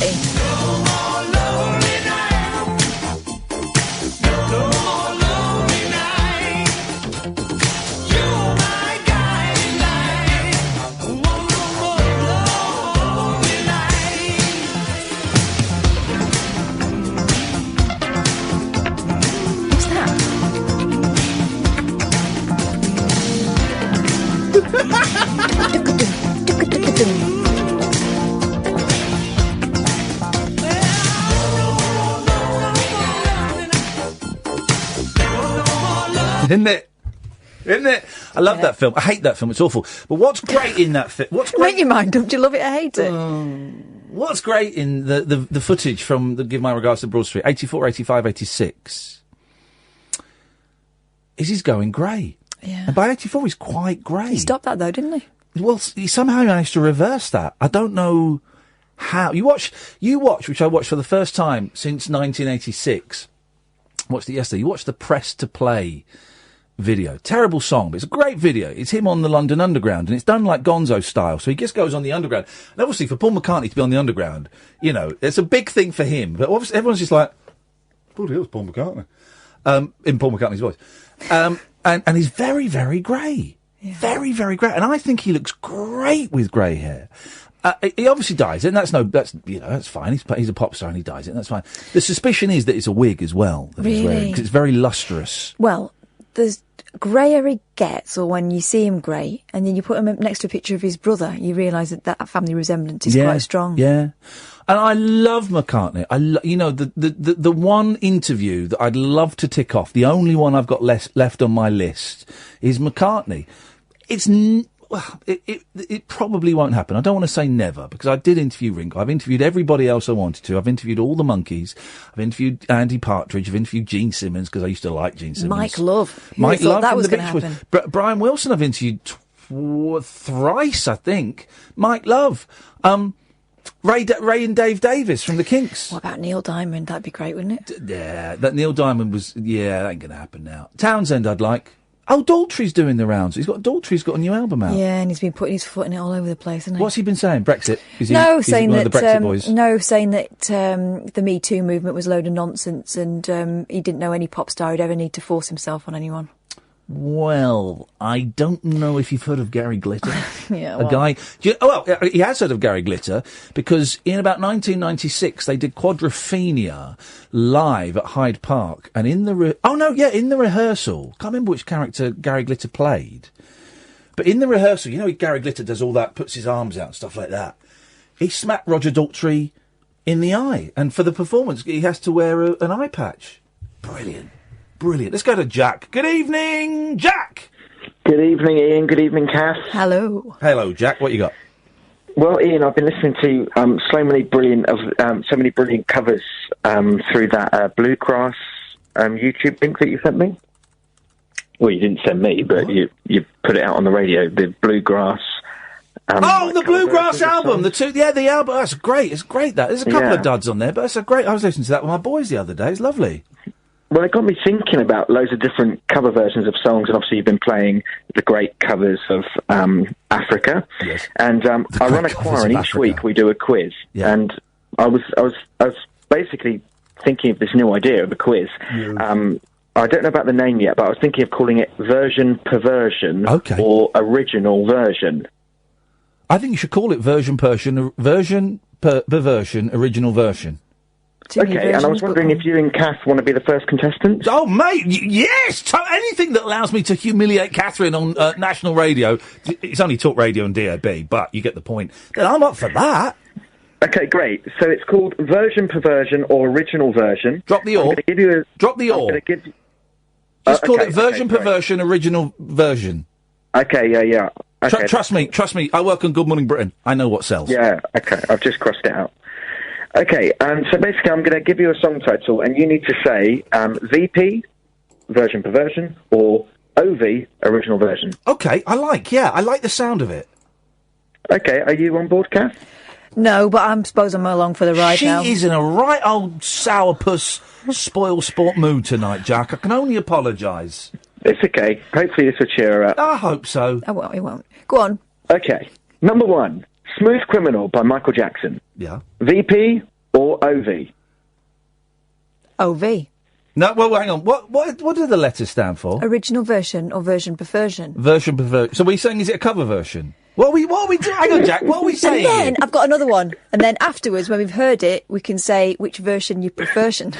Isn't it? Isn't it? I love that film. I hate that film. It's awful. But what's great in that film? What's great? Make your mind up. Do you love it or hate it? What's great in the footage from the Give My Regards to Broad Street, 84, 85, 86, is he's going grey. Yeah. And by 84, he's quite grey. He stopped that though, didn't he? Well, he somehow managed to reverse that. I don't know how. You watch, which I watched for the first time since 1986. Watched it yesterday. You watch the Press to Play video. Terrible song, but it's a great video. It's him on the London Underground, and it's done like Gonzo style. So he just goes on the Underground. And obviously, for Paul McCartney to be on the Underground, you know, it's a big thing for him. But obviously, everyone's just like, bloody hell, it's Paul McCartney. In Paul McCartney's voice. And he's very, very grey. Yeah. Very, very grey. And I think he looks great with grey hair. He obviously dyes it, and that's fine. He's a pop star and he dyes it, and that's fine. The suspicion is that it's a wig as well that he's wearing, because it's very lustrous. Well, the greyer he gets, or when you see him grey, and then you put him next to a picture of his brother, you realise that family resemblance is quite strong. Yeah. And I love McCartney. The one interview that I'd love to tick off, the only one I've got left on my list, is McCartney. It probably won't happen. I don't want to say never, because I did interview Ringo. I've interviewed everybody else I wanted to. I've interviewed all the Monkees. I've interviewed Andy Partridge. I've interviewed Gene Simmons, because I used to like Gene Simmons. Mike Love. Mike Love that from was the going Beach to happen. Boys. Brian Wilson I've interviewed thrice, I think. Mike Love. Ray and Dave Davis from the Kinks. What about Neil Diamond? That'd be great, wouldn't it? Yeah, that Neil Diamond was... Yeah, that ain't going to happen now. Townsend I'd like. Oh, Daltrey's doing the rounds. Daltrey's got a new album out. Yeah, and he's been putting his foot in it all over the place, hasn't he? What's he been saying? Brexit? Is he saying one that of the Brexit boys? No, saying that the Me Too movement was a load of nonsense, and he didn't know any pop star would ever need to force himself on anyone. Well, I don't know if you've heard of Gary Glitter. Yeah, a guy. He has heard of Gary Glitter, because in about 1996 they did Quadrophenia live at Hyde Park, and in the rehearsal, can't remember which character Gary Glitter played, but in the rehearsal, you know, Gary Glitter does all that, puts his arms out and stuff like that. He smacked Roger Daltrey in the eye, and for the performance, he has to wear an eye patch. Brilliant. Let's go to Jack. Good evening, Jack. Good evening, Ian. Good evening, Kath. Hello. Hello, Jack. What you got? Well, Ian, I've been listening to so many brilliant covers through that bluegrass YouTube link that you sent me. Well, you didn't send me, but you put it out on the radio. The bluegrass. The bluegrass album. The album. That's great. It's great. There's a couple of duds on there, but it's a great. I was listening to that with my boys the other day. It's lovely. Well, it got me thinking about loads of different cover versions of songs, and obviously you've been playing the great covers of Africa. Yes. And I run a choir, and each week we do a quiz. Yeah. And I was basically thinking of this new idea of a quiz. Yeah. I don't know about the name yet, but I was thinking of calling it version perversion or original version. I think you should call it version perversion, original version. Okay, and I was wondering if you and Kath want to be the first contestants? Oh, mate, yes! Anything that allows me to humiliate Katherine on national radio. It's only talk radio and DAB, but you get the point. Then I'm up for that. Okay, great. So it's called version perversion or original version. Drop the or. Drop the or. Just call it version perversion, original version. Okay, yeah. Okay. Trust me. I work on Good Morning Britain. I know what sells. Yeah, okay. I've just crossed it out. Okay, so basically I'm going to give you a song title, and you need to say VP, version perversion, or OV, original version. Okay, I like the sound of it. Okay, are you on board, Kath? No, but I suppose I'm along for the ride now. She is in a right old sourpuss, spoil sport mood tonight, Jack. I can only apologise. It's okay. Hopefully this will cheer her up. I hope so. Oh, well, it won't. Go on. Okay, number 1, Smooth Criminal by Michael Jackson. Yeah. VP or OV? OV. No, well, hang on. What do the letters stand for? Original version or version perversion? Version perversion. So we're saying, is it a cover version? What are we doing? Hang on, Jack. What are we saying? And then I've got another one. And then afterwards, when we've heard it, we can say which version you perversion.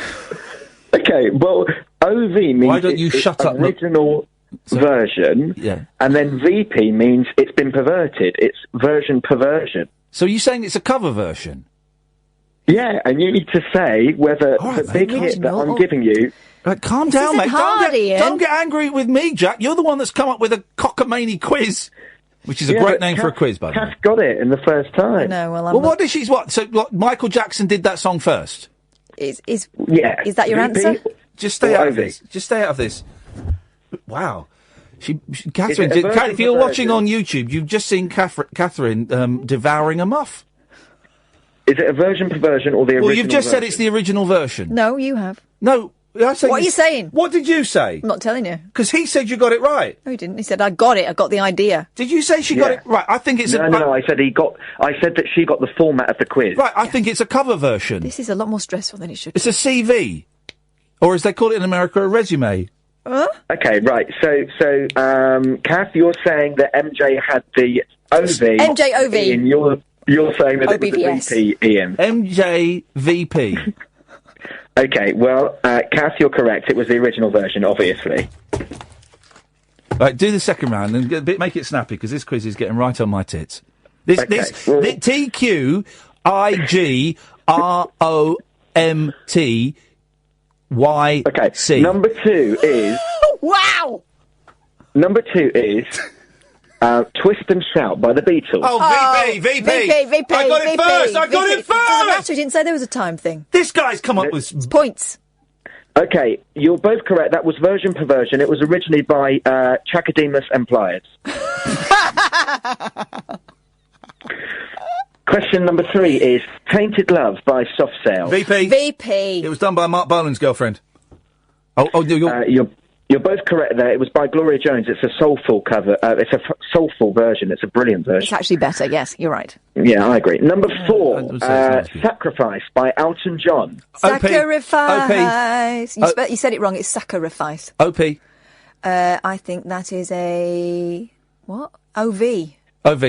Okay, well, OV means Why don't you shut up? Original version. Yeah. And then VP means it's been perverted. It's version perversion. So you're saying it's a cover version? Yeah, and you need to say whether the big hit that I'm giving you... calm This down, isn't mate. hard, Ian. Don't get angry with me, Jack. You're the one that's come up with a cockamamie quiz, which is a great name for a quiz, by the way. Kath got it in the first time. No, well, Well, what did she... So, Michael Jackson did that song first? Is VP that your answer? Just stay or out of OV? this. Just stay out of this. Wow. Catherine, Is it a version if you're watching perversion? on YouTube, you've just seen Catherine devouring a muff. Is it a version perversion or the original Well, you've just said version? it's the original version. No, you have. No, I say What are you saying? What did you say? I'm not telling you. Because he said you got it right. No, he didn't. He said, I got it. I got the idea. Did you say she got it right? I think it's No, I said I said that she got the format of the quiz. Right, I think it's a cover version. This is a lot more stressful than it should be. It's a CV. Or as they call it in America, a resume. Huh? Okay, right. So, Kath, you're saying that MJ had the OV. MJ OV. And you're saying that it was OBVS. the VP, Ian. MJ VP. Okay, well, Kath, you're correct. It was the original version, obviously. Right, do the second round and make it snappy, because this quiz is getting right on my tits. The TQIGROMTYC. Okay, number 2 is... Wow! Number 2 is... Twist and Shout by the Beatles. VP. I got it first. I got it Doesn't matter. first. He didn't say there was a time thing. This guy's come up with points. Okay, you're both correct. That was version perversion. It was originally by Chakademus and Pliers. Question number 3 is Tainted Love by Soft Sail. VP. It was done by Mark Bolan's girlfriend. You're both correct there. It was by Gloria Jones. It's a soulful cover. It's a soulful version. It's a brilliant version. It's actually better, yes, you're right. Yeah, I agree. Number 4, Sacrifice by Elton John. Sacrifice. You said it wrong. It's sacrifice. OP. I think that is a... What? OV. OV.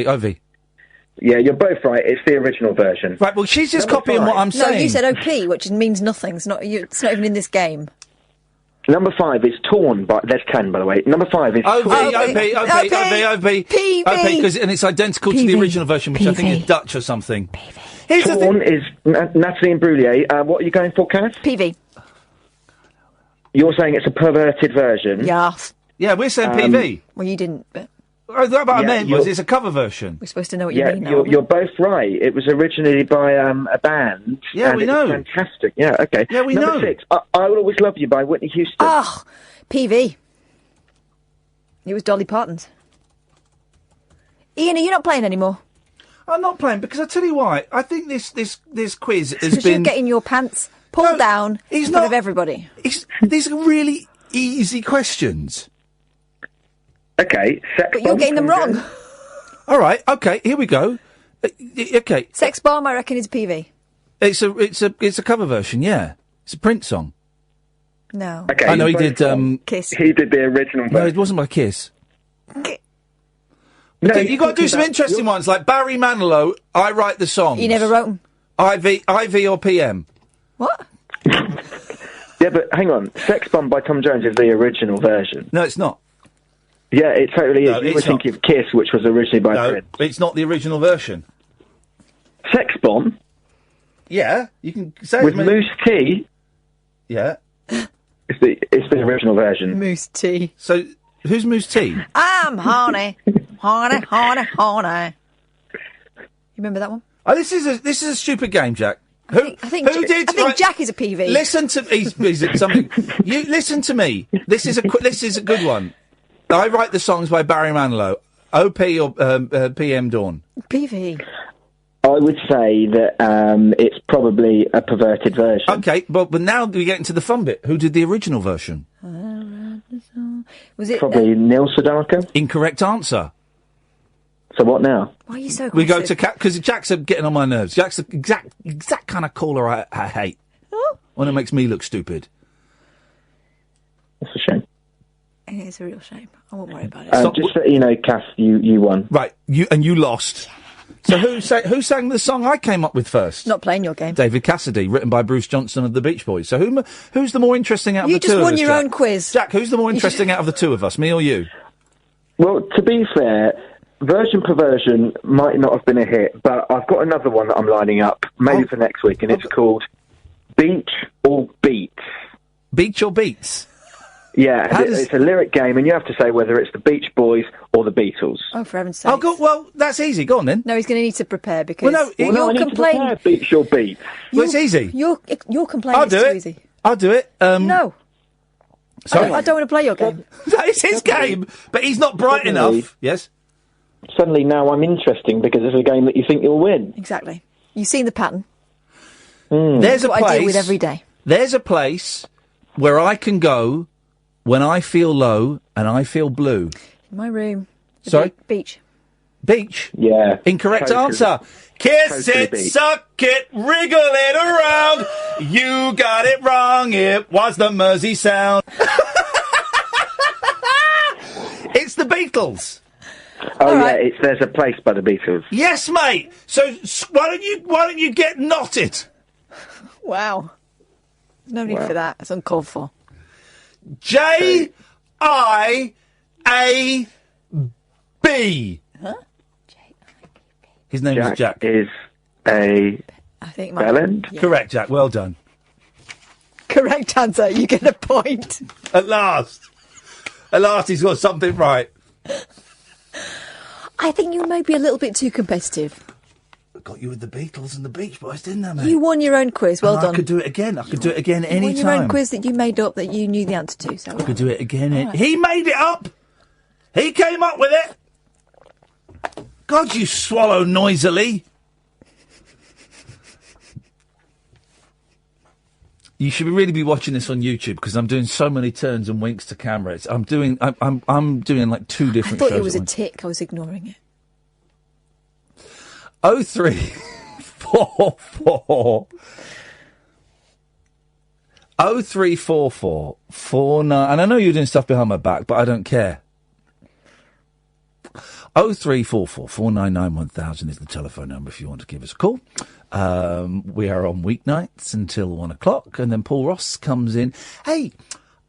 Yeah, you're both right. It's the original version. Right, well, she's just copying what I'm saying. No, you said OP, which means nothing. It's not even in this game. Number 5 is Torn by... There's 10, by the way. Number 5 is... OV, PV. and it's identical to the original version, which I think is Dutch or something. Torn is Natalie Imbruglia. What are you going for, Kath? PV. You're saying it's a perverted version? Yes. Yeah, we're saying PV. Well, you didn't, but... What I meant was it's a cover version. We're supposed to know what you mean now. You're both right. It was originally by a band. Yeah, and we it know. was fantastic. Yeah, okay. Yeah, we Number know. 6, I Will Always Love You by Whitney Houston. Oh, PV. It was Dolly Parton's. Ian, are you not playing anymore? I'm not playing because I tell you why. I think this quiz has Because been you're getting your pants pulled down in front of everybody. These are really easy questions. Okay, Sex But you're getting them wrong. All right, okay, here we go. Okay, Sex Bomb, I reckon, is PV. it's a cover version. Yeah, it's a Prince song. No. Okay, I know he both did. wrong. Kiss. He did the original version. No, it wasn't by Kiss. No, Okay, you got to do some interesting ones like Barry Manilow. I write the songs. You never wrote them. IV or PM. What? Yeah, but hang on. Sex Bomb by Tom Jones is the original version. No, it's not. Yeah, it totally is. No, You were it's not. thinking of Kiss, which was originally by No, Prince. it's not the original version. Sex Bomb Yeah, you can say with as many- Moose T. Yeah. It's the original version. Moose T. So who's Moose T? I'm horny. Horny. You remember that one? Oh, this is a stupid game, Jack. I think Jack is a PV. Listen to he's something. You listen to me. This is a good one. I write the songs by Barry Manilow. OP or PM Dawn. PV. I would say that it's probably a perverted version. Okay, but now we get into the fun bit. Who did the original version? Was it Probably Neil Sedaka. Incorrect answer. So what now? Why are you so? We go to because Jack's getting on my nerves. Jack's the exact kind of caller I hate. When it makes me look stupid. That's a shame. It is a real shame. I won't worry about it. Just so you know, Kath, you won. Right, you lost. So who sang the song I came up with first? Not playing your game. David Cassidy, written by Bruce Johnson of the Beach Boys. So who's the more interesting out of the two of us? You just won your own quiz. Jack, who's the more interesting out of the two of us, me or you? Well, to be fair, Version Perversion might not have been a hit, but I've got another one that I'm lining up, maybe for next week, and it's called Beach or Beats. Beach or Beats? Yeah, it's a lyric game, and you have to say whether it's the Beach Boys or the Beatles. Oh, for heaven's sake. Oh, go, well, that's easy. Go on, then. No, he's going to need to prepare, because I need to prepare Beach or Beats. Well, it's easy. Your complaint is too easy. I'll do it. No. Sorry? I don't want to play your game. That is his game, but he's not bright enough. Yes? Suddenly now I'm interesting because it's a game that you think you'll win. Exactly. You've seen the pattern. There's That's what I deal with every day. There's a place where I can go when I feel low and I feel blue. In my room. Sorry? Beach. Beach? Yeah. Incorrect Totally. answer. Kiss Totally it, beach. suck it, wriggle it around. You got it wrong. It was the Mersey Sound. It's the Beatles. Oh yeah, there's a place by the Beatles. Yes, mate. So why don't you get knotted? Wow. No need for that. It's uncalled for. J-I-A-B. Huh? His name is Jack. Is a I think bellend? Yeah. Correct, Jack. Well done. Correct answer. You get a point. At last. At last he's got something right. I think you may be a little bit too competitive. I got you with the Beatles and the Beach Boys, didn't I, mate? You won your own quiz. Well done. I could do it again. I could do it again any You won your time. own quiz that you made up that you knew the answer to. So I could do it again. Right. He made it up. He came up with it. God, you swallow noisily. You should really be watching this on YouTube because I'm doing so many turns and winks to camera. I'm doing like two different I shows. thought it was at a once. tick. I was ignoring it. 0344 0344 49. And I know you're doing stuff behind my back, but I don't care. 0344 499 1000 is the telephone number if you want to give us a call. We are on weeknights until 1 o'clock, and then Paul Ross comes in. Hey,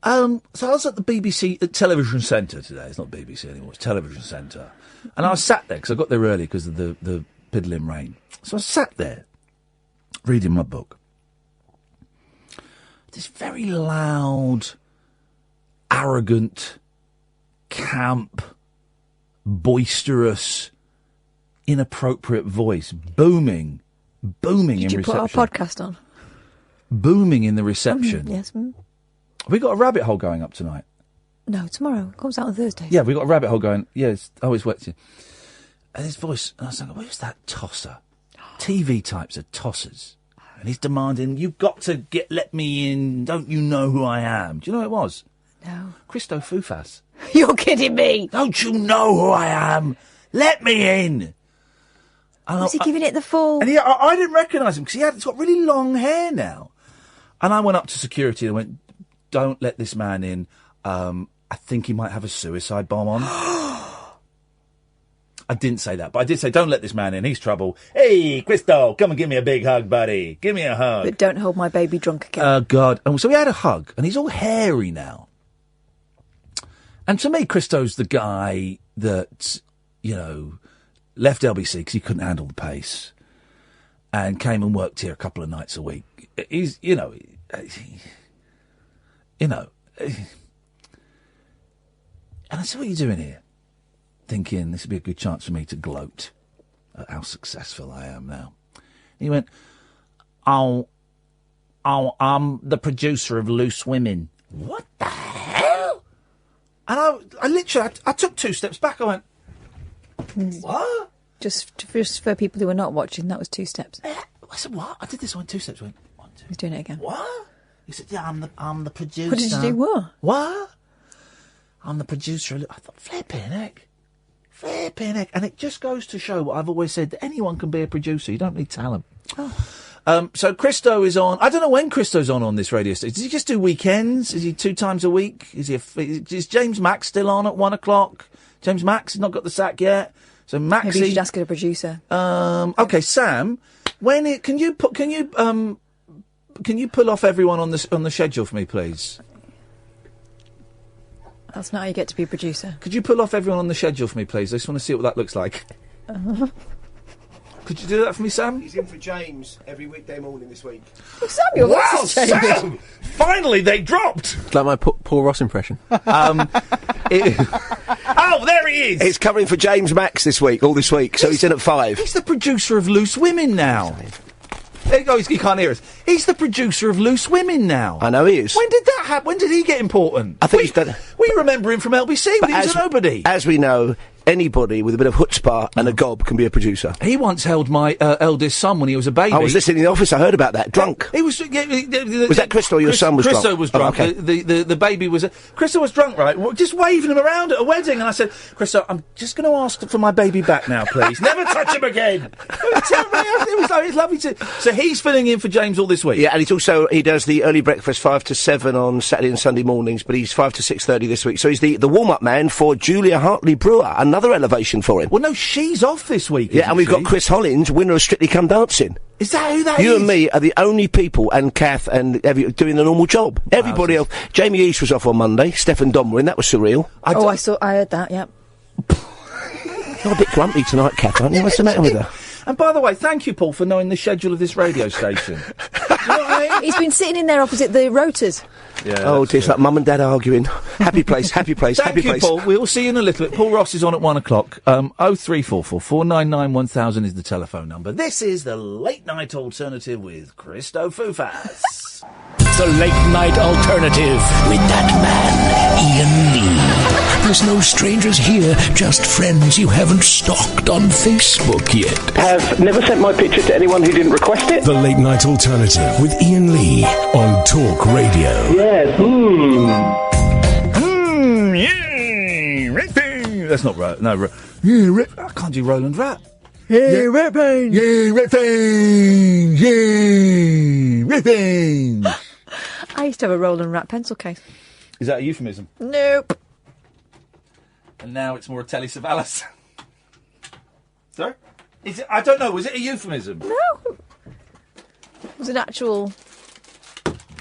so I was at the BBC Television Centre today. It's not BBC anymore, it's Television Centre. And I was sat there, because I got there early because of the piddling rain. So I sat there, reading my book. This very loud, arrogant, camp, boisterous, inappropriate voice, booming in reception. Did you put our podcast on? Booming in the reception. Yes. Have we got a rabbit hole going up tonight? No, tomorrow. It comes out on Thursday. Yeah, we got a rabbit hole going. Yeah, it's wet. And his voice, and I was thinking, where's that tosser? TV types are tossers. And he's demanding, you've got to let me in. Don't you know who I am? Do you know who it was? No. Christo Fufas. You're kidding me. Don't you know who I am? Let me in. And Was he giving it the full? And I didn't recognise him because he's got really long hair now. And I went up to security and I went, don't let this man in. I think he might have a suicide bomb on. I didn't say that, but I did say, don't let this man in. He's trouble. Hey, Christo, come and give me a big hug, buddy. Give me a hug. But don't hold my baby drunk again. Oh, God. And so we had a hug, and he's all hairy now. And to me, Christo's the guy that, left LBC because he couldn't handle the pace and came and worked here a couple of nights a week. He's, and I said, what are you doing here? Thinking this would be a good chance for me to gloat at how successful I am now. And he went, I'm the producer of Loose Women. What the hell? And I literally, I took 2 steps back. I went, what? Just for people who are not watching, that was 2 steps. I said, what? I did this one 2 steps. I went, 1, 2. He's doing it again. What? He said, yeah, I'm the producer. What did you do? What? I'm the producer. I thought, flipping heck. And it just goes to show what I've always said, that anyone can be a producer. You don't need talent. Oh. So Christo is on. I don't know when Christo's on this radio station. Does he just do weekends? Is he 2 times a week? Is James Max still on at 1 o'clock? James Max has not got the sack yet. So Maxie. Maybe you should ask a producer. Okay, Sam. Can you pull off everyone on the schedule for me, please? That's not how you get to be a producer. Could you pull off everyone on the schedule for me, please? I just want to see what that looks like. Could you do that for me, Sam? He's in for James every weekday morning this week. Oh, Samuel, wow, Sam! Finally, they dropped! It's like my Paul Ross impression. Oh, there he is! It's covering for James Max this week, so he's in at 5. He's the producer of Loose Women now. There you go, he can't hear us. He's the producer of Loose Women now. I know he is. When did that happen? When did he get important? I think he's done. We remember him from LBC when he was a nobody. As we know, anybody with a bit of chutzpah and a gob can be a producer. He once held my eldest son when he was a baby. I was listening in the office, I heard about that. Drunk. He was... was that Crystal, your son was drunk? Crystal was drunk. Oh, okay. The baby was... Crystal was drunk, right? Just waving him around at a wedding. And I said, Crystal, I'm just going to ask for my baby back now, please. Never touch him again. It was lovely to... So he's filling in for James all this week. Yeah, and he does the early breakfast 5 to 7 on Saturday and Sunday mornings, but he's 5 to 6:30 this week. So he's the warm-up man for Julia Hartley-Brewer. Another elevation for him. Well, no, she's off this week. Yeah, and we've got Chris Hollins, winner of Strictly Come Dancing. Is that who that is? You and me are the only people, and Kath and doing the normal job. Everybody else. Jamie East was off on Monday. Stefan Don were in. That was surreal. I heard that. Yep. You're a bit grumpy tonight, Kath, aren't you? What's the matter with her? And by the way, thank you, Paul, for knowing the schedule of this radio station. You know what I mean? He's been sitting in there opposite the rotors. Yeah, oh, dear, it's like mum and dad arguing. Happy place, happy place, happy place. Thank you, Paul. We'll see you in a little bit. Paul Ross is on at 1 o'clock. 0344 499 1000 is the telephone number. This is the Late Night Alternative with Christo Fufas. The Late Night Alternative with that man, Iain Lee. There's no strangers here, just friends you haven't stalked on Facebook yet. Have never sent my picture to anyone who didn't request it. The Late Night Alternative with Iain Lee on Talk Radio. Yes. Yeah. That's not right. No, yeah, I can't do Roland Rat. Hey, Rat Pain. Yeah, Rat Pain. Yeah, Rat Pain. I used to have a Roland Rat pencil case. Is that a euphemism? Nope. And now it's more a Telly Savalas. Sorry? Is it? I don't know. Was it a euphemism? No. It was an actual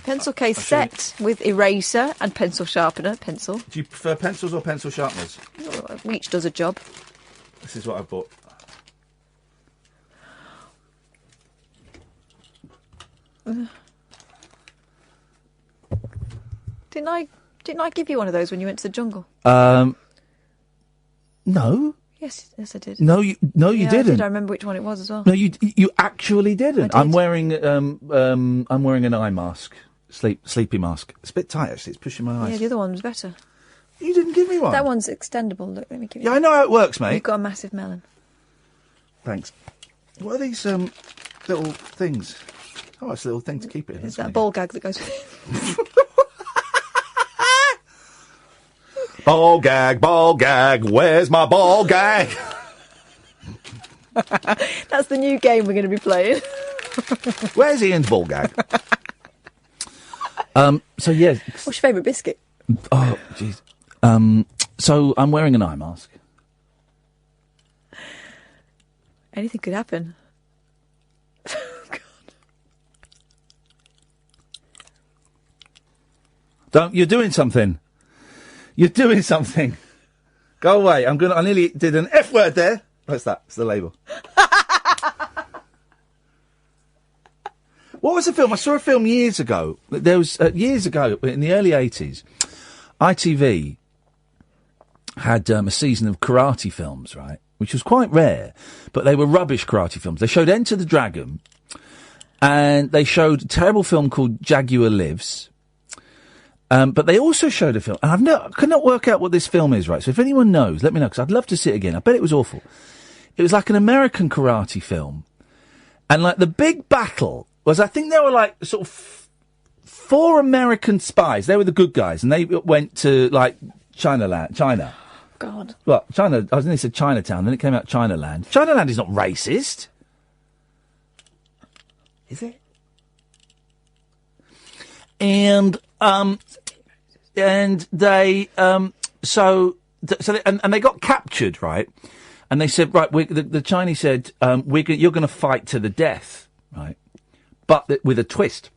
pencil case set with eraser and pencil sharpener. Pencil. Do you prefer pencils or pencil sharpeners? Oh, each does a job. This is what I bought. Didn't I give you one of those when you went to the jungle? No. Yes, I did. No, you didn't. I did. I remember which one it was as well. No, you actually didn't. I did. I'm wearing an eye mask, sleepy mask. It's a bit tight actually. It's pushing my eyes. Yeah, the other one was better. You didn't give me one. That one's extendable. Look, let me give you. Yeah, I know how it works, mate. You've got a massive melon. Thanks. What are these little things? Oh, it's a little thing to keep it in. It's that ball gag that goes with it. Ball gag, where's my ball gag? That's the new game we're going to be playing. Where's Ian's ball gag? So, yeah. What's your favourite biscuit? Oh, jeez. So, I'm wearing an eye mask. Anything could happen. You're doing something. You're doing something. Go away. I nearly did an F word there. What's that? It's the label. What was the film? I saw a film years ago. There was, years ago, in the early 80s, ITV had a season of karate films, right? Which was quite rare. But they were rubbish karate films. They showed Enter the Dragon. And they showed a terrible film called Jaguar Lives. But they also showed a film, and I could not work out what this film is, right? So if anyone knows, let me know, because I'd love to see it again. I bet it was awful. It was like an American karate film. And like the big battle was, I think there were like sort of 4 American spies. They were the good guys, and they went to like China. God. Well, China, I was going to say Chinatown, then it came out Chinaland. Chinaland is not racist. Is it? And they, so they got captured, right? And they said, right, the Chinese said, you're going to fight to the death, right? But with a twist.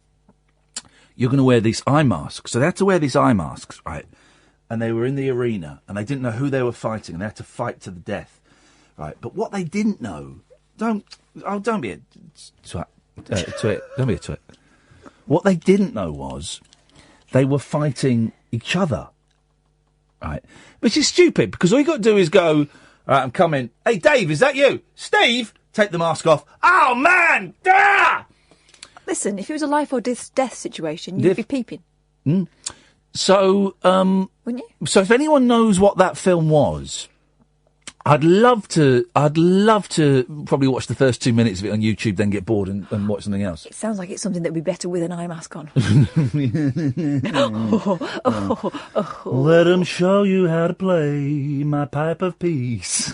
You're going to wear these eye masks. So they had to wear these eye masks, right? And they were in the arena, and they didn't know who they were fighting, and they had to fight to the death, right? But what they didn't know, don't be a twat. Don't be a twit. What they didn't know was they were fighting each other, right? Which is stupid, because all you got to do is go, all right, I'm coming. Hey, Dave, is that you? Steve? Take the mask off. Oh, man! Ah! Listen, if it was a life or death situation, you'd be peeping. So, wouldn't you? So if anyone knows what that film was, I'd love to probably watch the first 2 minutes of it on YouTube, then get bored and watch something else. It sounds like it's something that would be better with an eye mask on. Let 'em show you how to play my pipe of peace.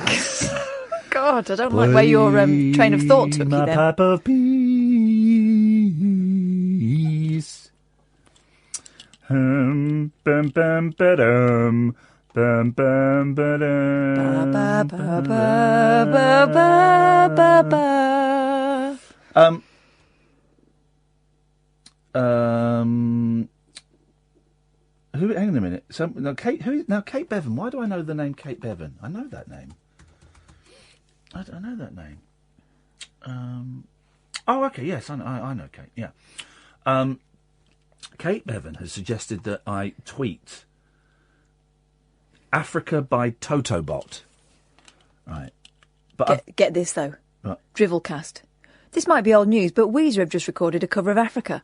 God, I don't like where your train of thought took you my then. Pipe of peace. Bum, bum, ba-dum. Bum, bum, ba-dum. Ba, ba, ba, ba, ba, ba, ba. Hang on a minute. Kate Bevan. Why do I know the name Kate Bevan? I know that name. I know that name. Oh, okay. Yes, I know Kate. Yeah. Kate Bevan has suggested that I tweet Africa by Toto bot. Right. But get this though. Right. Drivelcast. This might be old news, but Weezer have just recorded a cover of Africa.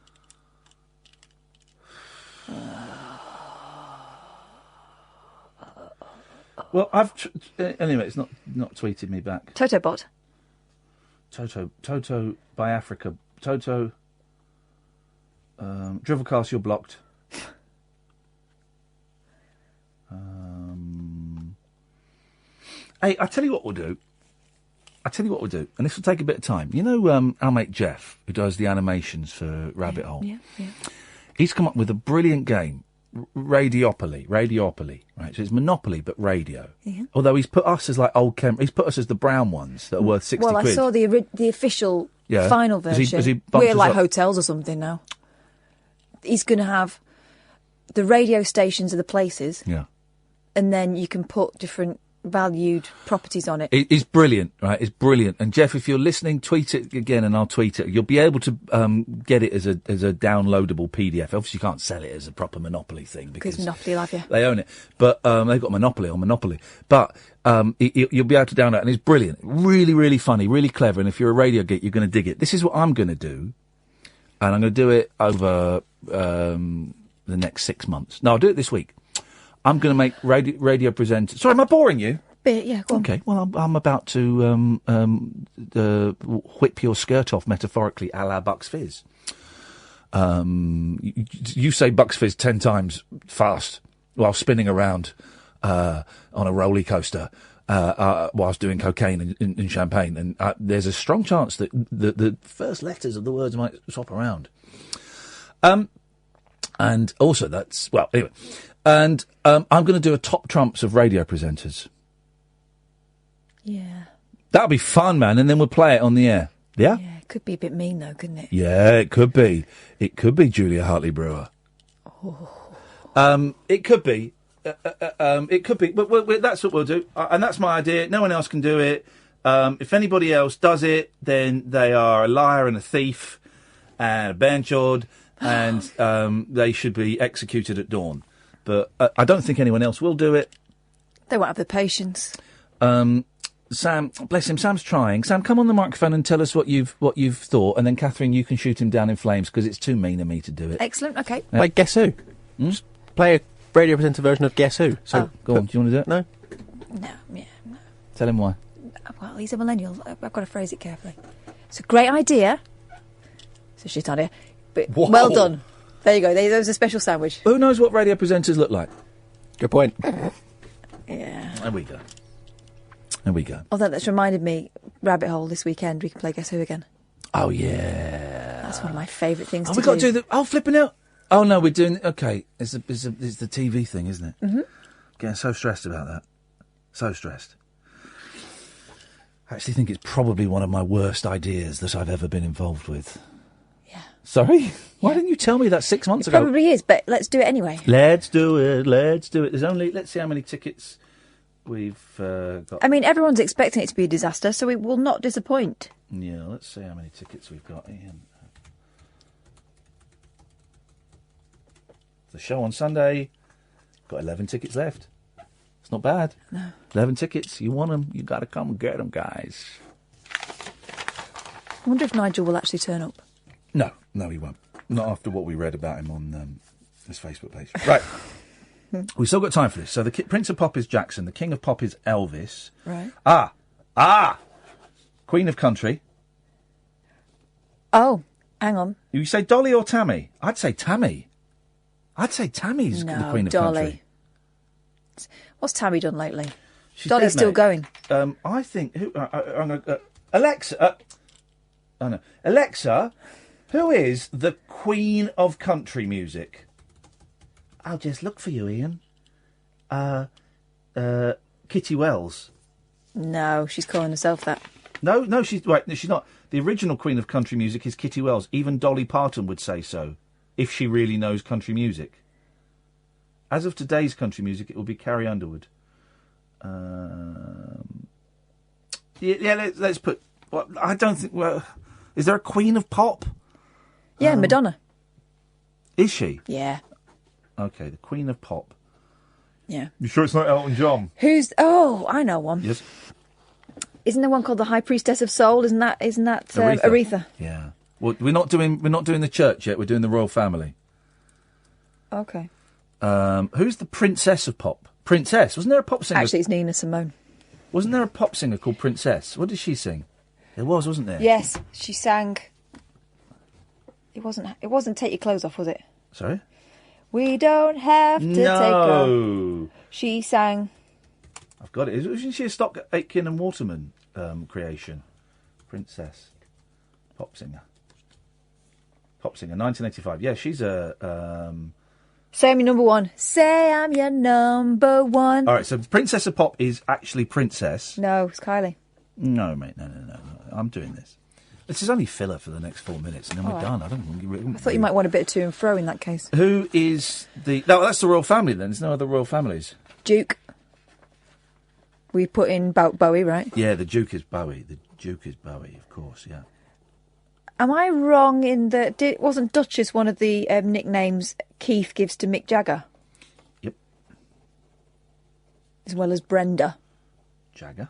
Well, anyway, it's not tweeted me back. Toto bot. Toto by Africa. Toto. Drivelcast, you're blocked. Hey, I tell you what we'll do. And this will take a bit of time. You know, our mate Jeff, who does the animations for Rabbit Hole. Yeah. He's come up with a brilliant game. Radiopoly, right? So it's Monopoly, but radio. Yeah. Although he's put us as like old he's put us as the brown ones that are worth 60 Well, quid. I saw the official final version. Has he We're like hotels or something now. He's going to have the radio stations are the places. Yeah. And then you can put different valued properties on it. It's brilliant, right? It's brilliant. And Jeff, if you're listening, tweet it again and I'll tweet it. You'll be able to get it as a downloadable PDF. Obviously, you can't sell it as a proper Monopoly thing because Monopoly love you. They own it. But they've got Monopoly on Monopoly. But you'll be able to download it, and it's brilliant. Really, really funny, really clever. And if you're a radio geek, you're going to dig it. This is what I'm going to do. And I'm going to do it over the next 6 months. No, I'll do it this week. I'm going to make radio presenters. Sorry, am I boring you? Bit, yeah, go on. Okay, well, I'm about to whip your skirt off, metaphorically, a la Bucks Fizz. You say Bucks Fizz 10 times fast while spinning around on a roller coaster whilst doing cocaine in Champagne, and there's a strong chance that the first letters of the words might swap around. And also that's, well, anyway. And I'm going to do a top trumps of radio presenters. Yeah. That'll be fun, man, and then we'll play it on the air. Yeah? Yeah, it could be a bit mean, though, couldn't it? Yeah, it could be. It could be Julia Hartley-Brewer. Oh. It could be. It could be. But that's what we'll do. And that's my idea. No one else can do it. If anybody else does it, then they are a liar and a thief and a benchord, and they should be executed at dawn. But I don't think anyone else will do it. They won't have the patience. Sam, bless him, Sam's trying. Sam, come on the microphone and tell us what you've thought, and then, Catherine, you can shoot him down in flames, because it's too mean of me to do it. Excellent, OK. Like Guess Who? Just play a radio presenter version of Guess Who. So go on, do you want to do it? No? No, yeah, no. Tell him why. Well, he's a millennial. I've got to phrase it carefully. It's a great idea. It's a shit idea. But well done. There you go. There was a special sandwich. Who knows what radio presenters look like? Good point. Yeah. There we go. There we go. Although that's reminded me, Rabbit Hole this weekend, we can play Guess Who again. Oh, yeah. That's one of my favourite things to do. do. We've got to do the... Oh, flipping out. Oh, no, we're doing... OK, it's the TV thing, isn't it? Mm-hmm. Getting so stressed about that. So stressed. I actually think it's probably one of my worst ideas that I've ever been involved with. Yeah. Sorry? Why didn't you tell me that 6 months ago? Probably is, but let's do it anyway. Let's do it. There's only... Let's see how many tickets we've got. I mean, everyone's expecting it to be a disaster, so it will not disappoint. Yeah, let's see how many tickets we've got, Ian. The show on Sunday, got 11 tickets left. It's not bad. No. 11 tickets. You want them, you got to come and get them, guys. I wonder if Nigel will actually turn up. No, he won't. Not after what we read about him on his Facebook page. Right. We've still got time for this. So the Prince of Pop is Jackson. The King of Pop is Elvis. Right. Queen of Country. Oh, hang on. You say Dolly or Tammy? I'd say Tammy. I'd say Tammy's the Queen of Dolly. Country. What's Tammy done lately? She's Dolly's dead, still mate. going. I think... Alexa... Alexa, who is the Queen of Country music? I'll just look for you, Ian. Kitty Wells. No, she's calling herself that. No, she's not. The original Queen of Country music is Kitty Wells. Even Dolly Parton would say so, if she really knows country music. As of today's country music, it will be Carrie Underwood. Let's put... Well, I don't think... Well, is there a Queen of Pop? Yeah, Madonna. Is she? Yeah. Okay, the Queen of Pop. Yeah. You sure it's not Elton John? Who's... Oh, I know one. Yes. Isn't there one called the High Priestess of Soul? Isn't that Aretha? Yeah. Well, we're not doing the church yet. We're doing the royal family. Okay. Who's the Princess of Pop? Princess. Wasn't there a pop singer? Actually, it's Nina Simone. Wasn't there a pop singer called Princess? What did she sing? There wasn't there? Yes, she sang. It wasn't Take Your Clothes Off, was it? Sorry? We don't have to take off. She sang. I've got it. Isn't she a Stock Aitken and Waterman creation? Princess. Pop singer. 1985. Yeah, she's a... Say I'm your number one. Say I'm your number one. All right, so Princess of Pop is actually Princess. No, it's Kylie. No, mate, no. I'm doing this. This is only filler for the next 4 minutes, and then we're done. I thought you might want a bit of to and fro in that case. Who is the... No, that's the royal family, then. There's no other royal families. Duke. We put in Bowie, right? Yeah, the Duke is Bowie. Of course, yeah. Am I wrong in that... Wasn't Duchess one of the nicknames Keith gives to Mick Jagger? Yep. As well as Brenda. Jagger.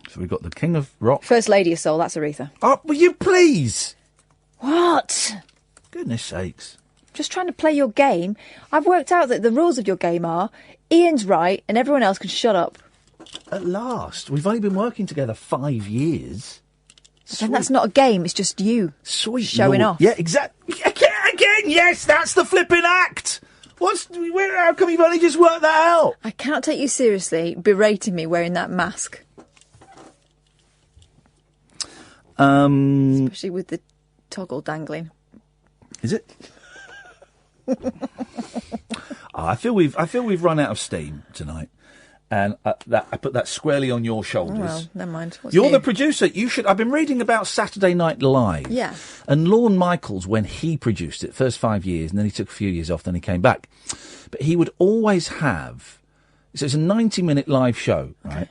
So we've got the King of Rock. First Lady of Soul, that's Aretha. Oh, will you please? What? Goodness sakes. Just trying to play your game. I've worked out that the rules of your game are Ian's right and everyone else can shut up. At last. We've only been working together 5 years. Then that's not a game, it's just you. Sweet showing Lord. off. Yeah, exactly. Again, yes, that's the flipping act. How come you've only just worked that out? I can't take you seriously berating me wearing that mask. Especially with the toggle dangling. Is it? I feel we've run out of steam tonight, and I put that squarely on your shoulders. Oh, well, never mind. You're the producer. You should. I've been reading about Saturday Night Live. Yeah. And Lorne Michaels, when he produced it, first 5 years, and then he took a few years off, then he came back. But he would always have. So it's a 90-minute live show, right?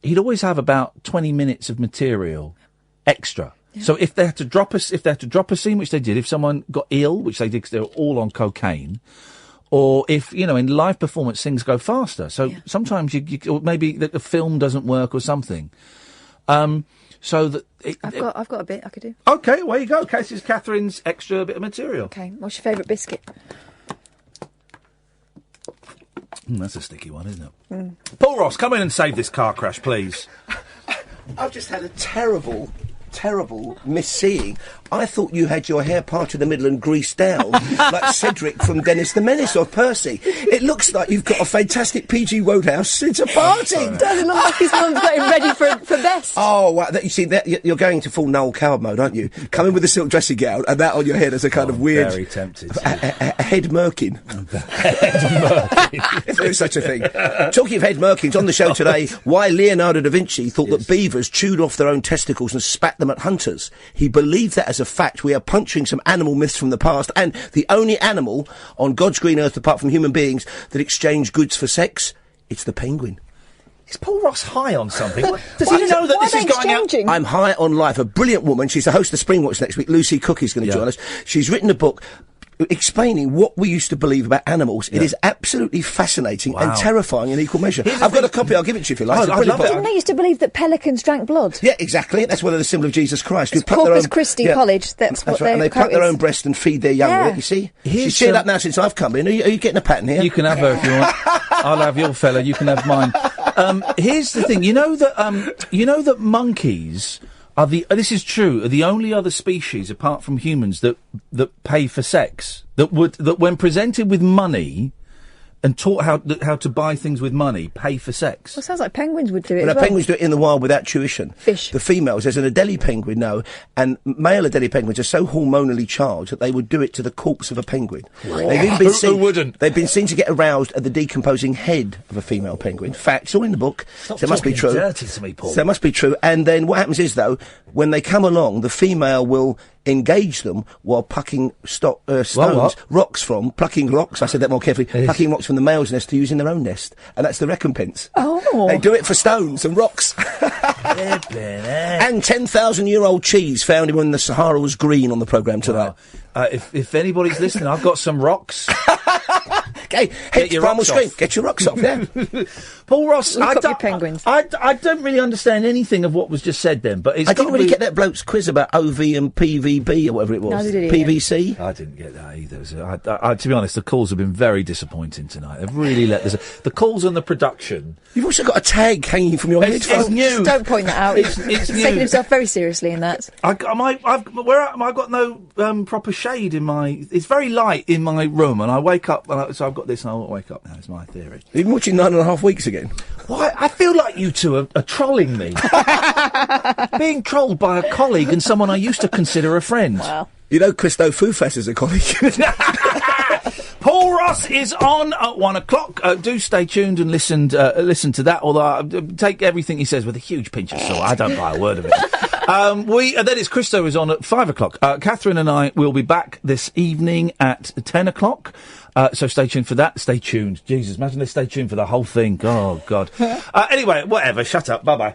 He'd always have about 20 minutes of material extra. Yeah. So if they had to drop a scene, which they did, if someone got ill, which they did because they were all on cocaine, or if, in live performance things go faster. So sometimes or maybe the film doesn't work or something. So that I've got a bit I could do. Okay, away you go. Okay, this is Catherine's extra bit of material. Okay, what's your favourite biscuit? That's a sticky one, isn't it? Paul Ross, come in and save this car crash, please. I've just had a terrible misseeing. I thought you had your hair parted in the middle and greased down, like Cedric from Dennis the Menace or Percy. It looks like you've got a fantastic PG Roadhouse. It's a party. Doesn't look like his mum's got him ready for best. Oh, wow. You see, you're going to full Noel Coward mode, aren't you? Come in with a silk dressing gown and that on your head as a kind of weird... Very tempted. A head merkin. If there is such a thing. Talking of head merkins, on the show today, why Leonardo da Vinci thought that beavers chewed off their own testicles and spat them at hunters. He believed that as a fact. We are puncturing some animal myths from the past, and the only animal on God's green earth, apart from human beings, that exchange goods for sex, it's the penguin. Is Paul Ross high on something? Does he know that this is going out? I'm high on life. A brilliant woman. She's the host of Springwatch next week. Lucy Cook is going to join us. She's written a book explaining what we used to believe about animals. It is absolutely fascinating and terrifying in equal measure. I've got a copy. I'll give it to you if you like. I love it. Didn't they used to believe that pelicans drank blood? Yeah, exactly. That's one of the symbol of Jesus Christ. It's Corpus Christi College. That's what right. And they pluck their own breast and feed their young with it, you see? She's cheered up now since I've come in. Are you getting a pattern here? You can have her if you want. I'll have your fella. You can have mine. Here's the thing. You know that monkeys are this is true, are the only other species apart from humans that pay for sex. That when presented with money and taught how to buy things with money, pay for sex. Well, it sounds like penguins would do it. Well, penguins do it in the wild without tuition. Fish. The females, there's an Adelie penguin, and male Adelie penguins are so hormonally charged that they would do it to the corpse of a penguin. They've even been seen, who wouldn't? They've been seen to get aroused at the decomposing head of a female penguin. Facts, all in the book. Stop so it must be true. Dirty to me, Paul. So it must be true. And then what happens is, though, when they come along, the female will engage them while plucking rocks from, plucking rocks, I said that more carefully, plucking rocks from the male's nest to use in their own nest. And that's the recompense. Oh. They do it for stones and rocks. And 10,000-year-old cheese found when the Sahara was green on the programme today. If anybody's listening, I've got some rocks. Okay, hit your primal screen. Get your rocks off, yeah. Paul Ross, I don't really understand anything of what was just said then, but I didn't really get that bloke's quiz about OV and PVB or whatever it was. No, did he? PVC? I didn't get that either. So to be honest, the calls have been very disappointing tonight. They've really let the calls and the production. You've also got a tag hanging from your head. It's new. Don't point that out. It's He's new. taking himself very seriously in that. I've got no proper shade in my. It's very light in my room, and I wake up. So I've got this, and I'll wake up now. It's my theory. You've been watching 9.5 Weeks again. Why? I feel like you two are trolling me. Being trolled by a colleague and someone I used to consider a friend. Wow. You know, Christo Fufas is a colleague. Paul Ross is on at 1 o'clock. Do stay tuned and listen to that. Although take everything he says with a huge pinch of salt. I don't buy a word of it. Then it's Christo is on at 5 o'clock. Katherine and I will be back this evening at 10 o'clock. So stay tuned for that. Stay tuned. Jesus, imagine they stay tuned for the whole thing. Oh, God. Anyway, whatever. Shut up. Bye-bye.